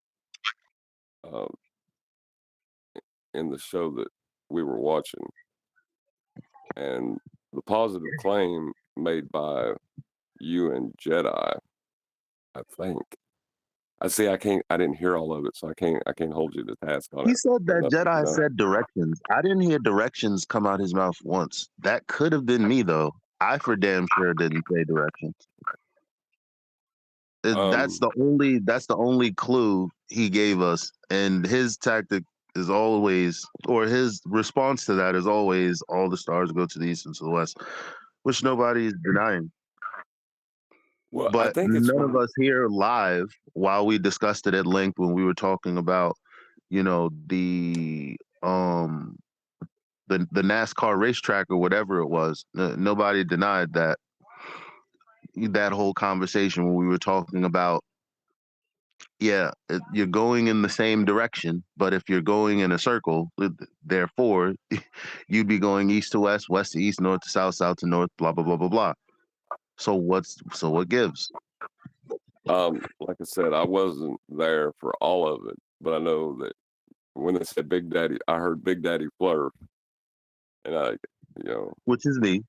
in the show that we were watching, and the positive claim made by you and Jedi, I think. I didn't hear all of it, so I can't hold you to task on it. He said that Jedi said directions. I didn't hear directions come out his mouth once. That could have been me, though. I for damn sure didn't say directions. That's the only clue he gave us, and his tactic is always, or his response to that is always, all the stars go to the east and to the west, which nobody is denying. Well, but none of us here live, while we discussed it at length when we were talking about, the NASCAR racetrack or whatever it was, nobody denied that whole conversation when we were talking about, you're going in the same direction, but if you're going in a circle, therefore you'd be going east to west, west to east, north to south, south to north, blah blah blah blah blah. So what gives? Like I said, I wasn't there for all of it, but I know that when they said Big Daddy, I heard Big Daddy Fleur, and which is me.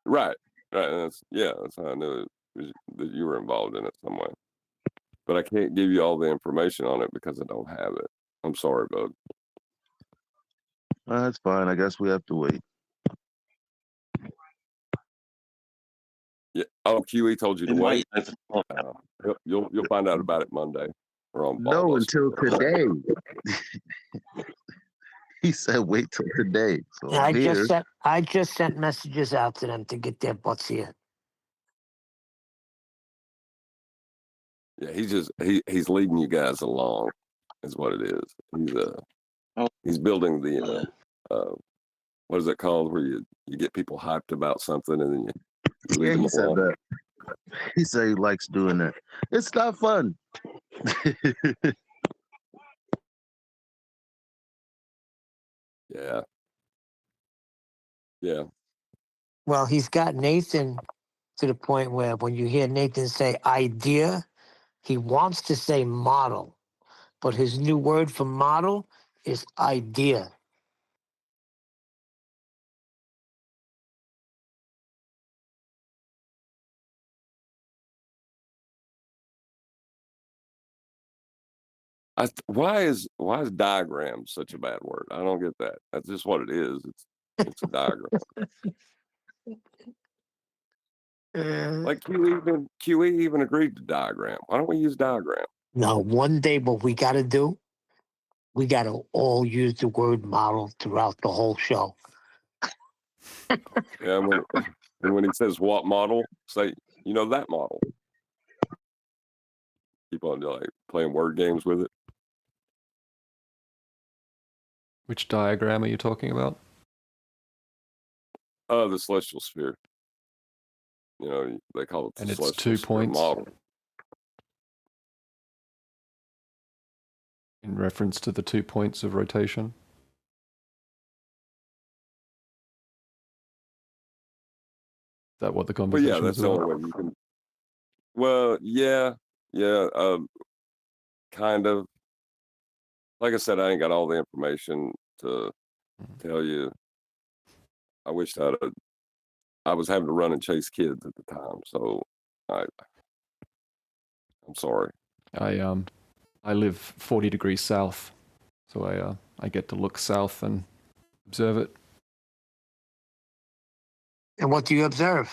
Right. And that's how I knew that you were involved in it some way. But I can't give you all the information on it because I don't have it. I'm sorry, bud. That's fine. I guess we have to wait. Yeah. Oh, QE told you to wait. You'll find out about it Monday. Or on no, until today. He said wait till today. So I just sent messages out to them to get their butts here. Yeah, he's leading you guys along, is what it is. He's building the what is it called, where you get people hyped about something and then you lead them said along. that. He said he likes doing that. It's not fun. Yeah. Well, he's got Nathan to the point where when you hear Nathan say idea, he wants to say model, but his new word for model is idea. Why is diagram such a bad word? I don't get that. That's just what it is. It's a diagram. Like QE even agreed to diagram. Why don't we use diagram? No, one day what we got to do, we got to all use the word model throughout the whole show. Yeah, and when he says what model, say, that model. Keep on playing word games with it. Which diagram are you talking about? The celestial sphere. They call it the and celestial it's 2 sphere points model. In reference to the 2 points of rotation. that what the But conversation yeah, was that's the about? only way you can. Well, yeah, kind of. Like I said, I ain't got all the information to tell you. I wish I was having to run and chase kids at the time, so I'm sorry. I live 40 degrees south, so I get to look south and observe it. And what do you observe?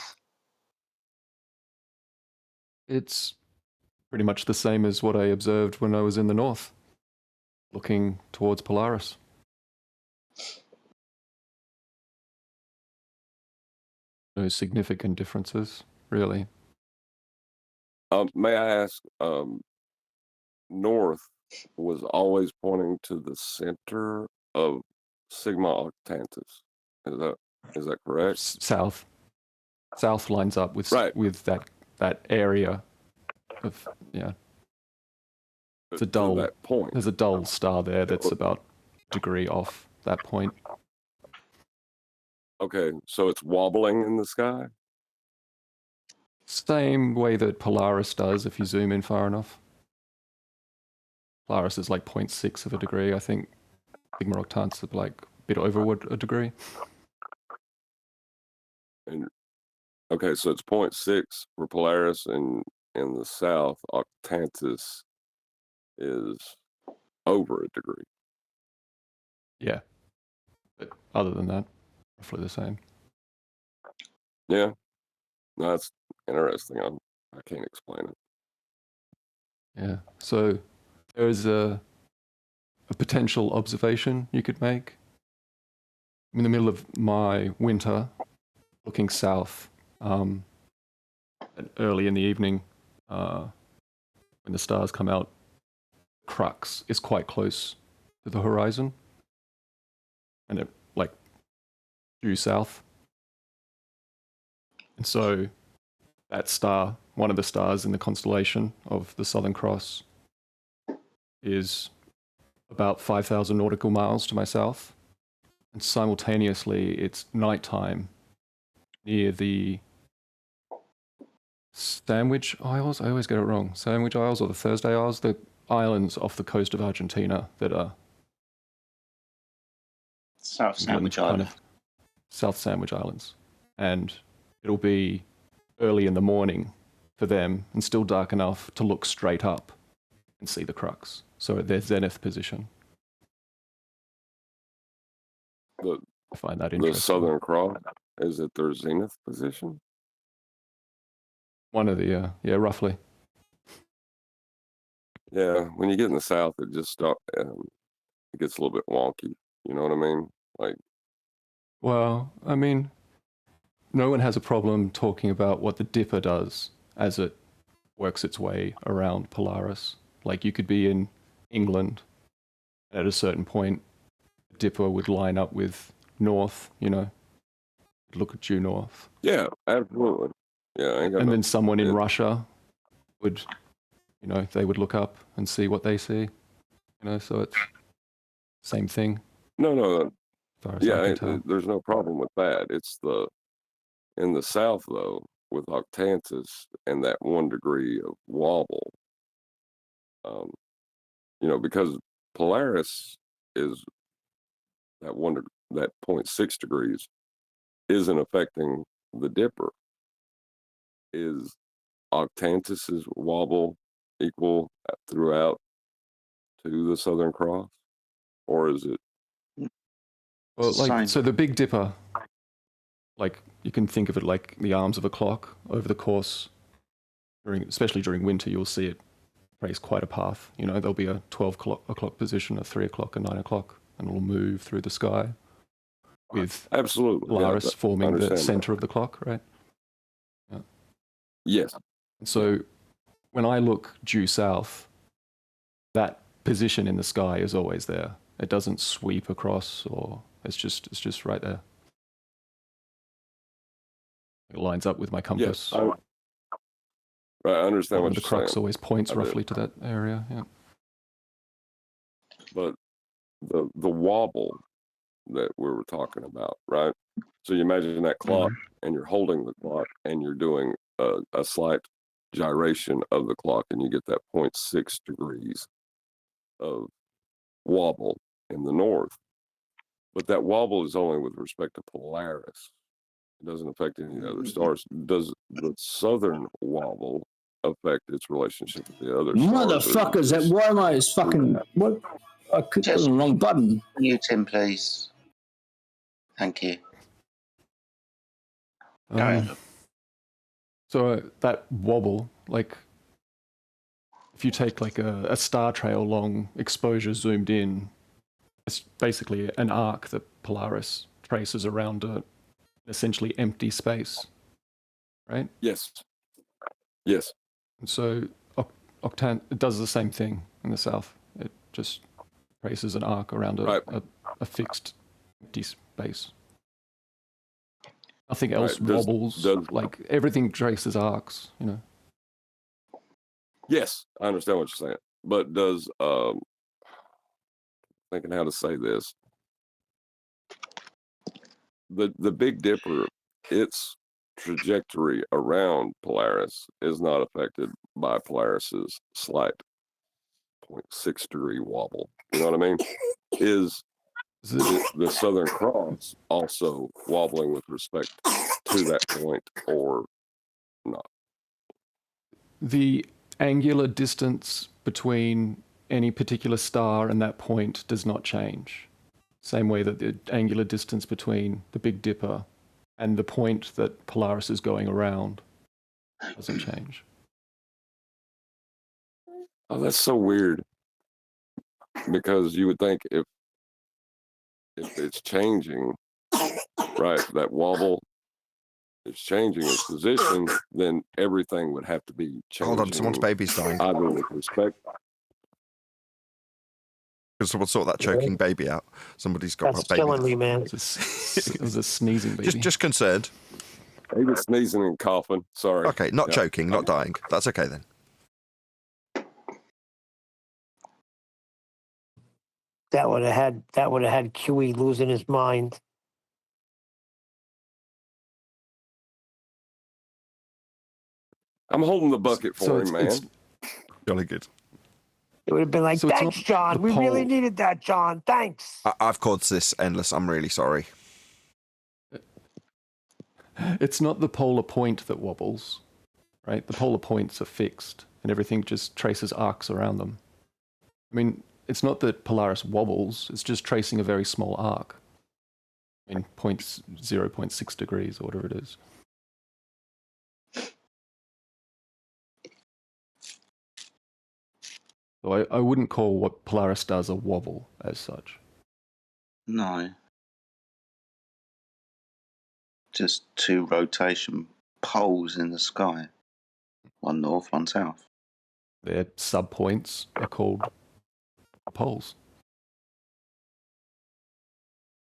It's pretty much the same as what I observed when I was in the north, looking towards Polaris. No significant differences, really. May I ask, north was always pointing to the center of Sigma Octantis. Is that correct? South lines up with that area of It's a dull that point. There's a dull star there that's about a degree off that point. Okay, so it's wobbling in the sky? Same way that Polaris does if you zoom in far enough. Polaris is like 0.6 of a degree. I think Sigma Octantis is like a bit over a degree. And okay, so it's 0.6 for Polaris, and in the south, Octantis is over a degree. Yeah. But other than that, roughly the same. Yeah. No, that's interesting. I can't explain it. Yeah. So there is a potential observation you could make. I'm in the middle of my winter, looking south, early in the evening, when the stars come out, crux is quite close to the horizon, and it like due south. And so that star, one of the stars in the constellation of the Southern Cross, is about 5,000 nautical miles to my south. And simultaneously, it's nighttime near the Sandwich Isles. I always get it wrong. Sandwich Isles or the Thursday Isles, the islands off the coast of Argentina that are South Sandwich Islands. South Sandwich Islands. And it'll be early in the morning for them and still dark enough to look straight up and see the crux. So at their zenith position. I find that interesting. The Southern Cross is at their zenith position? One of the, roughly. Yeah, when you get in the south, it just it gets a little bit wonky. You know what I mean? Like, well, I mean, no one has a problem talking about what the Dipper does as it works its way around Polaris. Like, you could be in England, and at a certain point, the Dipper would line up with north, look at due north. Yeah, absolutely. Yeah, and then someone in Russia would, they would look up and see what they see. So it's same thing. No. Yeah, there's no problem with that. It's in the south though, with Octantis and that 1 degree of wobble. Because Polaris is that 0.6 degrees isn't affecting the Dipper. Is Octantis's wobble equal throughout to the Southern Cross, or is it? Well, so the Big Dipper, like you can think of it like the arms of a clock. Over the course, especially during winter, you'll see it trace quite a path. There'll be a 12 o'clock position, a 3 o'clock, a 9 o'clock, and it'll move through the sky with absolutely Polaris forming the center of the clock, right? Yeah. Yes. So when I look due south, that position in the sky is always there. It doesn't sweep across, or it's just right there. It lines up with my compass. Yes, I understand what the you're crux saying. always points roughly to that area. Yeah. But the wobble that we were talking about, right? So you imagine that clock, and you're holding the clock, and you're doing a slight gyration of the clock, and you get that 0.6 degrees of wobble in the north. But that wobble is only with respect to Polaris. It doesn't affect any of the other stars. Does the southern wobble affect its relationship with the other stars? Motherfuckers, why am I fucking... What? I clicked on the wrong button. Mute him, please. Thank you. So that wobble, like, if you take like a star trail long exposure zoomed in, it's basically an arc that Polaris traces around a essentially empty space, right? Yes. Yes. And so octant it does the same thing in the south. It just traces an arc around a fixed empty space. Nothing else wobbles. Like everything traces arcs, you know. Yes, I understand what you're saying. But does thinking how to say this. The Big Dipper, its trajectory around Polaris is not affected by Polaris's slight 0.6 degree wobble. You know what I mean? Is the Southern Cross also wobbling with respect to that point or not? The angular distance between any particular star and that point does not change. Same way that the angular distance between the Big Dipper and the point that Polaris is going around doesn't change. Oh, that's so weird. Because you would think if it's changing, right, that wobble is changing its position, then everything would have to be changing. Hold on, someone's baby's dying. Either with respect. Can someone sort that choking baby out? Somebody's got That's a baby. killing me, man. It was a sneezing baby. Just concerned. He was sneezing and coughing. Sorry. Okay, not choking, not dying. That's okay then. That would have had QE losing his mind. I'm holding the bucket for him, man. Jolly good. It would have been like, thanks, John. We really needed that, John. Thanks. I've caused this endless. I'm really sorry. It's not the polar point that wobbles, right? The polar points are fixed and everything just traces arcs around them. I mean, it's not that Polaris wobbles, it's just tracing a very small arc. I mean, 0.6 degrees or whatever it is. So I wouldn't call what Polaris does a wobble as such. No. Just two rotation poles in the sky. One north, one south. Their subpoints are called poles.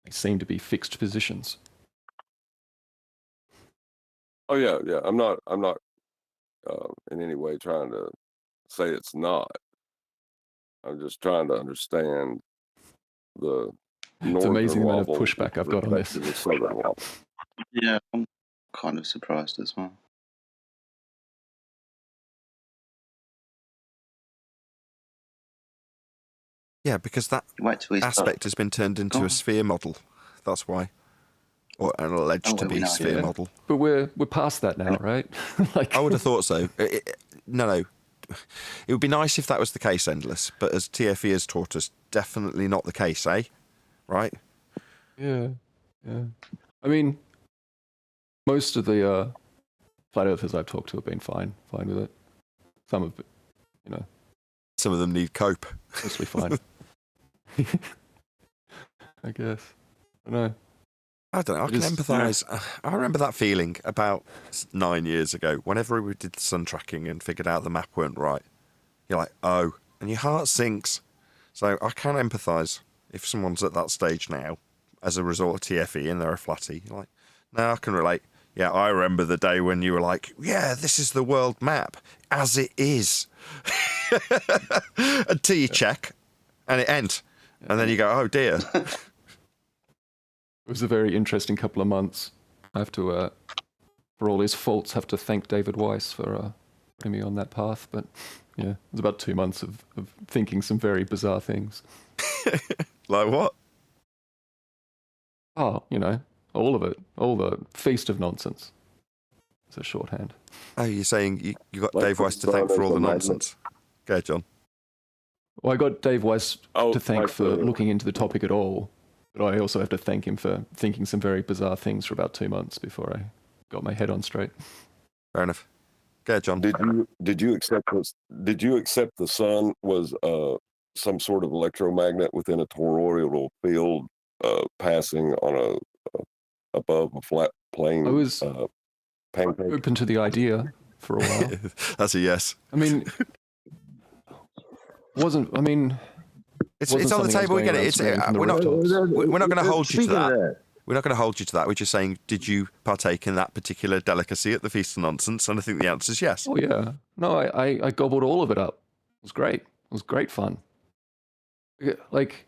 They seem to be fixed positions. Oh yeah. I'm not in any way trying to say it's not. I'm just trying to understand the. It's amazing the amount of pushback I've got on this. Yeah, I'm kind of surprised as well. Yeah, because that aspect has been turned into a sphere model. That's why. Or an alleged to be sphere model. But we're past that now, right? Like I would have thought so. No. It would be nice if that was the case, Endless. But as TFE has taught us, definitely not the case, eh? Right? Yeah. I mean, most of the flat earthers I've talked to have been fine with it. Some of it, you know. Some of them need cope. Mostly fine. I guess. I don't know. I don't know. I can empathise. I remember that feeling about 9 years ago. Whenever we did the sun tracking and figured out the map weren't right, you're like, oh, and your heart sinks. So I can empathise if someone's at that stage now as a result of TFE and they're a flatty. You're like, no, I can relate. Yeah, I remember the day when you were like, yeah, this is the world map as it is. Until you check and it ain't. And then you go, oh dear. was a very interesting couple of months. I have to, for all his faults, have to thank David Weiss for putting me on that path. But yeah, it was about 2 months of thinking some very bizarre things. Like what? Oh, you know, all of it. All the feast of nonsense. It's a shorthand. Oh, you're saying you got Like Dave Weiss to thank for all the nonsense? Go ahead, John. Well, I got Dave Weiss to thank like for the- looking into the topic at all. But I also have to thank him for thinking some very bizarre things for about 2 months before I got my head on straight. Fair enough. Go ahead, John. Did you accept this? Did you accept the sun was some sort of electromagnet within a toroidal field passing on above a flat plane? I was pancake? open to the idea for a while. That's a yes. I mean, It's on the table. We get it. We're not going to hold you to that. We're not going to hold you to that. We're just saying, did you partake in that particular delicacy at the Feast of Nonsense? And I think the answer is yes. Oh yeah. No, I gobbled all of it up. It was great. It was great fun. Like,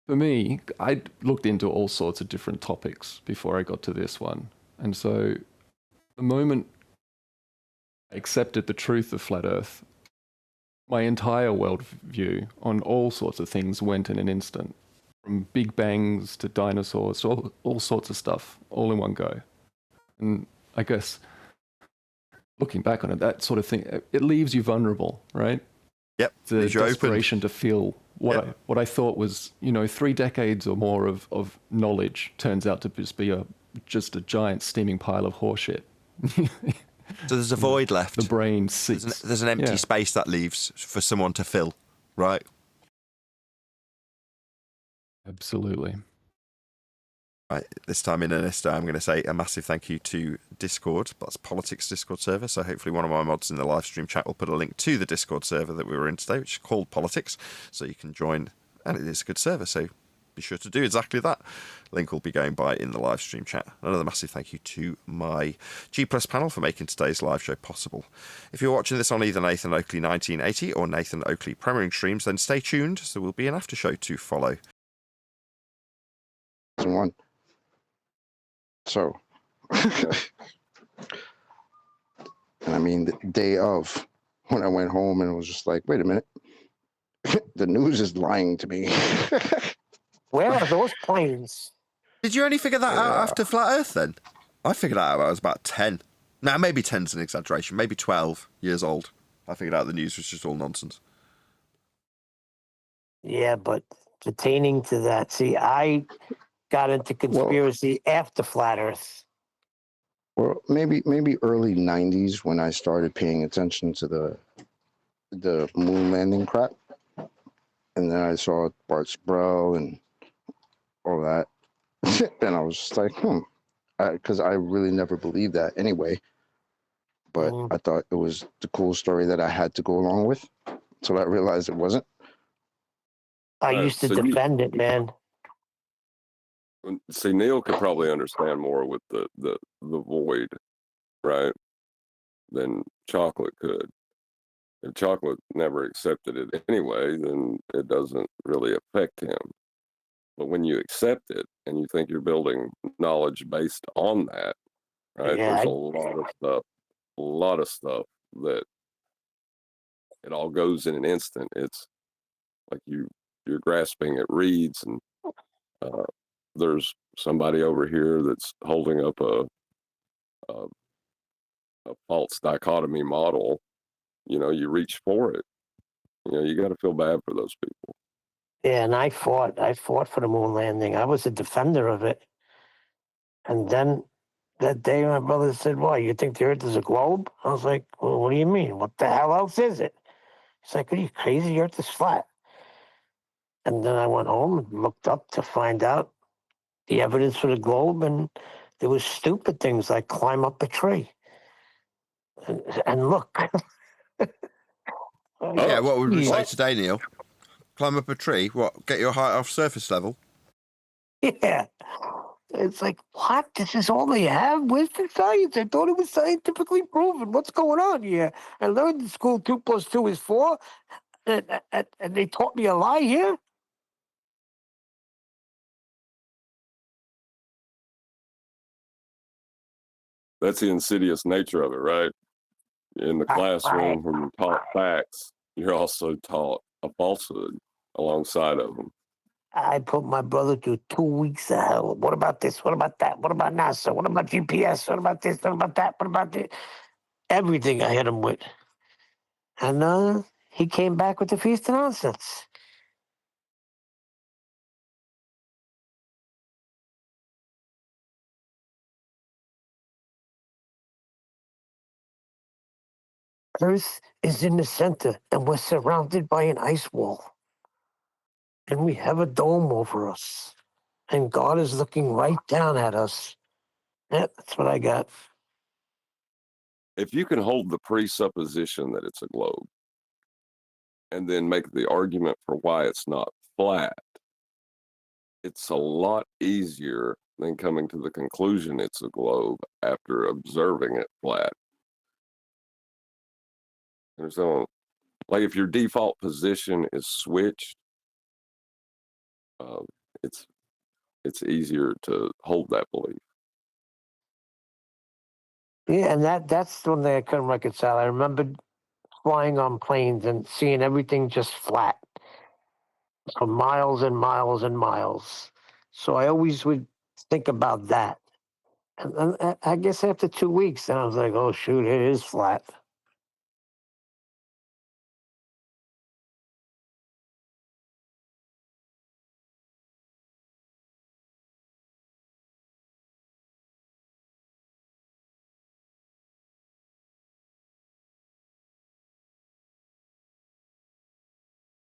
for me, I looked into all sorts of different topics before I got to this one. And so the moment I accepted the truth of Flat Earth, my entire worldview on all sorts of things went in an instant. From Big Bangs to dinosaurs, to all sorts of stuff, all in one go. And I guess, looking back on it, that sort of thing, it leaves you vulnerable, right? Yep. The desperation to feel what I thought was, 3 decades or more of knowledge turns out to just be just a giant steaming pile of horseshit. So there's a void left. The brain seeks. There's an empty space that leaves for someone to fill, right? Absolutely. Right, this time in earnest, I'm going to say a massive thank you to Discord. That's Politics Discord server. So hopefully one of my mods in the live stream chat will put a link to the Discord server that we were in today, which is called Politics. So you can join, and it is a good server. So be sure to do exactly that. Link will be going by in the live stream chat. Another massive thank you to my G Plus panel for making today's live show possible. If you're watching this on either Nathan Oakley 1980 or Nathan Oakley premiering streams, then stay tuned. There will be an after show to follow. One. So, and I mean, the day of, when I went home and it was just like, wait a minute, the news is lying to me. Where are those planes? Did you only figure that out after Flat Earth then? I figured out I was about 10. Now, maybe 10's an exaggeration, maybe 12 years old. I figured out the news was just all nonsense. Yeah, but pertaining to that, see, I got into conspiracy after Flat Earth. Well, maybe early 90s when I started paying attention to the moon landing crap. And then I saw Bart Sproul and all that. And I was just like, because I really never believed that anyway. But I thought it was the cool story that I had to go along with. So I realized it wasn't. I used to defend it, man. See, Neil could probably understand more with the void, right, than Chocolate could. If Chocolate never accepted it anyway, then it doesn't really affect him. But when you accept it and you think you're building knowledge based on that, right, there's a lot of stuff that it all goes in an instant. It's like you're grasping at reeds, and there's somebody over here that's holding up a false dichotomy model. You reach for it. You got to feel bad for those people. Yeah, and I fought for the moon landing. I was a defender of it. And then that day, my brother said, "Why, you think the Earth is a globe?" I was like, "Well, what do you mean? What the hell else is it?" He's like, "Are you crazy? The Earth is flat." And then I went home and looked up to find out the evidence for the globe, and there was stupid things like climb up a tree. And look. Yeah, what would we say today, Neil? Climb up a tree? What, get your height off surface level? Yeah. It's like, what? This is all they have? Where's the science? I thought it was scientifically proven. What's going on here? I learned in school 2 + 2 is 4, and they taught me a lie here? That's the insidious nature of it, right? In the classroom, when you're taught facts, you're also taught a falsehood alongside of them. I put my brother through 2 weeks of hell. What about this? What about that? What about NASA? What about GPS? What about this? What about that? What about this? Everything I hit him with. And he came back with the feast of nonsense. Earth is in the center, and we're surrounded by an ice wall. And we have a dome over us. And God is looking right down at us. Yeah, that's what I got. If you can hold the presupposition that it's a globe and then make the argument for why it's not flat, it's a lot easier than coming to the conclusion it's a globe after observing it flat. And so, like, if your default position is switched, it's easier to hold that belief. Yeah, and that's the one thing I couldn't reconcile. I remember flying on planes and seeing everything just flat for miles and miles and miles. So I always would think about that. And I guess after 2 weeks, then I was like, oh, shoot, it is flat.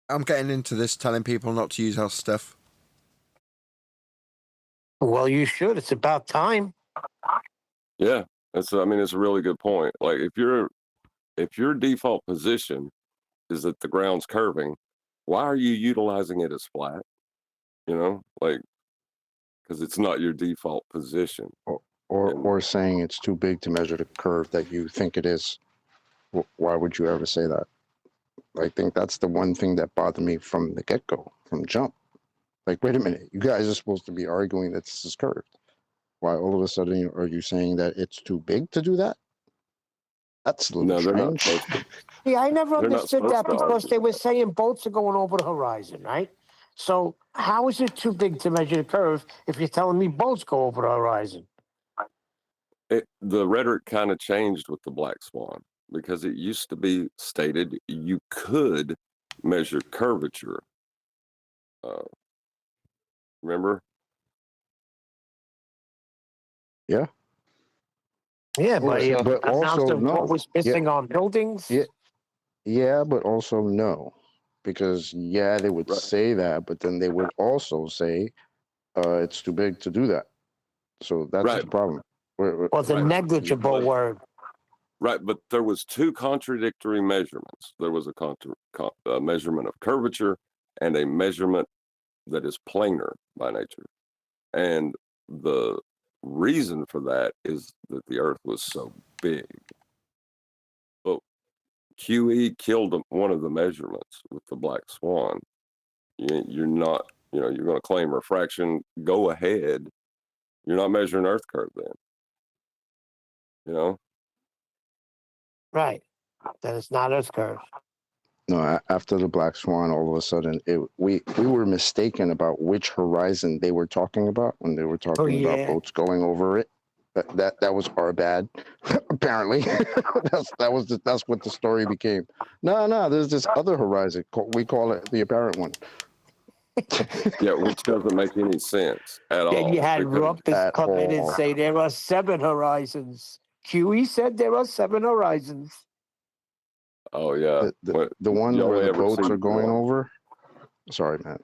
I'm getting into this, telling people not to use our stuff. Well, you should. It's about time. Yeah, it's a really good point. Like, if your default position is that the ground's curving, why are you utilizing it as flat? Like, because it's not your default position. Or saying it's too big to measure the curve that you think it is. Why would you ever say that? I think that's the one thing that bothered me from the get-go, from jump. Like, wait a minute, you guys are supposed to be arguing that this is curved. Why all of a sudden are you saying that it's too big to do that? That's a little strange. Yeah, I never They're not understood supposed that to because argue. they were saying boats are going over the horizon, right? So how is it too big to measure the curve if you're telling me boats go over the horizon? The rhetoric kind of changed with the black swan, because it used to be stated you could measure curvature. Remember? Yeah. Yeah, but also no. what was missing on buildings? Yeah, but also no. Because they would say that, but then they would also say it's too big to do that. So that's the problem. Well, it's a negligible word. Right, but there was two contradictory measurements. There was a measurement of curvature and a measurement that is planar by nature. And the reason for that is that the Earth was so big. But QE killed one of the measurements with the black swan. You're not, you're going to claim refraction. Go ahead. You're not measuring Earth curve then. Right. Then it's not Earth curve. No, after the black swan, all of a sudden, we were mistaken about which horizon they were talking about when they were talking about boats going over it. That was our bad, apparently. that's what the story became. No, there's this other horizon. We call it the apparent one. Yeah, which doesn't make any sense at all. Then you had Rumpus come in and say there are 7 horizons. QE said there are 7 horizons. Oh yeah, the one where the boats are going over. Sorry, man.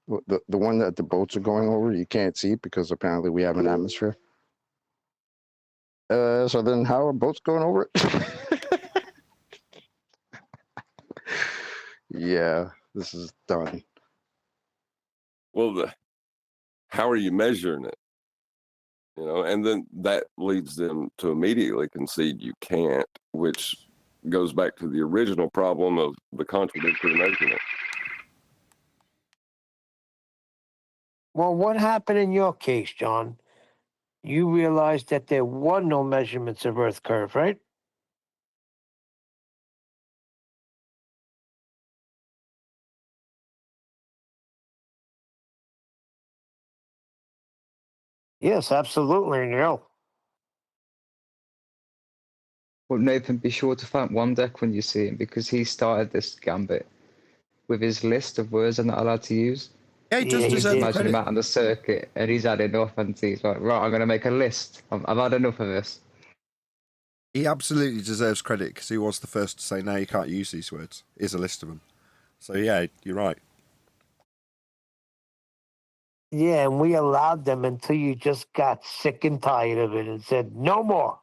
The one that the boats are going over, you can't see because apparently we have an atmosphere. So then, how are boats going over it? Yeah, this is done. Well, how are you measuring it? And then that leads them to immediately concede you can't, which goes back to the original problem of the contradictory measurement. Well, what happened in your case, John? You realized that there were no measurements of Earth curve, right? Yes, absolutely, Neil. Well, Nathan, be sure to thank One Deck when you see him, because he started this gambit with his list of words I'm not allowed to use. Yeah, he does Just deserve imagine him credit. out on the circuit, and he's had enough, and he's like, right, I'm going to make a list. I've had enough of this. He absolutely deserves credit because he was the first to say, no, you can't use these words. Here's a list of them. So, yeah, you're right. Yeah, and we allowed them until you just got sick and tired of it and said, no more.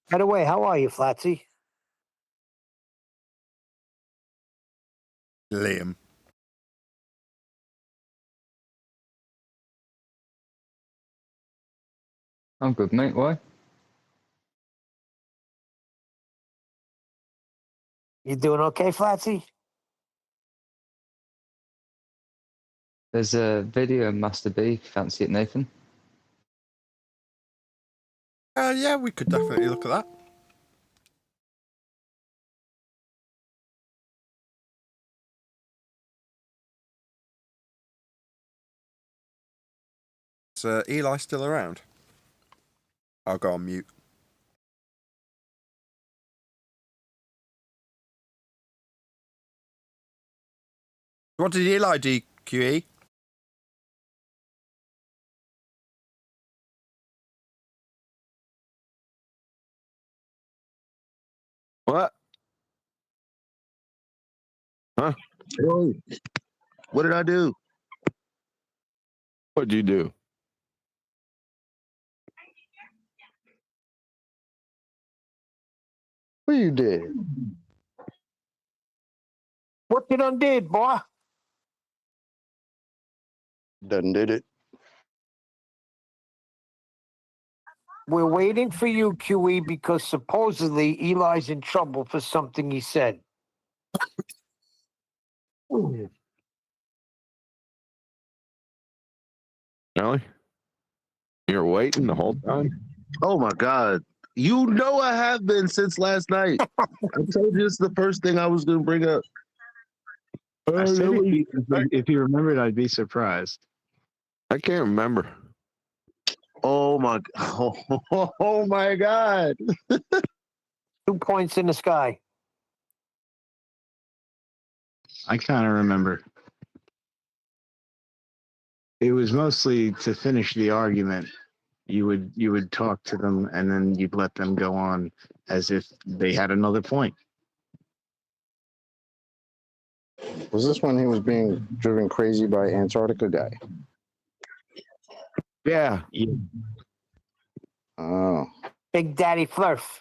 By the way, how are you, Flatsy? Liam. I'm good, mate. Why? You doing okay, Flatsy? There's a video of Master B. Fancy it, Nathan? Yeah, we could definitely look at that. Is Eli still around? I'll go on mute. What did Eli do, QE? What? Huh? Yo, what did I do? What'd you do? What you did? What you done did, boy? Done did it. We're waiting for you, QE, because supposedly Eli's in trouble for something he said. Really? You're waiting the whole time? Oh my God. You know I have been since last night. I told you it's the first thing I was going to bring up. I said if you remembered, I'd be surprised. I can't remember. Oh my! Oh my God! 2 points in the sky. I kind of remember. It was mostly to finish the argument. You would talk to them, and then you'd let them go on as if they had another point. Was this when he was being driven crazy by Antarctica guy? Yeah. Oh. Big Daddy Flurf.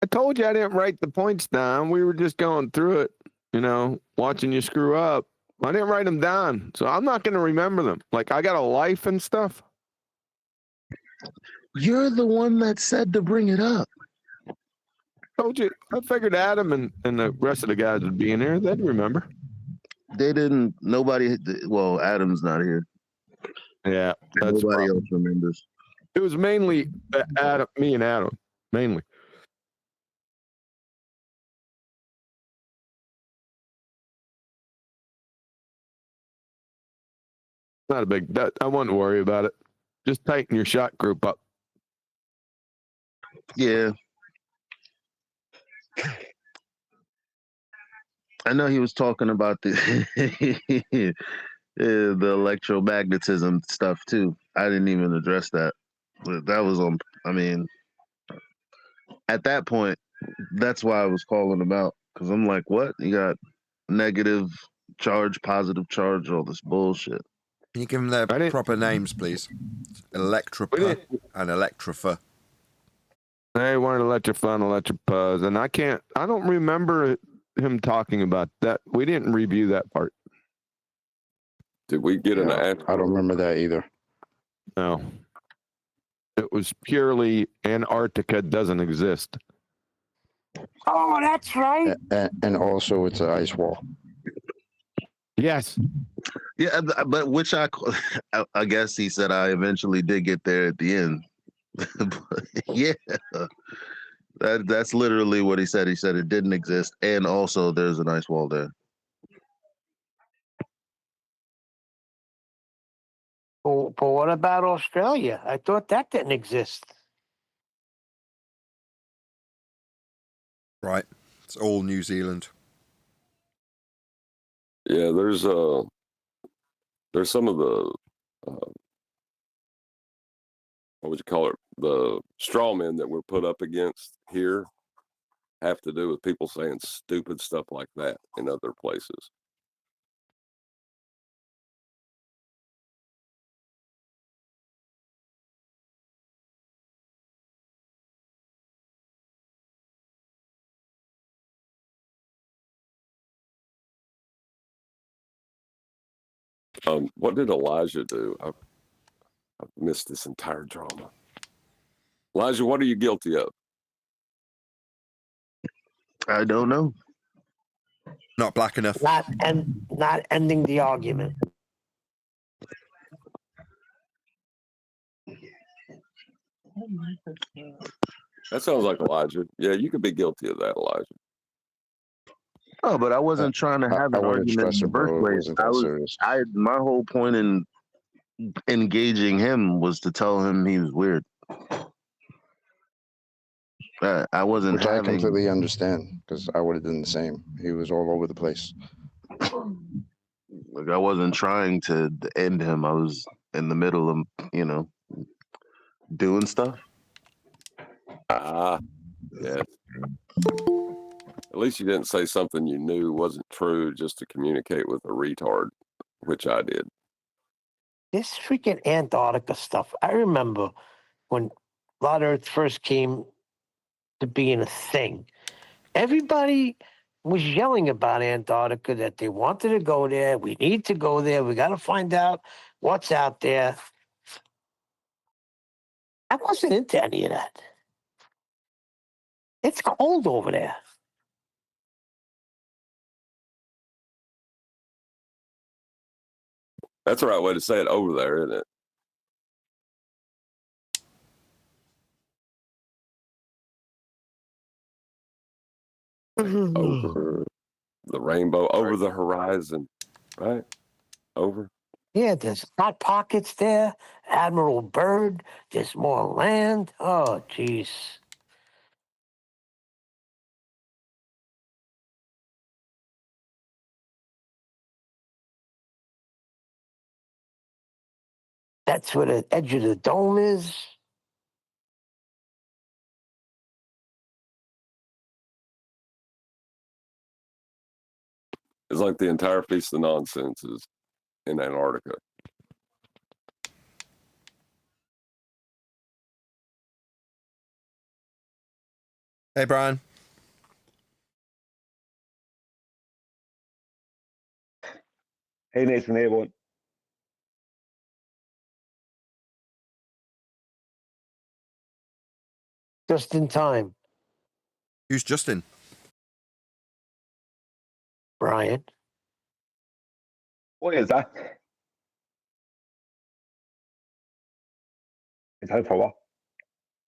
I told you I didn't write the points down. We were just going through it, watching you screw up. I didn't write them down, so I'm not going to remember them. Like, I got a life and stuff. You're the one that said to bring it up. Told you. I figured Adam and the rest of the guys would be in there. They'd remember. They didn't. Nobody. Well, Adam's not here. Yeah, that's nobody else remembers. It was mainly Adam, me and Adam, mainly. Not a big. I wouldn't worry about it. Just tighten your shot group up. Yeah. I know he was talking about the the electromagnetism stuff too. I didn't even address that, but that was on. I mean, at that point, that's why I was calling him out, because I'm like, what? You got negative charge, positive charge, all this bullshit. Can you give them their proper names, please? Electropa and Electrofa. They weren't Electrofa and Electropuzz, and I don't remember him talking about that. We didn't review that part. Did we get an answer? I don't remember that either. No. It was purely Antarctica doesn't exist. Oh, that's right. And also, it's an ice wall. Yes. Yeah, but which I guess he said I eventually did get there at the end. But yeah, that's literally what he said. He said it didn't exist, and also there's an ice wall there. But what about Australia? I thought that didn't exist. Right. It's all New Zealand. Yeah, there's some of the what would you call it? The straw men that we're put up against here have to do with people saying stupid stuff like that in other places. What did Elijah do? I've missed this entire drama. Elijah, what are you guilty of? I don't know. Not black enough. Not ending the argument. That sounds like Elijah. Yeah, you could be guilty of that, Elijah. Oh, but I wasn't trying to have an argument in the first place. My whole point in engaging him was to tell him he was weird. I wasn't Which I completely understand, because I would have done the same. He was all over the place. Like, I wasn't trying to end him. I was in the middle of, doing stuff. Yes. At least you didn't say something you knew wasn't true just to communicate with a retard, which I did. This freaking Antarctica stuff. I remember when Flat Earth first came to being a thing. Everybody was yelling about Antarctica, that they wanted to go there. We need to go there. We got to find out what's out there. I wasn't into any of that. It's cold over there. That's the right way to say it, over there, isn't it? Over the rainbow, over the horizon, right? Over. Yeah, there's hot pockets there. Admiral Byrd. There's more land. Oh, jeez. That's where the edge of the dome is. It's like the entire Feast of Nonsense is in Antarctica. Hey, Brian. Hey, Nathan. Hey, everyone. Just in time. Who's Justin? Brian. What is that? Is that for what?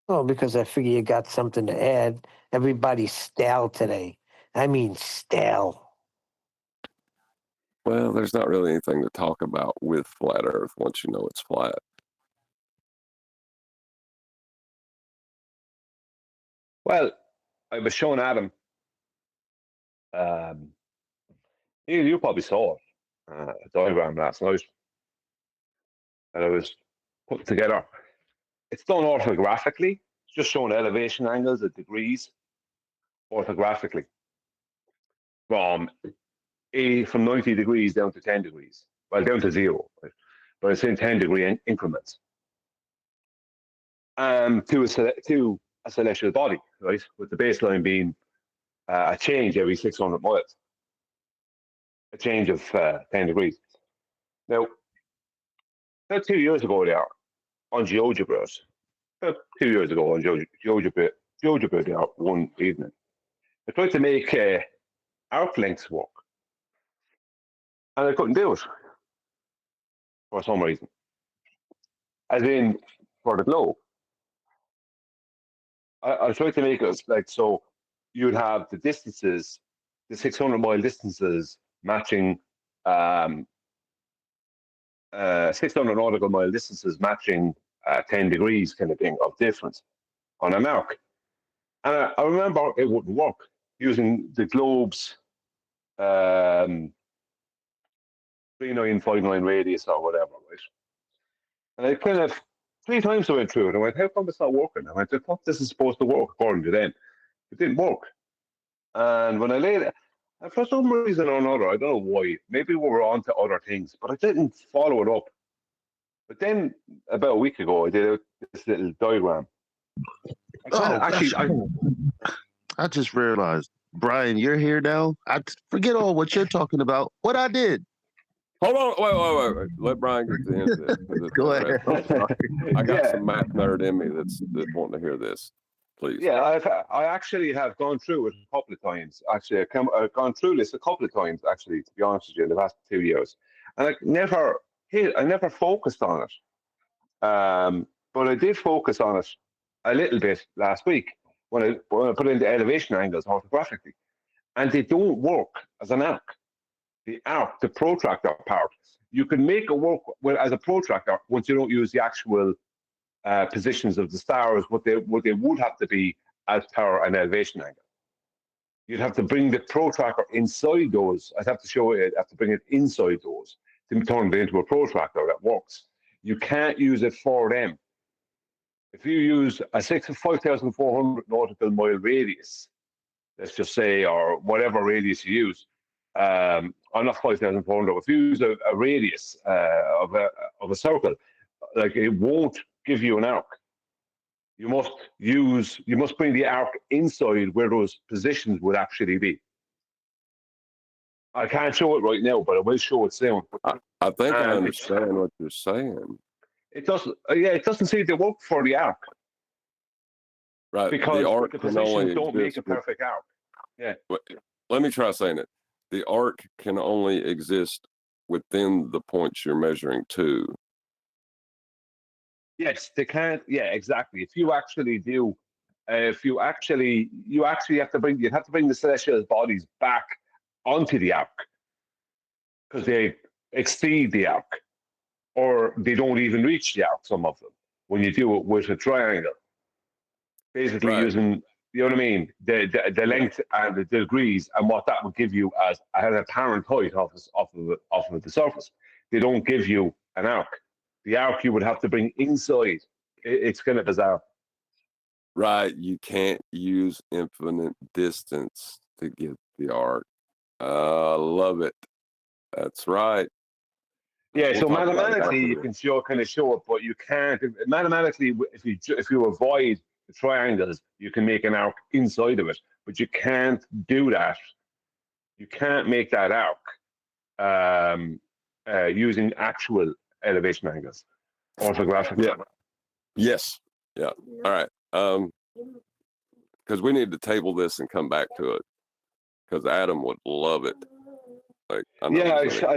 Oh, because I figure you got something to add. Everybody's stale today. I mean stale. Well, there's not really anything to talk about with flat Earth once you know it's flat. Well, I was showing Adam. You probably saw it, a diagram last night that I was putting together. It's done orthographically, just showing elevation angles at degrees orthographically from 90 degrees down to 10 degrees. Well, down to 0, right? But it's in 10-degree increments. To a celestial body, right? With the baseline being a change every 600 miles. A change of 10 degrees. Now, about 2 years ago there, on GeoGebra, about 2 years ago on GeoGebra there, one evening, I tried to make arc lengths work. And I couldn't do it for some reason. As in, for the globe. I tried to make it like so you'd have the distances, the 600-mile distances matching 600 nautical mile distances matching 10 degrees kind of thing of difference on an arc. And I remember it wouldn't work using the globe's 3959 radius or whatever, right? And I kind of 3 times I went through it. I went, how come it's not working? I went, I thought this is supposed to work according to them. It didn't work. And when I laid it, and for some reason or another, I don't know why, maybe we were on to other things, but I didn't follow it up. But then about a week ago, I did this little diagram. I just realized, Brian, you're here now. I forget all what you're talking about. What I did. Hold on, wait. Let Brian get to the end of this. Go ahead. I got some math nerd in me that's wanting to hear this. Please. Yeah, I actually have gone through it a couple of times. Actually, I've gone through this a couple of times. Actually, to be honest with you, in the past 2 years, and I never focused on it. But I did focus on it a little bit last week when I put in the elevation angles orthographically, and they don't work as an arc. The protractor part, you can make it work as a protractor once you don't use the actual positions of the stars, what they would have to be as per an elevation angle. You'd have to bring the protractor inside those. I'd have to show it. I'd have to bring it inside those to turn it into a protractor that works. You can't use it for them. If you use a 5,400 nautical mile radius, let's just say, or whatever radius you use, or not 5,400. If you use a radius of a circle, like it won't give you an arc. You must bring the arc inside where those positions would actually be. I can't show it right now, but I will show it soon. I think I understand what you're saying. It doesn't seem to work for the arc. Right. Because the arc the positions don't make a perfect arc. Yeah. Let me try saying it. The arc can only exist within the points you're measuring to. Yes, they can't. Yeah, exactly. If you actually do, you actually have to bring the celestial bodies back onto the arc because they exceed the arc, or they don't even reach the arc. Some of them, when you do it with a triangle, basically using, you know what I mean, the length and the degrees, and what that would give you as an apparent height off of the surface. They don't give you an arc. The arc you would have to bring inside. It's kind of bizarre. Right. You can't use infinite distance to get the arc. Love it. That's right. Yeah, so mathematically you can show it, but you can't. Mathematically, if you avoid the triangles, you can make an arc inside of it, but you can't do that. You can't make that arc using actual elevation angles, orthographic. Yeah. Yes. Yeah. All right. Because we need to table this and come back to it. Because Adam would love it. I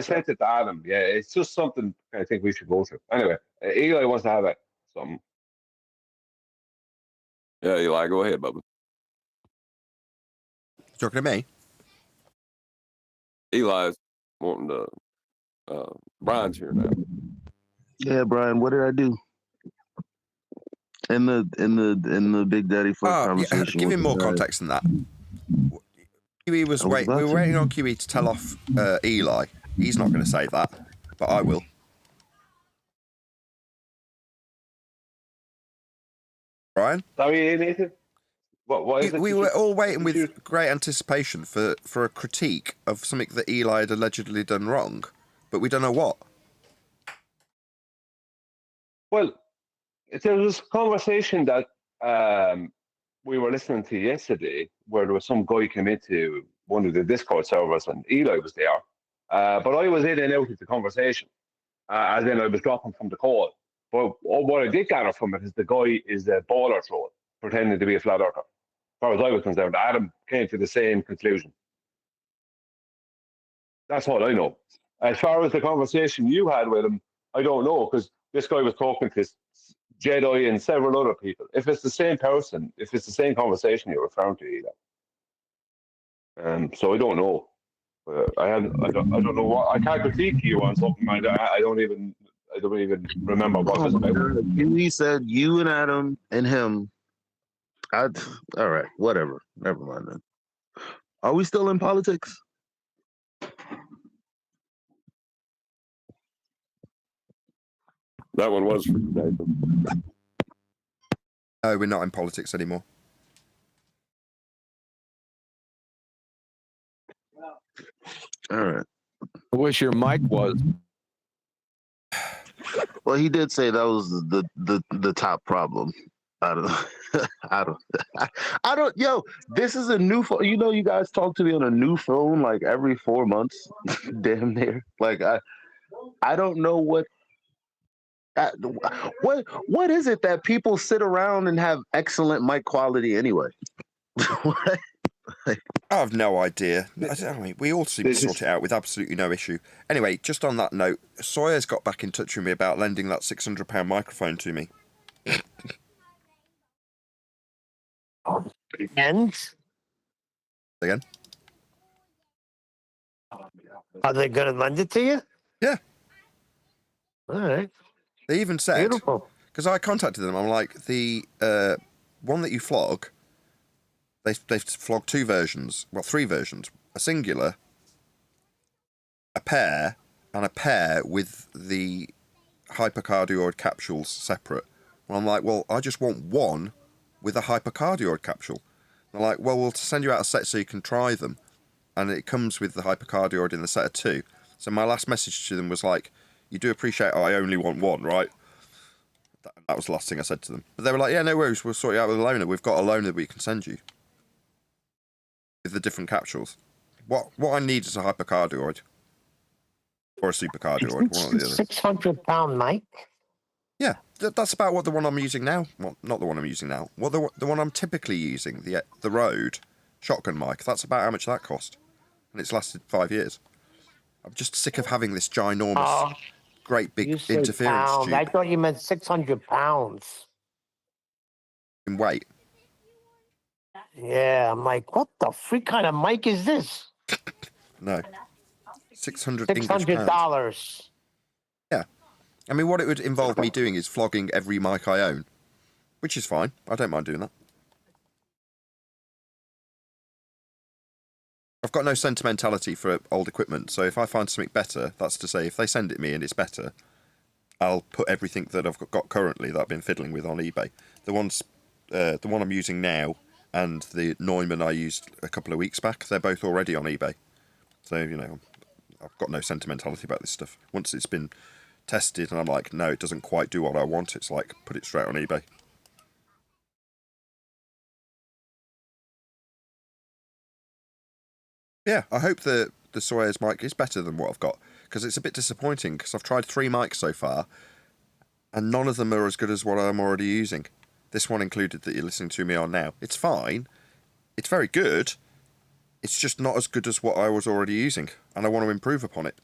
sent it to Adam. Yeah, it's just something I think we should go through. Anyway, Eli wants to have something. Yeah, Eli, go ahead, Bubba. Talking to me? Eli's wanting to. Brian's here now. Yeah, Brian, what did I do? In the Big Daddy Fuck conversation. Give him more context than that. QE was we were waiting on QE to tell off Eli. He's not going to say that, but I will. Brian? Sorry, Nathan. What is it? We were all waiting with great anticipation for a critique of something that Eli had allegedly done wrong, but we don't know what. Well, there was a conversation that we were listening to yesterday where there was some guy came into one of the Discord servers and Eli was there. But I was in and out of the conversation, as in I was dropping from the call. But what I did gather from it is the guy is a baller troll, pretending to be a flat earther. As far as I was concerned, Adam came to the same conclusion. That's all I know. As far as the conversation you had with him, I don't know, because this guy was talking to Jedi and several other people. If it's the same person, if it's the same conversation you're referring to, either. So I don't know. I don't know what I can't critique you on something. I don't even remember what it was about. He said you and Adam and him. All right, whatever. Never mind then. Are we still in politics? That one was for you, Nathan. No, we're not in politics anymore. All right. I wish your mic was. Well, he did say that was the top problem. I don't. Yo, this is a new phone. You know, you guys talk to me on a new phone like every 4 months, damn near. Like I don't know what is it that people sit around and have excellent mic quality anyway? What? I have no idea. I mean, we all seem to sort it out with absolutely no issue. Anyway, just on that note, Sawyer's got back in touch with me about lending that £600 microphone to me. And? Again? Are they going to lend it to you? Yeah. All right. They even said, beautiful, because I contacted them, I'm like, the one that you flog, they've flogged two versions, well, three versions, a singular, a pair, and a pair with the hypercardioid capsules separate. Well, I'm like, well, I just want one with a hypercardioid capsule. They're like, well, we'll send you out a set so you can try them. And it comes with the hypercardioid in the set of two. So my last message to them was like, you do appreciate I only want one, right? That was the last thing I said to them. But they were like, yeah, no worries, we'll sort you out with a loaner. We've got a loaner that we can send you. With the different capsules. What I need is a hypercardioid. Or a supercardioid, one or the other. £600 mic? Yeah, that's about what the one I'm using now. Well, not the one I'm using now. Well, the one I'm typically using, the Rode shotgun mic, that's about how much that cost. And it's lasted 5 years. I'm just sick of having this ginormous, great big interference pound. tube. I thought you meant 600 pounds. In weight. Yeah, I'm like, what the freak kind of mic is this? No. $600 English pounds. $600. Yeah. I mean, what it would involve me doing is flogging every mic I own, which is fine. I don't mind doing that. I've got no sentimentality for old equipment, so if I find something better, that's to say, if they send it me and it's better, I'll put everything that I've got currently that I've been fiddling with on eBay. The one I'm using now and the Neumann I used a couple of weeks back, they're both already on eBay. So, you know, I've got no sentimentality about this stuff. Once it's been tested and I'm like, no, it doesn't quite do what I want, it's like, put it straight on eBay. Yeah, I hope the Sawyer's mic is better than what I've got, because it's a bit disappointing, because I've tried 3 mics so far, and none of them are as good as what I'm already using. This one included that you're listening to me on now. It's fine. It's very good. It's just not as good as what I was already using, and I want to improve upon it.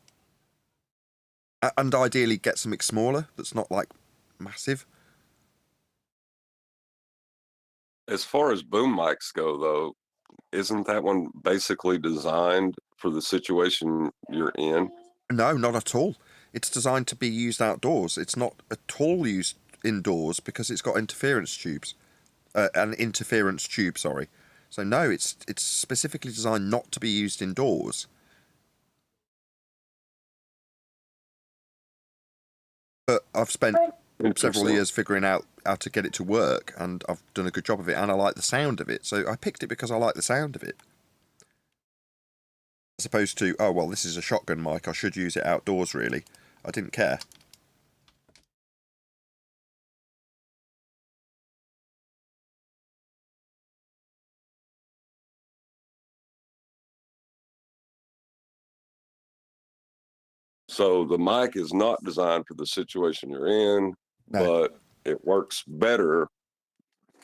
And ideally get something smaller that's not, like, massive. As far as boom mics go, though, isn't that one basically designed for the situation you're in? No, not at all. It's designed to be used outdoors. It's not at all used indoors because it's got interference tubes. Sorry. So no, it's specifically designed not to be used indoors. But I've spent several years figuring out how to get it to work, and I've done a good job of it, and I like the sound of it. So I picked it because I like the sound of it. As opposed to, oh, well, this is a shotgun mic, I should use it outdoors, really. I didn't care. So the mic is not designed for the situation you're in, but it works better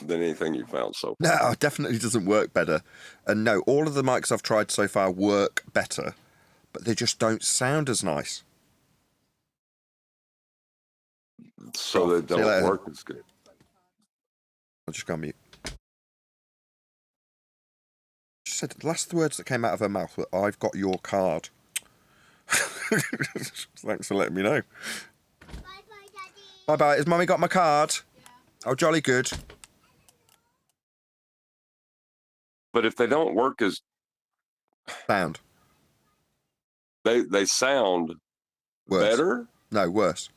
than anything you found so far. No, it definitely doesn't work better. And no, all of the mics I've tried so far work better, but they just don't sound as nice. So they don't work as good. I'll just go on mute. She said the last words that came out of her mouth were, "I've got your card." Thanks for letting me know. Bye bye. Has Mummy got my card? Oh, jolly good. But if they don't work as sound, they sound worse. better. No, worse.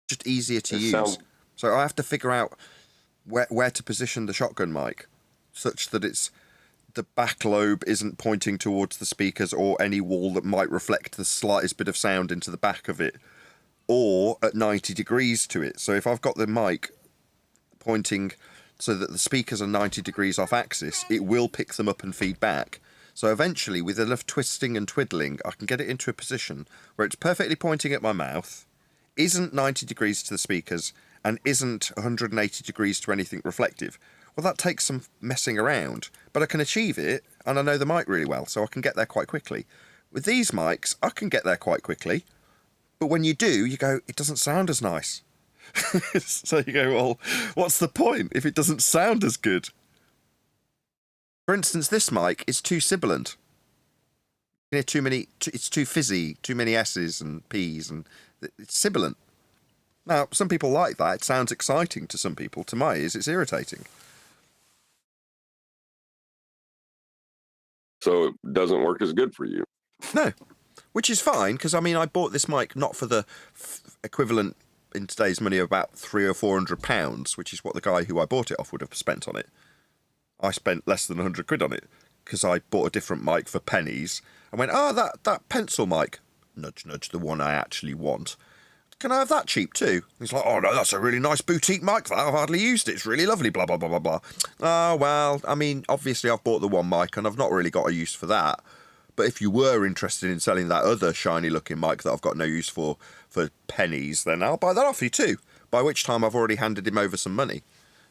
Just easier to use. So I have to figure out where to position the shotgun mic, such that the back lobe isn't pointing towards the speakers or any wall that might reflect the slightest bit of sound into the back of it, or at 90 degrees to it. So if I've got the mic pointing so that the speakers are 90 degrees off axis, it will pick them up and feed back. So eventually, with enough twisting and twiddling, I can get it into a position where it's perfectly pointing at my mouth, isn't 90 degrees to the speakers, and isn't 180 degrees to anything reflective. Well, that takes some messing around, but I can achieve it, and I know the mic really well, so I can get there quite quickly. With these mics, I can get there quite quickly, but when you do, you go, it doesn't sound as nice. So you go, well, what's the point if it doesn't sound as good? For instance, this mic is too sibilant. You hear too many, it's too fizzy, too many S's and P's, and it's sibilant. Now, some people like that. It sounds exciting to some people. To my ears, it's irritating. So it doesn't work as good for you. No, which is fine, because, I mean, I bought this mic not for the equivalent in today's money of about £300 or £400, which is what the guy who I bought it off would have spent on it. I spent less than £100 on it, because I bought a different mic for pennies. I went, that pencil mic, nudge, nudge, the one I actually want. Can I have that cheap too? He's like, oh no, that's a really nice boutique mic, that. I've hardly used it. It's really lovely, blah, blah, blah, blah, blah. Oh, well, I mean, obviously I've bought the one mic and I've not really got a use for that. But if you were interested in selling that other shiny looking mic that I've got no use for pennies, then I'll buy that off you too. By which time I've already handed him over some money.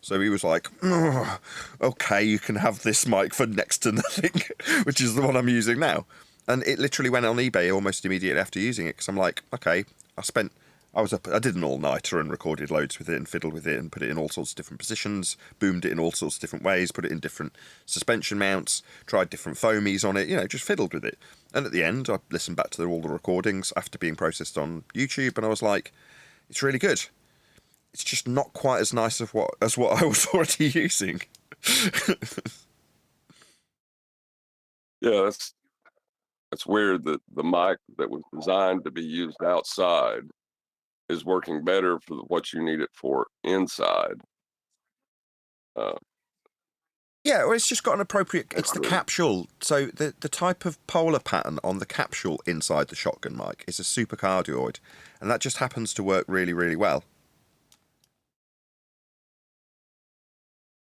So he was like, oh, okay, you can have this mic for next to nothing, which is the one I'm using now. And it literally went on eBay almost immediately after using it, because I'm like, okay, I did an all-nighter and recorded loads with it and fiddled with it and put it in all sorts of different positions, boomed it in all sorts of different ways, put it in different suspension mounts, tried different foamies on it, just fiddled with it. And at the end, I listened back to all the recordings after being processed on YouTube, and I was like, it's really good. It's just not quite as nice as what I was already using. Yeah, that's weird that the mic that was designed to be used outside is working better for what you need it for inside. Yeah, well, it's just got an appropriate... It's the capsule. So the type of polar pattern on the capsule inside the shotgun mic is a supercardioid, and that just happens to work really, really well.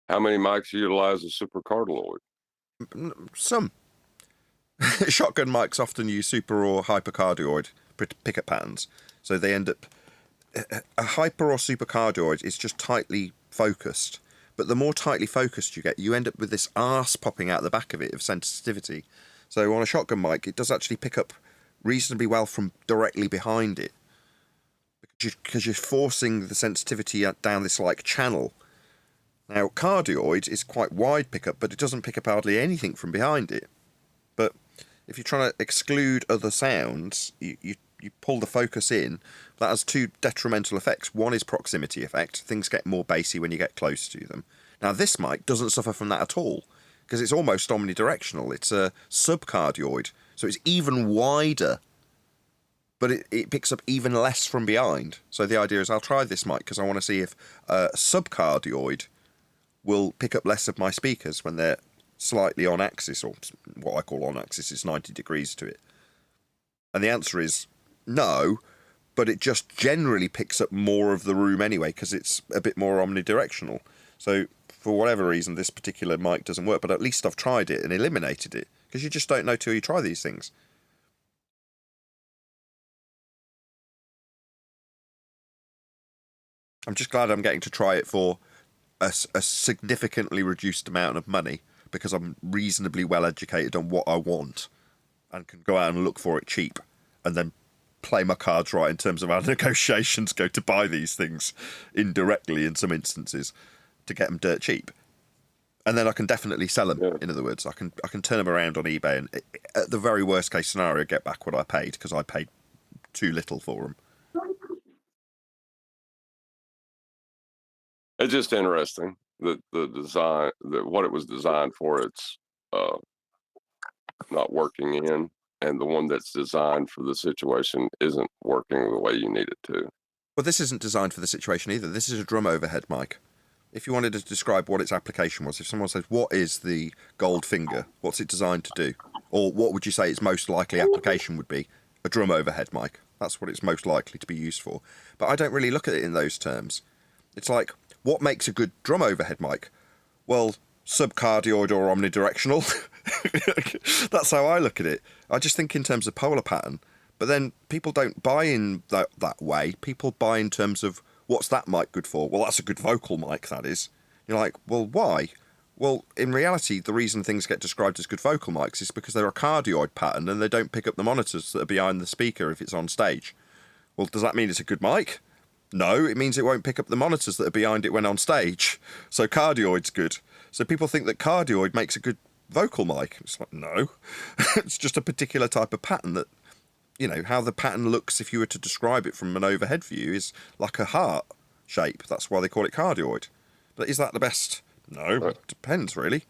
How many mics utilize a supercardioid? Some. Shotgun mics often use super or hypercardioid pickup patterns, so they end up... A hyper or supercardioid is just tightly focused, but the more tightly focused you get, you end up with this arse popping out the back of it of sensitivity. So on a shotgun mic, it does actually pick up reasonably well from directly behind it, because you're forcing the sensitivity down this like channel. Now, cardioid is quite wide pickup, but it doesn't pick up hardly anything from behind it. But if you're trying to exclude other sounds, you pull the focus in. That has two detrimental effects. One is proximity effect. Things get more bassy when you get close to them. Now, this mic doesn't suffer from that at all, because it's almost omnidirectional. It's a subcardioid, so it's even wider but it picks up even less from behind. So the idea is I'll try this mic because I want to see if a subcardioid will pick up less of my speakers when they're slightly on axis, or what I call on axis is 90 degrees to it. And the answer is no, but it just generally picks up more of the room anyway because it's a bit more omnidirectional. So for whatever reason, this particular mic doesn't work, but at least I've tried it and eliminated it, because you just don't know till you try these things. I'm just glad I'm getting to try it for a significantly reduced amount of money, because I'm reasonably well educated on what I want and can go out and look for it cheap and then play my cards right in terms of how negotiations go to buy these things indirectly in some instances to get them dirt cheap. And then I can definitely sell them, in other words. I can turn them around on eBay and, at the very worst case scenario, get back what I paid, because I paid too little for them. It's just interesting that the design, that what it was designed for, it's not working in, and the one that's designed for the situation isn't working the way you need it to. Well, this isn't designed for the situation either. This is a drum overhead mic. If you wanted to describe what its application was, if someone says, what is the Goldfinger? What's it designed to do? Or what would you say its most likely application would be? A drum overhead mic. That's what it's most likely to be used for. But I don't really look at it in those terms. It's like, what makes a good drum overhead mic? Well, subcardioid or omnidirectional. That's how I look at it. I just think in terms of polar pattern. But then people don't buy in that way. People buy in terms of, what's that mic good for? Well, that's a good vocal mic, that is. You're like, well, why? Well, in reality, the reason things get described as good vocal mics is because they're a cardioid pattern and they don't pick up the monitors that are behind the speaker if it's on stage. Well, does that mean it's a good mic? No, it means it won't pick up the monitors that are behind it when on stage. So cardioid's good. So people think that cardioid makes a good vocal mic. It's like, no. It's just a particular type of pattern that, you know, how the pattern looks, if you were to describe it from an overhead view, is like a heart shape. That's why they call it cardioid. But is that the best? No, it depends, really.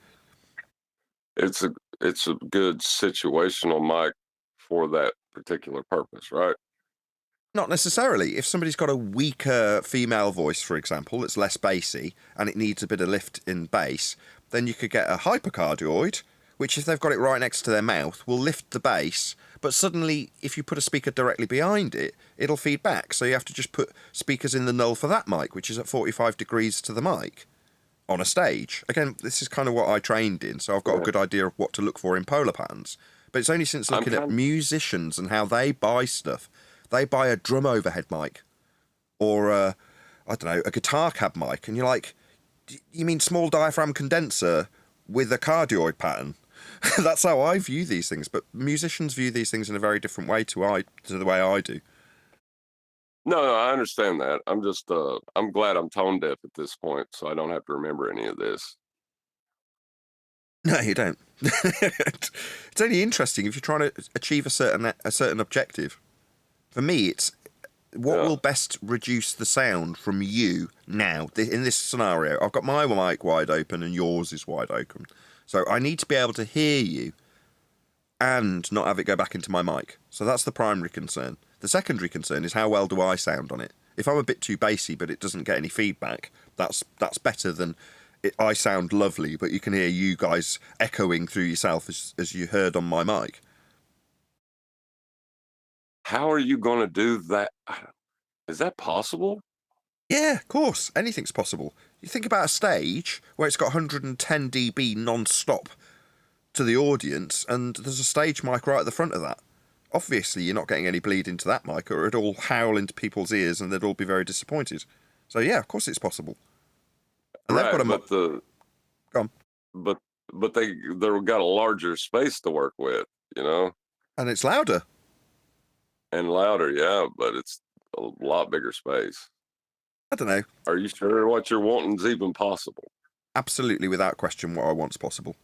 It's a good situational mic for that particular purpose, right? Not necessarily. If somebody's got a weaker female voice, for example, that's less bassy, and it needs a bit of lift in bass, then you could get a hypercardioid, which, if they've got it right next to their mouth, will lift the bass, but suddenly, if you put a speaker directly behind it, it'll feed back. So you have to just put speakers in the null for that mic, which is at 45 degrees to the mic, on a stage. Again, this is kind of what I trained in, so I've got a good idea of what to look for in polar patterns. But it's only since looking at musicians and how they buy stuff. They buy a drum overhead mic, or I don't know, a guitar cab mic, and you're like, you mean small diaphragm condenser with a cardioid pattern? That's how I view these things, but musicians view these things in a very different way to the way I do. No, I understand that. I'm just, I'm glad I'm tone deaf at this point, so I don't have to remember any of this. No, you don't. It's only interesting if you're trying to achieve a certain objective. For me, it's what will best reduce the sound from you now. In this scenario, I've got my mic wide open and yours is wide open. So I need to be able to hear you and not have it go back into my mic. So that's the primary concern. The secondary concern is how well do I sound on it. If I'm a bit too bassy but it doesn't get any feedback, that's better than I sound lovely but you can hear you guys echoing through yourself as you heard on my mic. How are you going to do that? Is that possible? Yeah, of course. Anything's possible. You think about a stage where it's got 110 dB non-stop to the audience, and there's a stage mic right at the front of that. Obviously, you're not getting any bleed into that mic, or it'll all howl into people's ears, and they'd all be very disappointed. So yeah, of course it's possible. And right, they've got a Go on. But they've got a larger space to work with, you know. And it's louder. And louder, yeah, but it's a lot bigger space. I don't know. Are you sure what you're wanting is even possible? Absolutely, without question, what I want's possible.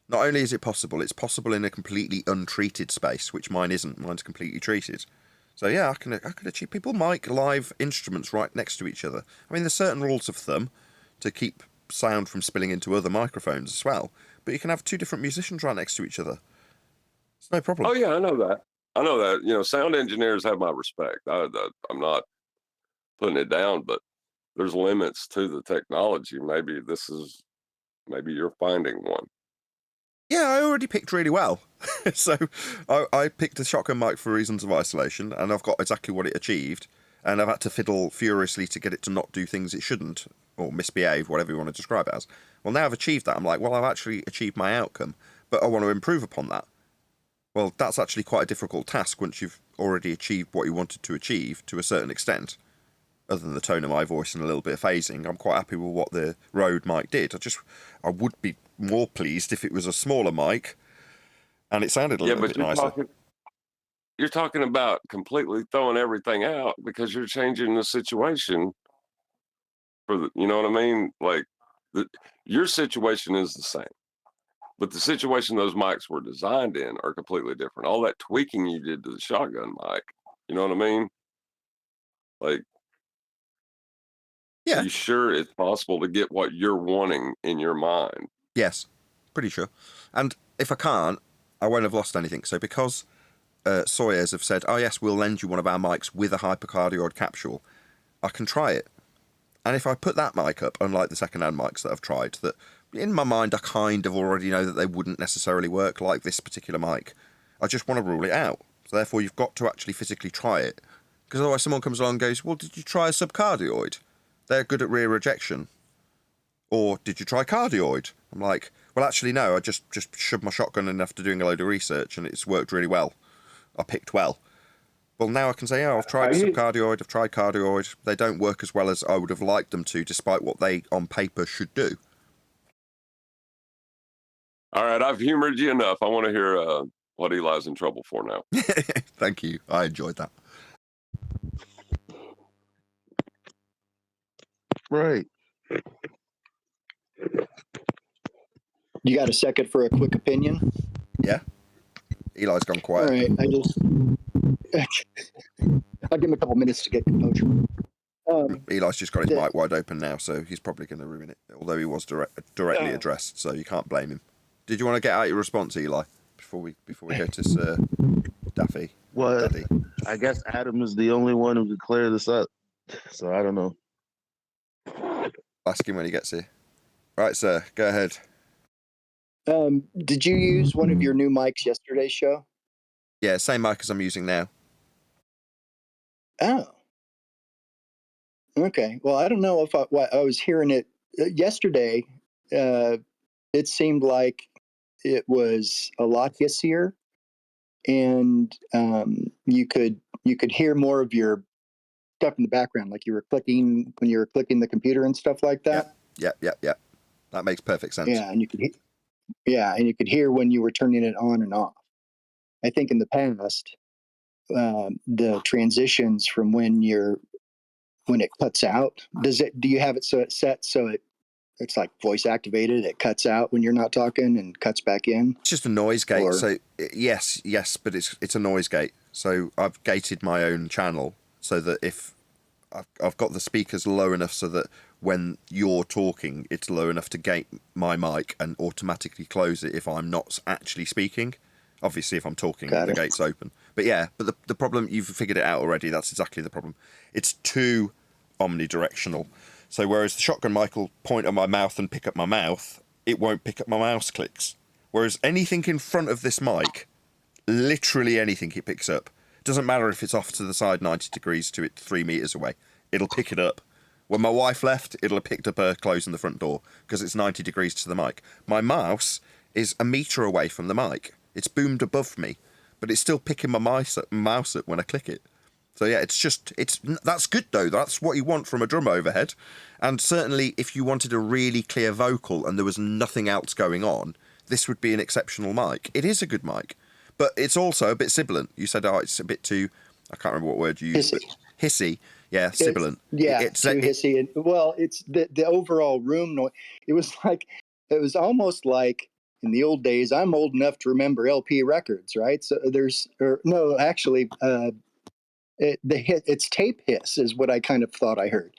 Not only is it possible, it's possible in a completely untreated space, which mine isn't. Mine's completely treated. So yeah, I can achieve. People mic live instruments right next to each other. I mean, there's certain rules of thumb to keep sound from spilling into other microphones as well. But you can have two different musicians right next to each other. It's no problem. Oh yeah, I know that. I know that, you know, sound engineers have my respect. I'm not putting it down, but there's limits to the technology. Maybe you're finding one. Yeah, I already picked really well. So I picked a shotgun mic for reasons of isolation, and I've got exactly what it achieved. And I've had to fiddle furiously to get it to not do things it shouldn't, or misbehave, whatever you want to describe it as. Well, now I've achieved that. I'm like, well, I've actually achieved my outcome, but I want to improve upon that. Well, that's actually quite a difficult task once you've already achieved what you wanted to achieve to a certain extent. Other than the tone of my voice and a little bit of phasing, I'm quite happy with what the Rode mic did. I would be more pleased if it was a smaller mic and it sounded a little bit nicer. You're talking about completely throwing everything out because you're changing the situation you know what I mean? Like, your situation is the same, but the situation those mics were designed in are completely different. All that tweaking you did to the shotgun mic, you know what I mean? Like, yeah. Are you sure it's possible to get what you're wanting in your mind? Yes, pretty sure. And if I can't, I won't have lost anything. So because Sawyers have said, oh yes, we'll lend you one of our mics with a hypercardioid capsule, I can try it. And if I put that mic up, unlike the second-hand mics that I've tried, that in my mind I kind of already know that they wouldn't necessarily work like this particular mic, I just want to rule it out. So therefore you've got to actually physically try it. Because otherwise someone comes along and goes, well, did you try a subcardioid? They're good at rear rejection. Or did you try cardioid? I'm like, well, actually, no, I just shoved my shotgun in after doing a load of research and it's worked really well. I picked well. Well, now I can say, oh, I've tried subcardioid, I've tried cardioid. They don't work as well as I would have liked them to, despite what they, on paper, should do. All right, I've humored you enough. I want to hear what Eli's in trouble for now. Thank you. I enjoyed that. Right. You got a second for a quick opinion? Yeah. Eli's gone quiet. All right, I'll give him a couple minutes to get composure. Eli's just got his mic wide open now, so he's probably going to ruin it, although he was directly addressed, so you can't blame him. Did you want to get out your response, Eli, before we go to Daffy? Well, Daddy? I guess Adam is the only one who could clear this up, so I don't know. Ask him when he gets here. Right, sir, go ahead. Did you use one of your new mics yesterday's show? Yeah, same mic as I'm using now. Oh. Okay. Well, I don't know if I was hearing it yesterday. It seemed like it was a lot hissier, and you could hear more of your stuff in the background, like you were clicking when you were clicking the computer and stuff like that. Yep. That makes perfect sense. Yeah, and you could hear when you were turning it on and off. I think in the past, the transitions from when it cuts out, do you have it so it's set so it's like voice activated, it cuts out when you're not talking and cuts back in? It's just a noise gate. So yes, but it's a noise gate. So I've gated my own channel so that if I've got the speakers low enough so that when you're talking, it's low enough to gate my mic and automatically close it if I'm not actually speaking. Obviously, if I'm talking, the gate's open. But yeah, the problem, you've figured it out already. That's exactly the problem. It's too omnidirectional. So whereas the shotgun mic will point at my mouth and pick up my mouth, it won't pick up my mouse clicks. Whereas anything in front of this mic, literally anything it picks up, doesn't matter if it's off to the side 90 degrees to it 3 meters away, it'll pick it up. When my wife left, it'll have picked up her closing the front door because it's 90 degrees to the mic. My mouse is a meter away from the mic. It's boomed above me, but it's still picking my mouse up when I click it. So yeah, that's good though. That's what you want from a drum overhead. And certainly if you wanted a really clear vocal and there was nothing else going on, this would be an exceptional mic. It is a good mic, but it's also a bit sibilant. You said, it's a bit too, I can't remember what word you used. Hissy. Yeah, sibilant. It's too hissy. Well, it's the overall room noise. It was almost like in the old days. I'm old enough to remember LP records, right? So it's tape hiss is what I kind of thought I heard.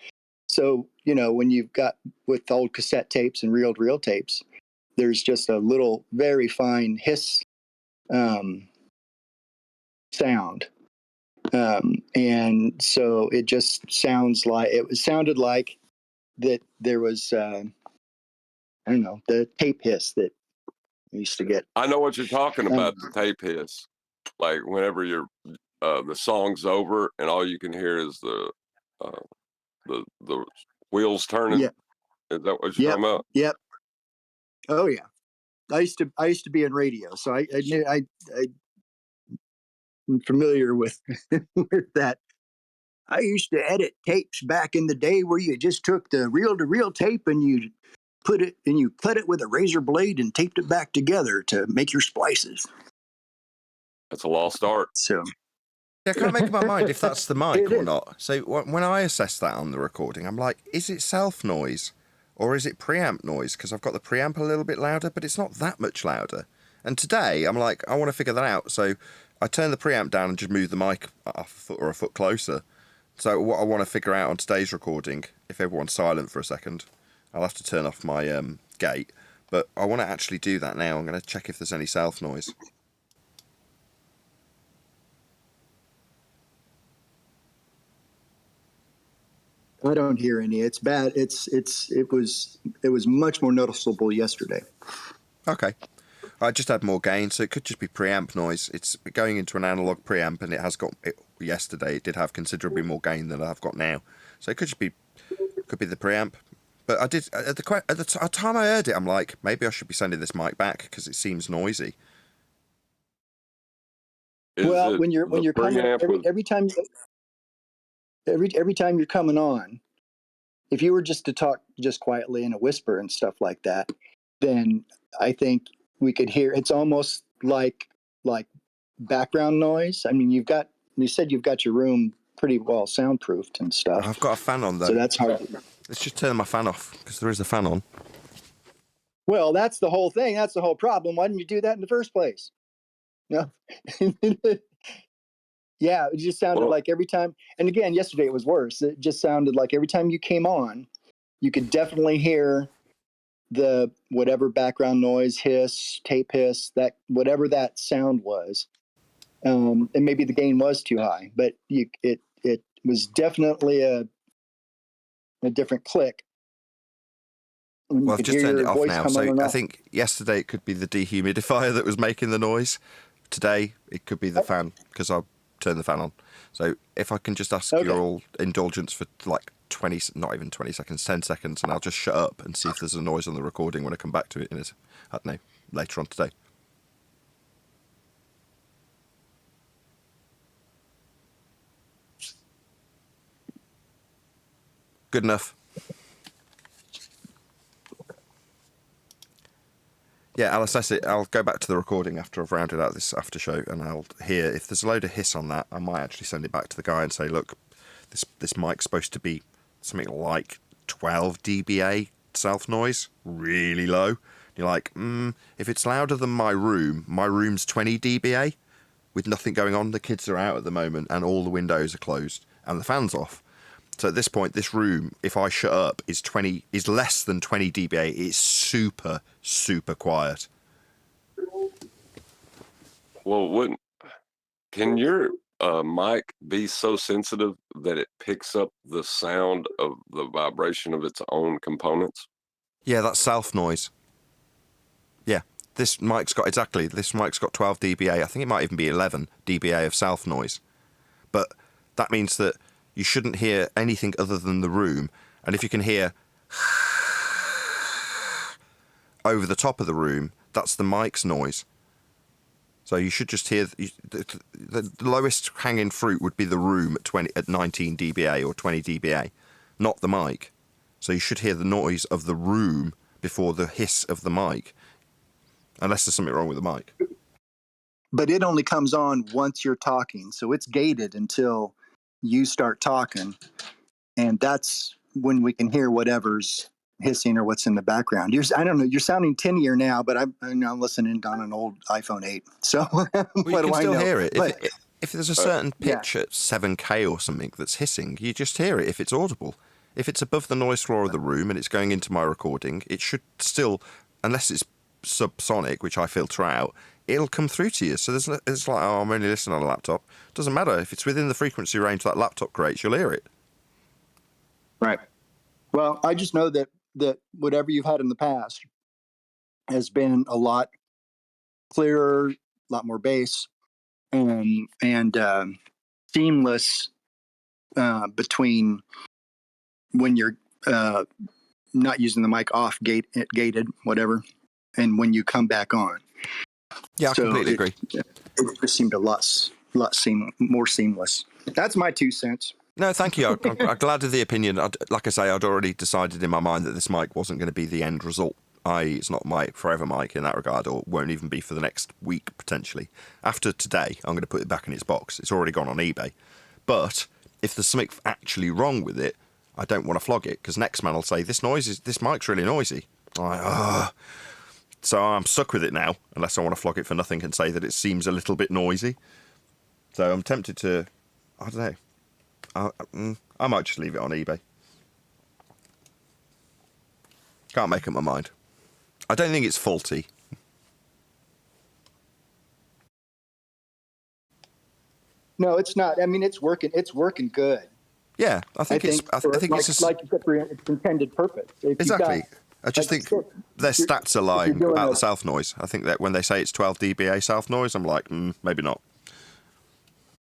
So, when you've got with old cassette tapes and reel-to-reel tapes, there's just a little very fine hiss sound. And so it just sounded like that there was, I don't know, the tape hiss that we used to get. I know what you're talking about, the tape hiss. Like whenever the song's over and all you can hear is the wheels turning. Yeah. Is that what you're talking about? Yep. Oh yeah. I used to be in radio, so I'm familiar with with that. I used to edit tapes back in the day where you just took the reel-to-reel tape and you cut it with a razor blade and taped it back together to make your splices. That's a lost art. So yeah, I can't make up my mind if that's the mic or not. So when I assess that on the recording, I'm like, is it self noise or is it preamp noise? Because I've got the preamp a little bit louder, but it's not that much louder. And today I'm like, I want to figure that out. So I turn the preamp down and just move the mic a foot or a foot closer. So what I want to figure out on today's recording, if everyone's silent for a second, I'll have to turn off my gate. But I want to actually do that now. I'm going to check if there's any self noise. I don't hear any. It's bad. It was much more noticeable yesterday. Okay. I just had more gain, so it could just be preamp noise. It's going into an analog preamp, and yesterday it did have considerably more gain than I've got now. So it could be the preamp. But I did at the time I heard it, I'm like, maybe I should be sending this mic back because it seems noisy. Well, when you're coming every time you're coming on, if you were just to talk just quietly in a whisper and stuff like that, then I think we could hear. It's almost like background noise. I mean, you said you've got your room pretty well soundproofed and stuff. I've got a fan on though, so that's hard. Let's just turn my fan off because there is a fan on. Well, that's the whole thing. That's the whole problem. Why didn't you do that in the first place? No. Yeah, it just sounded like every time. And again, yesterday it was worse. It just sounded like every time you came on, you could definitely hear the whatever background noise, hiss, tape hiss, that whatever that sound was. And maybe the gain was too high, but it was definitely a different click. Well, I've just turned it off now. So I think yesterday it could be the dehumidifier that was making the noise. Today it could be the fan because I turned the fan on. So if I can just ask your all indulgence for like 20, not even 20 seconds, 10 seconds, and I'll just shut up and see if there's a noise on the recording when I come back to it I don't know, later on today. Good enough. Yeah, I'll assess it. I'll go back to the recording after I've rounded out this after show, and I'll hear if there's a load of hiss on that. I might actually send it back to the guy and say, look, this mic's supposed to be something like 12 dBA self noise, really low. And you're like, if it's louder than my room's 20 dBA with nothing going on. The kids are out at the moment, and all the windows are closed, and the fan's off. So at this point, this room, if I shut up, is less than 20 dBA. It's super, super quiet. Well, can your mic be so sensitive that it picks up the sound of the vibration of its own components? Yeah, that's self noise. Yeah, this mic's got 12 dBA. I think it might even be 11 dBA of self noise. But that means that you shouldn't hear anything other than the room. And if you can hear over the top of the room, that's the mic's noise. So you should just hear the lowest hanging fruit would be the room at 19 dBA or 20 dBA, not the mic. So you should hear the noise of the room before the hiss of the mic, unless there's something wrong with the mic. But it only comes on once you're talking, so it's gated until you start talking, and that's when we can hear whatever's hissing or what's in the background. I don't know. You're sounding tinnier now, but I'm listening on an old iPhone 8. So well, you can still hear it. But, if there's a certain pitch at 7K or something that's hissing, you just hear it if it's audible. If it's above the noise floor of the room and it's going into my recording, it should still, unless it's subsonic, which I filter out, it'll come through to you. So it's like, oh, I'm only listening on a laptop. Doesn't matter. If it's within the frequency range that laptop creates, you'll hear it. Right. Well, I just know that whatever you've had in the past has been a lot clearer, a lot more bass, and seamless between when you're not using the mic off, gated, whatever, and when you come back on. Yeah, I completely agree. It just seemed a lot more seamless. That's my 2 cents. No, thank you. I'm glad of the opinion. Like I say, I'd already decided in my mind that this mic wasn't going to be the end result. It's not my forever mic in that regard, or won't even be for the next week, potentially. After today, I'm going to put it back in its box. It's already gone on eBay. But if there's something actually wrong with it, I don't want to flog it, because next man will say, this mic's really noisy. I'm like, ugh. So I'm stuck with it now, unless I want to flog it for nothing and say that it seems a little bit noisy. So I'm tempted to, I don't know. I might just leave it on eBay. Can't make up my mind. I don't think it's faulty. No, it's not. I mean, it's working. It's working good. Yeah, I think it's like you said, for its intended purpose. Exactly. I just think their stats are lying about the south noise. I think that when they say it's 12 dBA south noise, I'm like, maybe not.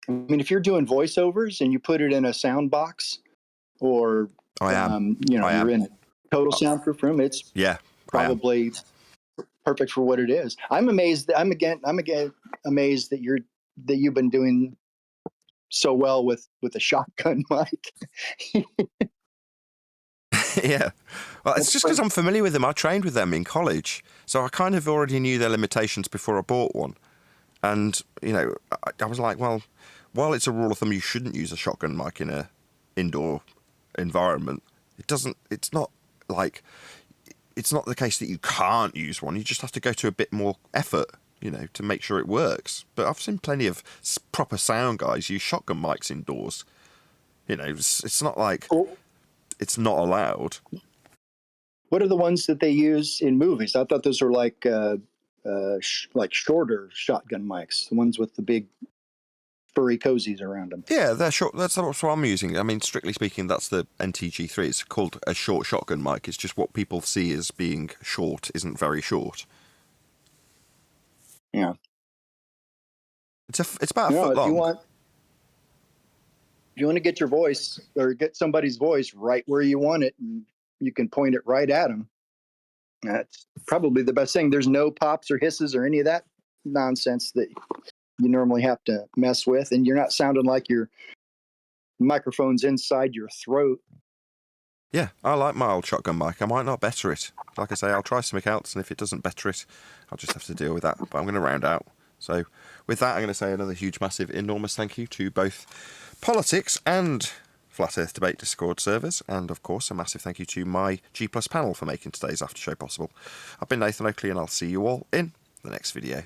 I mean, if you're doing voiceovers and you put it in a sound box, or you're in a total soundproof room, it's probably perfect for what it is. I'm amazed. I'm again amazed that you've been doing so well with a shotgun mic. Yeah. Well, it's just because I'm familiar with them. I trained with them in college, so I kind of already knew their limitations before I bought one. And, I was like, well, while it's a rule of thumb you shouldn't use a shotgun mic in a indoor environment, it's not the case that you can't use one. You just have to go to a bit more effort, to make sure it works. But I've seen plenty of proper sound guys use shotgun mics indoors. It's not like it's not allowed. What are the ones that they use in movies? I thought those were like shorter shotgun mics, the ones with the big furry cozies around them. Yeah, they're short. That's what I'm using. I mean, strictly speaking, that's the NTG3. It's called a short shotgun mic. It's just what people see as being short isn't very short. Yeah. It's about a foot long. If you want to get your voice or get somebody's voice right where you want it, and you can point it right at them, that's probably the best thing. There's no pops or hisses or any of that nonsense that you normally have to mess with, and you're not sounding like your microphone's inside your throat. Yeah, I like my old shotgun mic. I might not better it. Like I say, I'll try something else, and if it doesn't better it, I'll just have to deal with that. But I'm going to round out. So with that, I'm going to say another huge, massive, enormous thank you to both Politics and Flat Earth Debate Discord servers, and of course a massive thank you to my G+ panel for making today's after show possible. I've been Nathan Oakley, and I'll see you all in the next video.